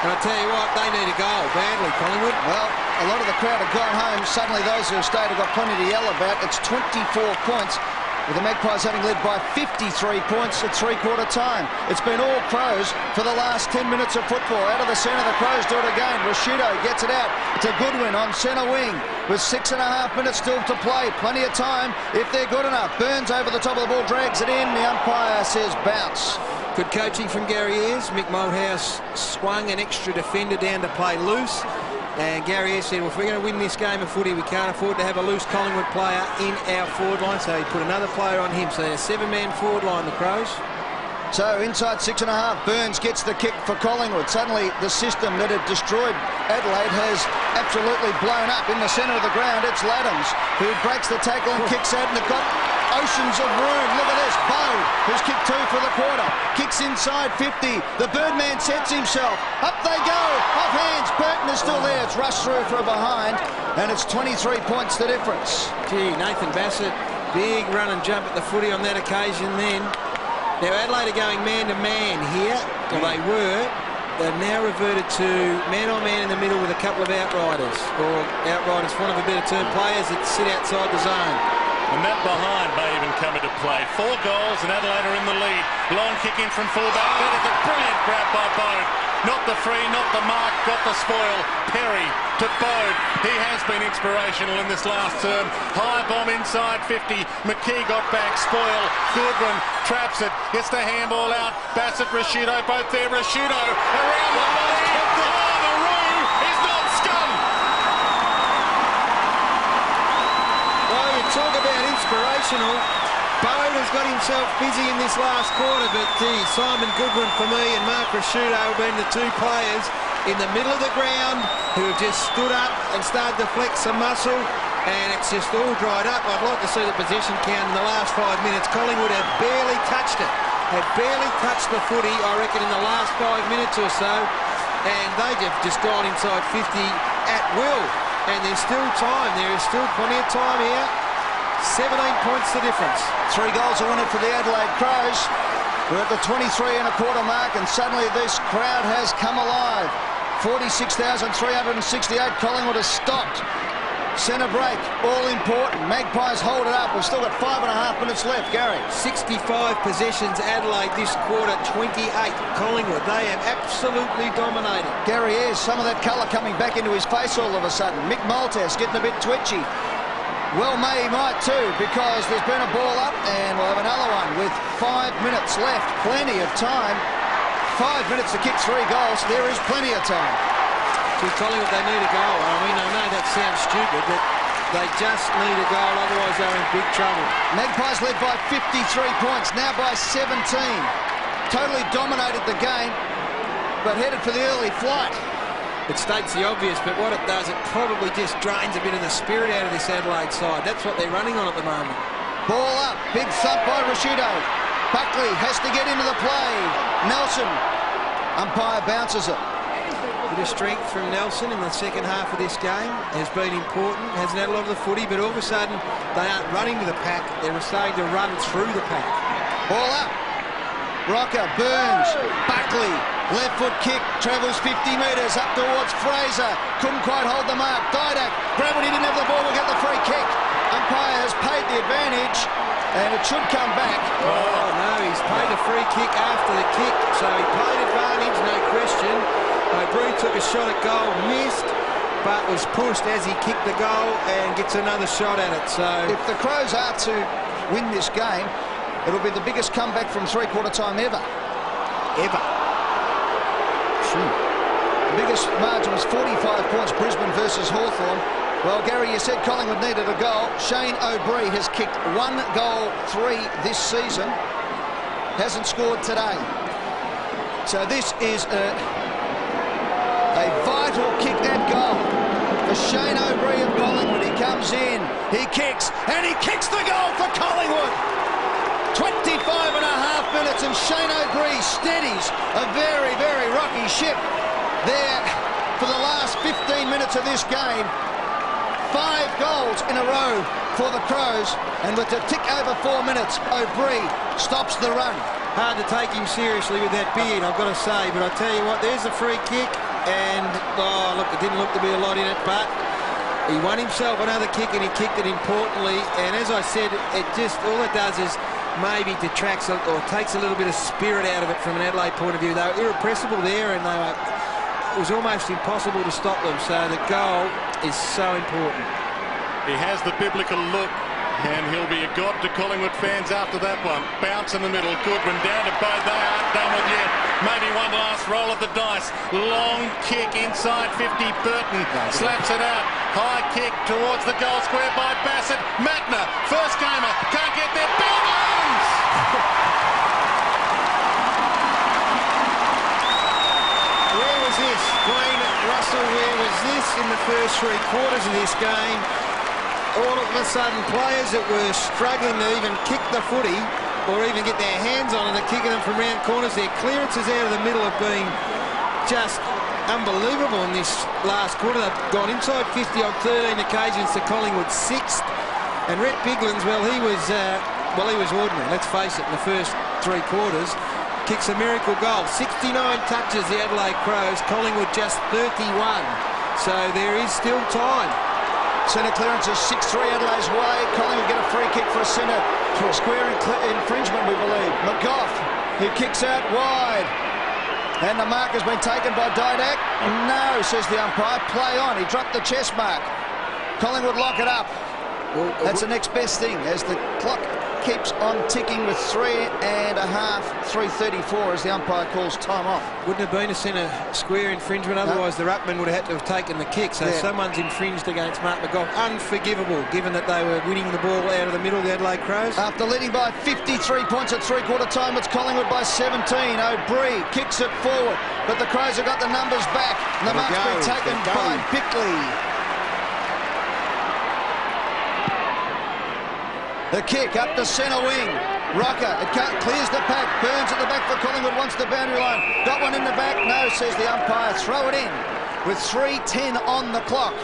And I tell you what, they need a goal badly, Collingwood. Well, a lot of the crowd have gone home. Suddenly those who have stayed have got plenty to yell about. It's 24 points. With the Magpies having led by 53 points at 3/4 time. It's been all Crows for the last 10 minutes of football. Out of the centre, the Crows do it again. Rashido gets it out to Goodwin on centre wing with 6.5 minutes still to play. Plenty of time if they're good enough. Burns over the top of the ball, drags it in. The umpire says bounce. Good coaching from Gary Ayres. Mick Malthouse swung an extra defender down to play loose. And Gary Ayres said, well, if we're going to win this game of footy, we can't afford to have a loose Collingwood player in our forward line. So he put another player on him. So they're a 7-man forward line, the Crows. So inside 6.5, Burns gets the kick for Collingwood. Suddenly the system that had destroyed Adelaide has absolutely blown up in the centre of the ground. It's Laddams who breaks the tackle and kicks out, and they've got oceans of room. Look at this. Bode, who's kicked 2 for the quarter, kicks inside 50. The Birdman sets himself. Up they go. Off hands. Burton is still there. It's rushed through for a behind, and it's 23 points the difference. Gee, Nathan Bassett, big run and jump at the footy on that occasion then. Now Adelaide are going man-to-man here. Well, they were. They've now reverted to man-on-man in the middle with a couple of outriders, or outriders, for want of a better term, players that sit outside the zone. And that behind may even come into play. 4 goals and Adelaide are in the lead. Long kick in from fullback. That is a brilliant grab by Bode. Not the free, not the mark, got the spoil. Perry to Bode. He has been inspirational in this last term. High bomb inside 50. McKee got back, spoil. Goodwin traps it, gets the handball out. Bassett, Rashudo, both there. Rashudo around the body. Oh, the Roo is not scum. Well, you talk about inspirational. Bode has got himself busy in this last quarter, but Simon Goodwin for me and Mark Rashudo have been the 2 players in the middle of the ground who have just stood up and started to flex some muscle, and it's just all dried up. I'd like to see the possession count in the last 5 minutes. Collingwood have barely touched it, have barely touched the footy, I reckon, in the last 5 minutes or so, and they have just gone inside 50 at will, and there's still time. There is still plenty of time here. 17 points the difference. 3 goals are winner for the Adelaide Crows. We're at the 23.25 mark, and suddenly this crowd has come alive. 46,368. Collingwood has stopped. Centre break, all important. Magpies hold it up. We've still got 5.5 minutes left. Gary. 65 possessions Adelaide this quarter, 28 Collingwood. They have absolutely dominated. Gary Ayres, some of that colour coming back into his face all of a sudden. Mick Malthouse getting a bit twitchy. Well, may he might too, because there's been a ball up, and we'll have another one with 5 minutes left. Plenty of time. 5 minutes to kick 3 goals. There is plenty of time. To Collingwood, they need a goal. I mean, I know that sounds stupid, but they just need a goal, otherwise they're in big trouble. Magpies led by 53 points, now by 17. Totally dominated the game, but headed for the early flight. It states the obvious, but what it does, it probably just drains a bit of the spirit out of this Adelaide side. That's what they're running on at the moment. Ball up, big thump by Rashudo. Buckley has to get into the play. Nelson, umpire bounces it. Bit of strength from Nelson in the second half of this game has been important. Hasn't had a lot of the footy, but all of a sudden they aren't running to the pack. They're starting to run through the pack. Ball up. Rocker, Burns, Buckley, left foot kick, travels 50 metres up towards Fraser. Couldn't quite hold the mark. Didak, Gravity didn't have the ball, will get the free kick. Umpire has paid the advantage, and it should come back. Oh no, he's paid a free kick after the kick, so he played advantage, no question. O'Brien took a shot at goal, missed, but was pushed as he kicked the goal and gets another shot at it. So if the Crows are to win this game, it'll be the biggest comeback from 3/4 time ever. Ever. The biggest margin was 45 points, Brisbane versus Hawthorn. Well, Gary, you said Collingwood needed a goal. Shane O'Brien has kicked 1 goal, 3 this season. Hasn't scored today. So this is a vital kick at goal for Shane O'Brien of Collingwood. He comes in, he kicks, and he kicks the goal for Collingwood. 25.5 minutes, and Shane O'Brien steadies a very, very rocky ship there for the last 15 minutes of this game. 5 goals in a row for the Crows, and with a tick over 4 minutes, O'Brien stops the run. Hard to take him seriously with that beard, I've got to say, but I tell you what, there's the free kick, and oh look, it didn't look to be a lot in it, but he won himself another kick, and he kicked it importantly. And as I said, it just, all it does is maybe detracts or takes a little bit of spirit out of it from an Adelaide point of view. They were irrepressible there, and it was almost impossible to stop them. So the goal is so important. He has the biblical look. And he'll be a god to Collingwood fans after that one. Bounce in the middle. Goodwin down to Bode. They aren't done with yet. Maybe one last roll of the dice. Long kick inside 50. Burton slaps it out. High kick towards the goal square by Bassett. Matner, first gamer, can't get there. Billings! Where was this? Wayne Russell, where was this in the first 3 quarters of this game? All of a sudden, players that were struggling to even kick the footy or even get their hands on it are kicking them from round corners. Their clearances out of the middle have been just unbelievable in this last quarter. They've gone inside 50 on 13 occasions to Collingwood's 6th. And Rhett Biglan's, well, he was ordinary, let's face it, in the first 3 quarters. Kicks a miracle goal. 69 touches, the Adelaide Crows. Collingwood just 31. So there is still time. Centre clearance is 6-3 Adelaide's way. Collingwood get a free kick for a centre square infringement, we believe. McGough, who kicks out wide. And the mark has been taken by Didak. No, says the umpire. Play on. He dropped the chest mark. Collingwood lock it up. That's the next best thing as the clock keeps on ticking with 3.34 as the umpire calls time off. Wouldn't have been a centre square infringement, otherwise the ruckman would have had to have taken the kick. So someone's infringed against Mark McGough. Unforgivable, given that they were winning the ball out of the middle, the Adelaide Crows. After leading by 53 points at 3/4 time, it's Collingwood by 17. O'Brien kicks it forward, but the Crows have got the numbers back. And the mark's been taken by Bickley. The kick up to centre wing. Rocker, it clears the pack. Burns at the back for Collingwood, wants the boundary line. Got one in the back? No, says the umpire. Throw it in with 3:10 on the clock.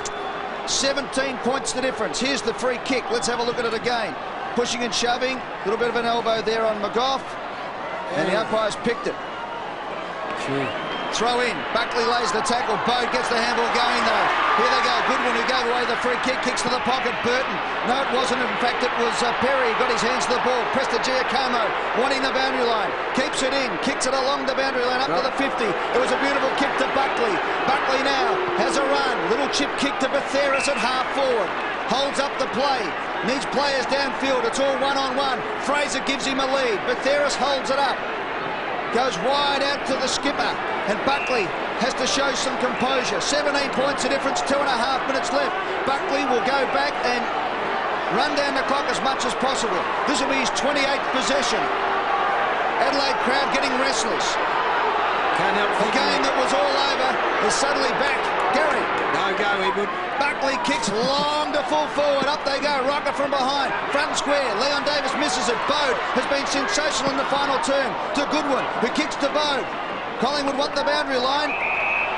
17 points the difference. Here's the free kick. Let's have a look at it again. Pushing and shoving. A little bit of an elbow there on McGough. And the umpire's picked it. Sure. Throw in. Buckley lays the tackle. Bode gets the handball going though. Here they go. Goodwin, who gave away the free kick, kicks to the pocket. Burton. No, it wasn't. In fact, it was Perry. Got his hands to the ball. Prestigiacomo wanting the boundary line. Keeps it in. Kicks it along the boundary line up to the 50. It was a beautiful kick to Buckley. Buckley now has a run. Little chip kick to Betheris at half forward. Holds up the play. Needs players downfield. It's all one-on-one. Fraser gives him a lead. Betheris holds it up. Goes wide out to the skipper. And Buckley has to show some composure. 17 points the difference, 2.5 minutes left. Buckley will go back and run down the clock as much as possible. This will be his 28th possession. Adelaide crowd getting restless. Can't help the game that was all over is suddenly back. Gary. No go, Edward. Buckley kicks long to full forward. Up they go. Rocker from behind. Front and square. Leon Davis misses it. Bode has been sensational in the final turn to Goodwin, who kicks to Bode. Collingwood want the boundary line.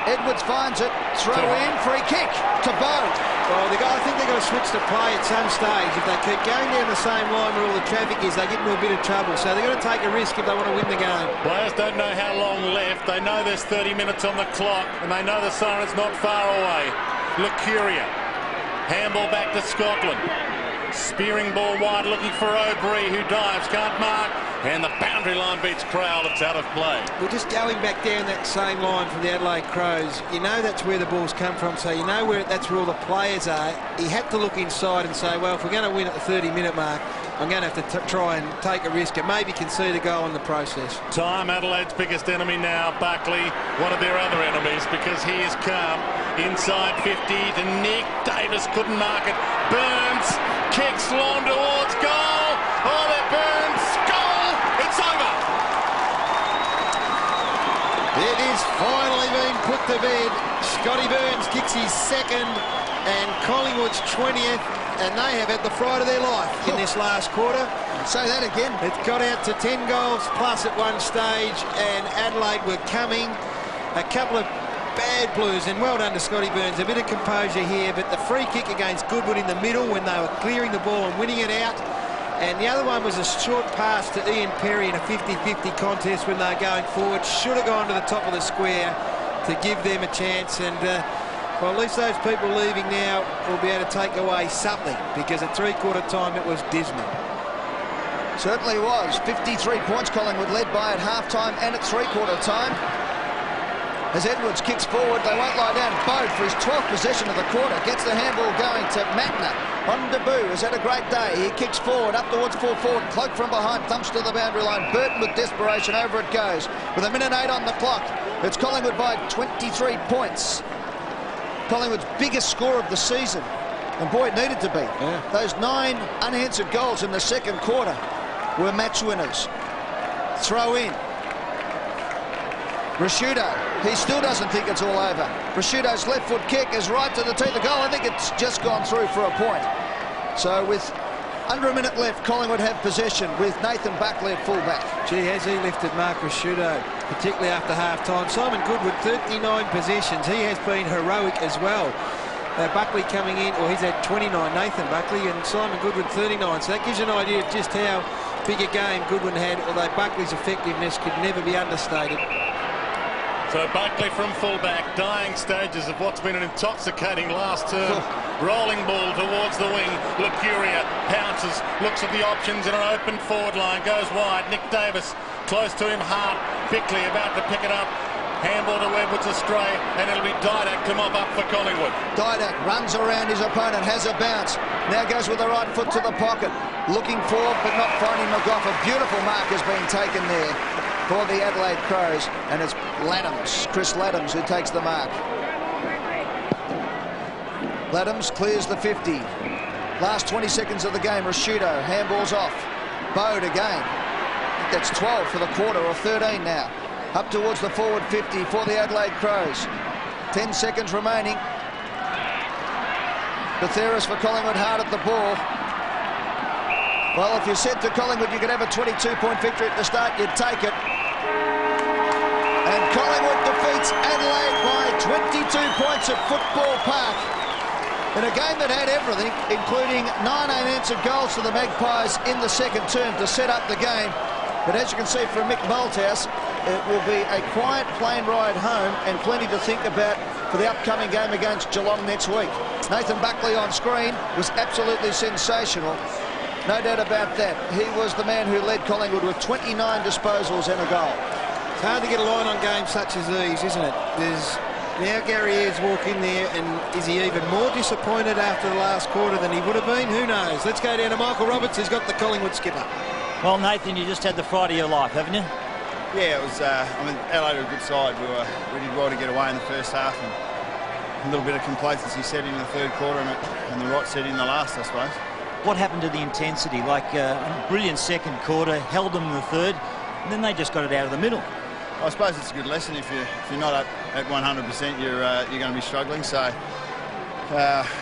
Edwards finds it. Throw in. Free kick to Bode. Well, I think they've got to switch the play at some stage. If they keep going down the same line where all the traffic is, they get into a bit of trouble. So they've got to take a risk if they want to win the game. Players don't know how long left. They know there's 30 minutes on the clock, and they know the siren's not far away. Lucuria. Handball back to Scotland. Spearing ball wide, looking for O'Brien, who dives, can't mark. And the boundary line beats Crowell. It's out of play. Well, just going back down that same line from the Adelaide Crows, you know that's where the ball's come from, so you know that's where all the players are. He had to look inside and say, well, if we're going to win at the 30-minute mark, I'm going to have to try and take a risk and maybe concede a goal in the process. Time, Adelaide's biggest enemy now, Buckley, one of their other enemies, because he is calm. Inside 50 to Nick. Davis couldn't mark it. Burns kicks long towards goal. Oh, there Burns. Goal! It's over! It is finally been put to bed. Scotty Burns kicks his second and Collingwood's 20th, and they have had the fright of their life in this last quarter. Say that again. It got out to 10 goals plus at one stage, and Adelaide were coming. A couple of bad blues, and well done to Scotty Burns. A bit of composure here, but the free kick against Goodwood in the middle when they were clearing the ball and winning it out. And the other one was a short pass to Ian Perry in a 50-50 contest when they were going forward. Should have gone to the top of the square to give them a chance. And, well, at least those people leaving now will be able to take away something, because at 3/4 time it was dismal. Certainly was. 53 points Collingwood led by at half-time and at 3/4 time. as Edwards kicks forward. They won't lie down. Bode for his 12th possession of the quarter gets the handball going to Matner. On debut has had a great day. He kicks forward up towards full forward. Cloak from behind thumps to the boundary line. Burton with desperation, over it goes with 1:08 on the clock. It's Collingwood by 23 points. Collingwood's biggest score of the season, and boy, it needed to be. Yeah. Those 9 unanswered goals in the second quarter were match winners. Throw in. Rashudo, he still doesn't think it's all over. Rashudo's left foot kick is right to the teeth of goal. I think it's just gone through for a point. So with under a minute left, Collingwood have possession with Nathan Buckley at fullback. Gee, has he lifted Mark Rashudo, particularly after half-time. Simon Goodwin, 39 possessions. He has been heroic as well. Buckley coming in, or he's had 29, Nathan Buckley, and Simon Goodwin 39. So that gives you an idea of just how big a game Goodwin had, although Buckley's effectiveness could never be understated. So Buckley from fullback, dying stages of what's been an intoxicating last term. Rolling ball towards the wing. Lucuria pounces, looks at the options in an open forward line, goes wide. Nick Davis close to him, Hart, Bickley about to pick it up. Handball to Edwards astray, and it'll be Didak to mop up for Collingwood. Didak runs around his opponent, has a bounce. Now goes with the right foot to the pocket. Looking forward, but not finding McGough. A beautiful mark has been taken there for the Adelaide Crows, and it's Laddams, Chris Laddams, who takes the mark. Laddams clears the 50. Last 20 seconds of the game, Rashudo, handballs off. Bode again. I think that's 12 for the quarter, or 13 now. Up towards the forward 50 for the Adelaide Crows. 10 seconds remaining. Betheris for Collingwood, hard at the ball. Well, if you said to Collingwood you could have a 22-point victory at the start, you'd take it. And Collingwood defeats Adelaide by 22 points at Football Park in a game that had everything, including 9 unanswered goals to the Magpies in the second term to set up the game. But as you can see from Mick Malthouse, it will be a quiet plane ride home and plenty to think about for the upcoming game against Geelong next week. Nathan Buckley on screen was absolutely sensational. No doubt about that. He was the man who led Collingwood with 29 disposals and a goal. It's hard to get a line on games such as these, isn't it? There's now Gary Ayres walk in there, and is he even more disappointed after the last quarter than he would have been? Who knows? Let's go down to Michael Roberts, who's got the Collingwood skipper. Well, Nathan, you just had the fright of your life, haven't you? Yeah, it was. I mean, Adelaide were a good side. We did well to get away in the first half, and a little bit of complacency set in the third quarter, and the right set in the last, I suppose. What happened to the intensity? Like a brilliant second quarter, held them in the third, and then they just got it out of the middle. I suppose it's a good lesson. If you're not up at 100%, you're going to be struggling. So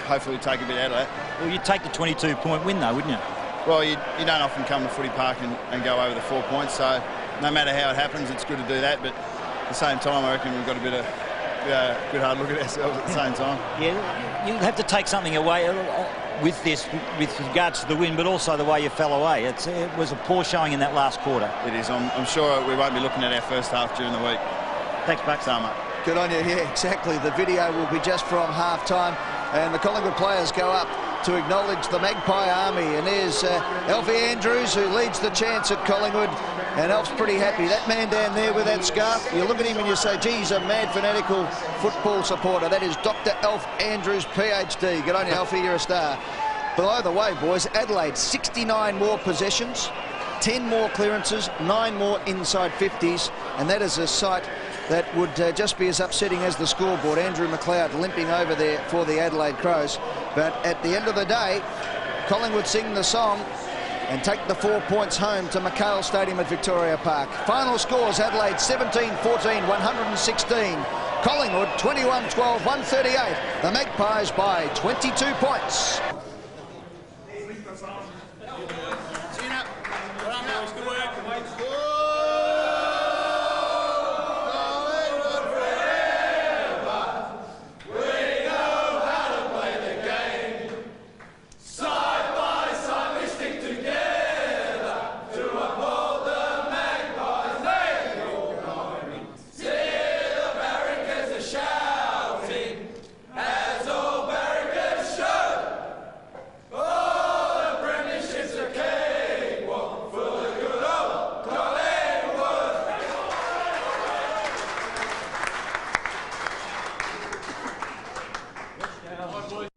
hopefully we take a bit out of that. Well, you'd take the 22-point win, though, wouldn't you? Well, you don't often come to Footy Park and go over the 4 points. So no matter how it happens, it's good to do that. But at the same time, I reckon we've got a bit of good hard look at ourselves at the same time. Yeah, you have to take something away with this, with regards to the win, but also the way you fell away. It was a poor showing in that last quarter. It is. I'm sure we won't be looking at our first half during the week. Thanks, Buck. So much. Good on you. Yeah, exactly. The video will be just from half-time, and the Collingwood players go up to acknowledge the Magpie Army. And there's Alfie Andrews, who leads the chants at Collingwood, and Alf's pretty happy. That man down there with that scarf, you look at him and you say, gee, he's a mad fanatical football supporter. That is Dr. Alf Andrews, PhD. Good on you, Alfie, you're a star. But either way, boys, Adelaide, 69 more possessions, 10 more clearances, 9 more inside 50s, and that is a sight that would just be as upsetting as the scoreboard. Andrew McLeod limping over there for the Adelaide Crows. But at the end of the day, Collingwood sing the song and take the 4 points home to McHale Stadium at Victoria Park. Final scores: Adelaide 17-14, 116. Collingwood 21-12, 138. The Magpies by 22 points.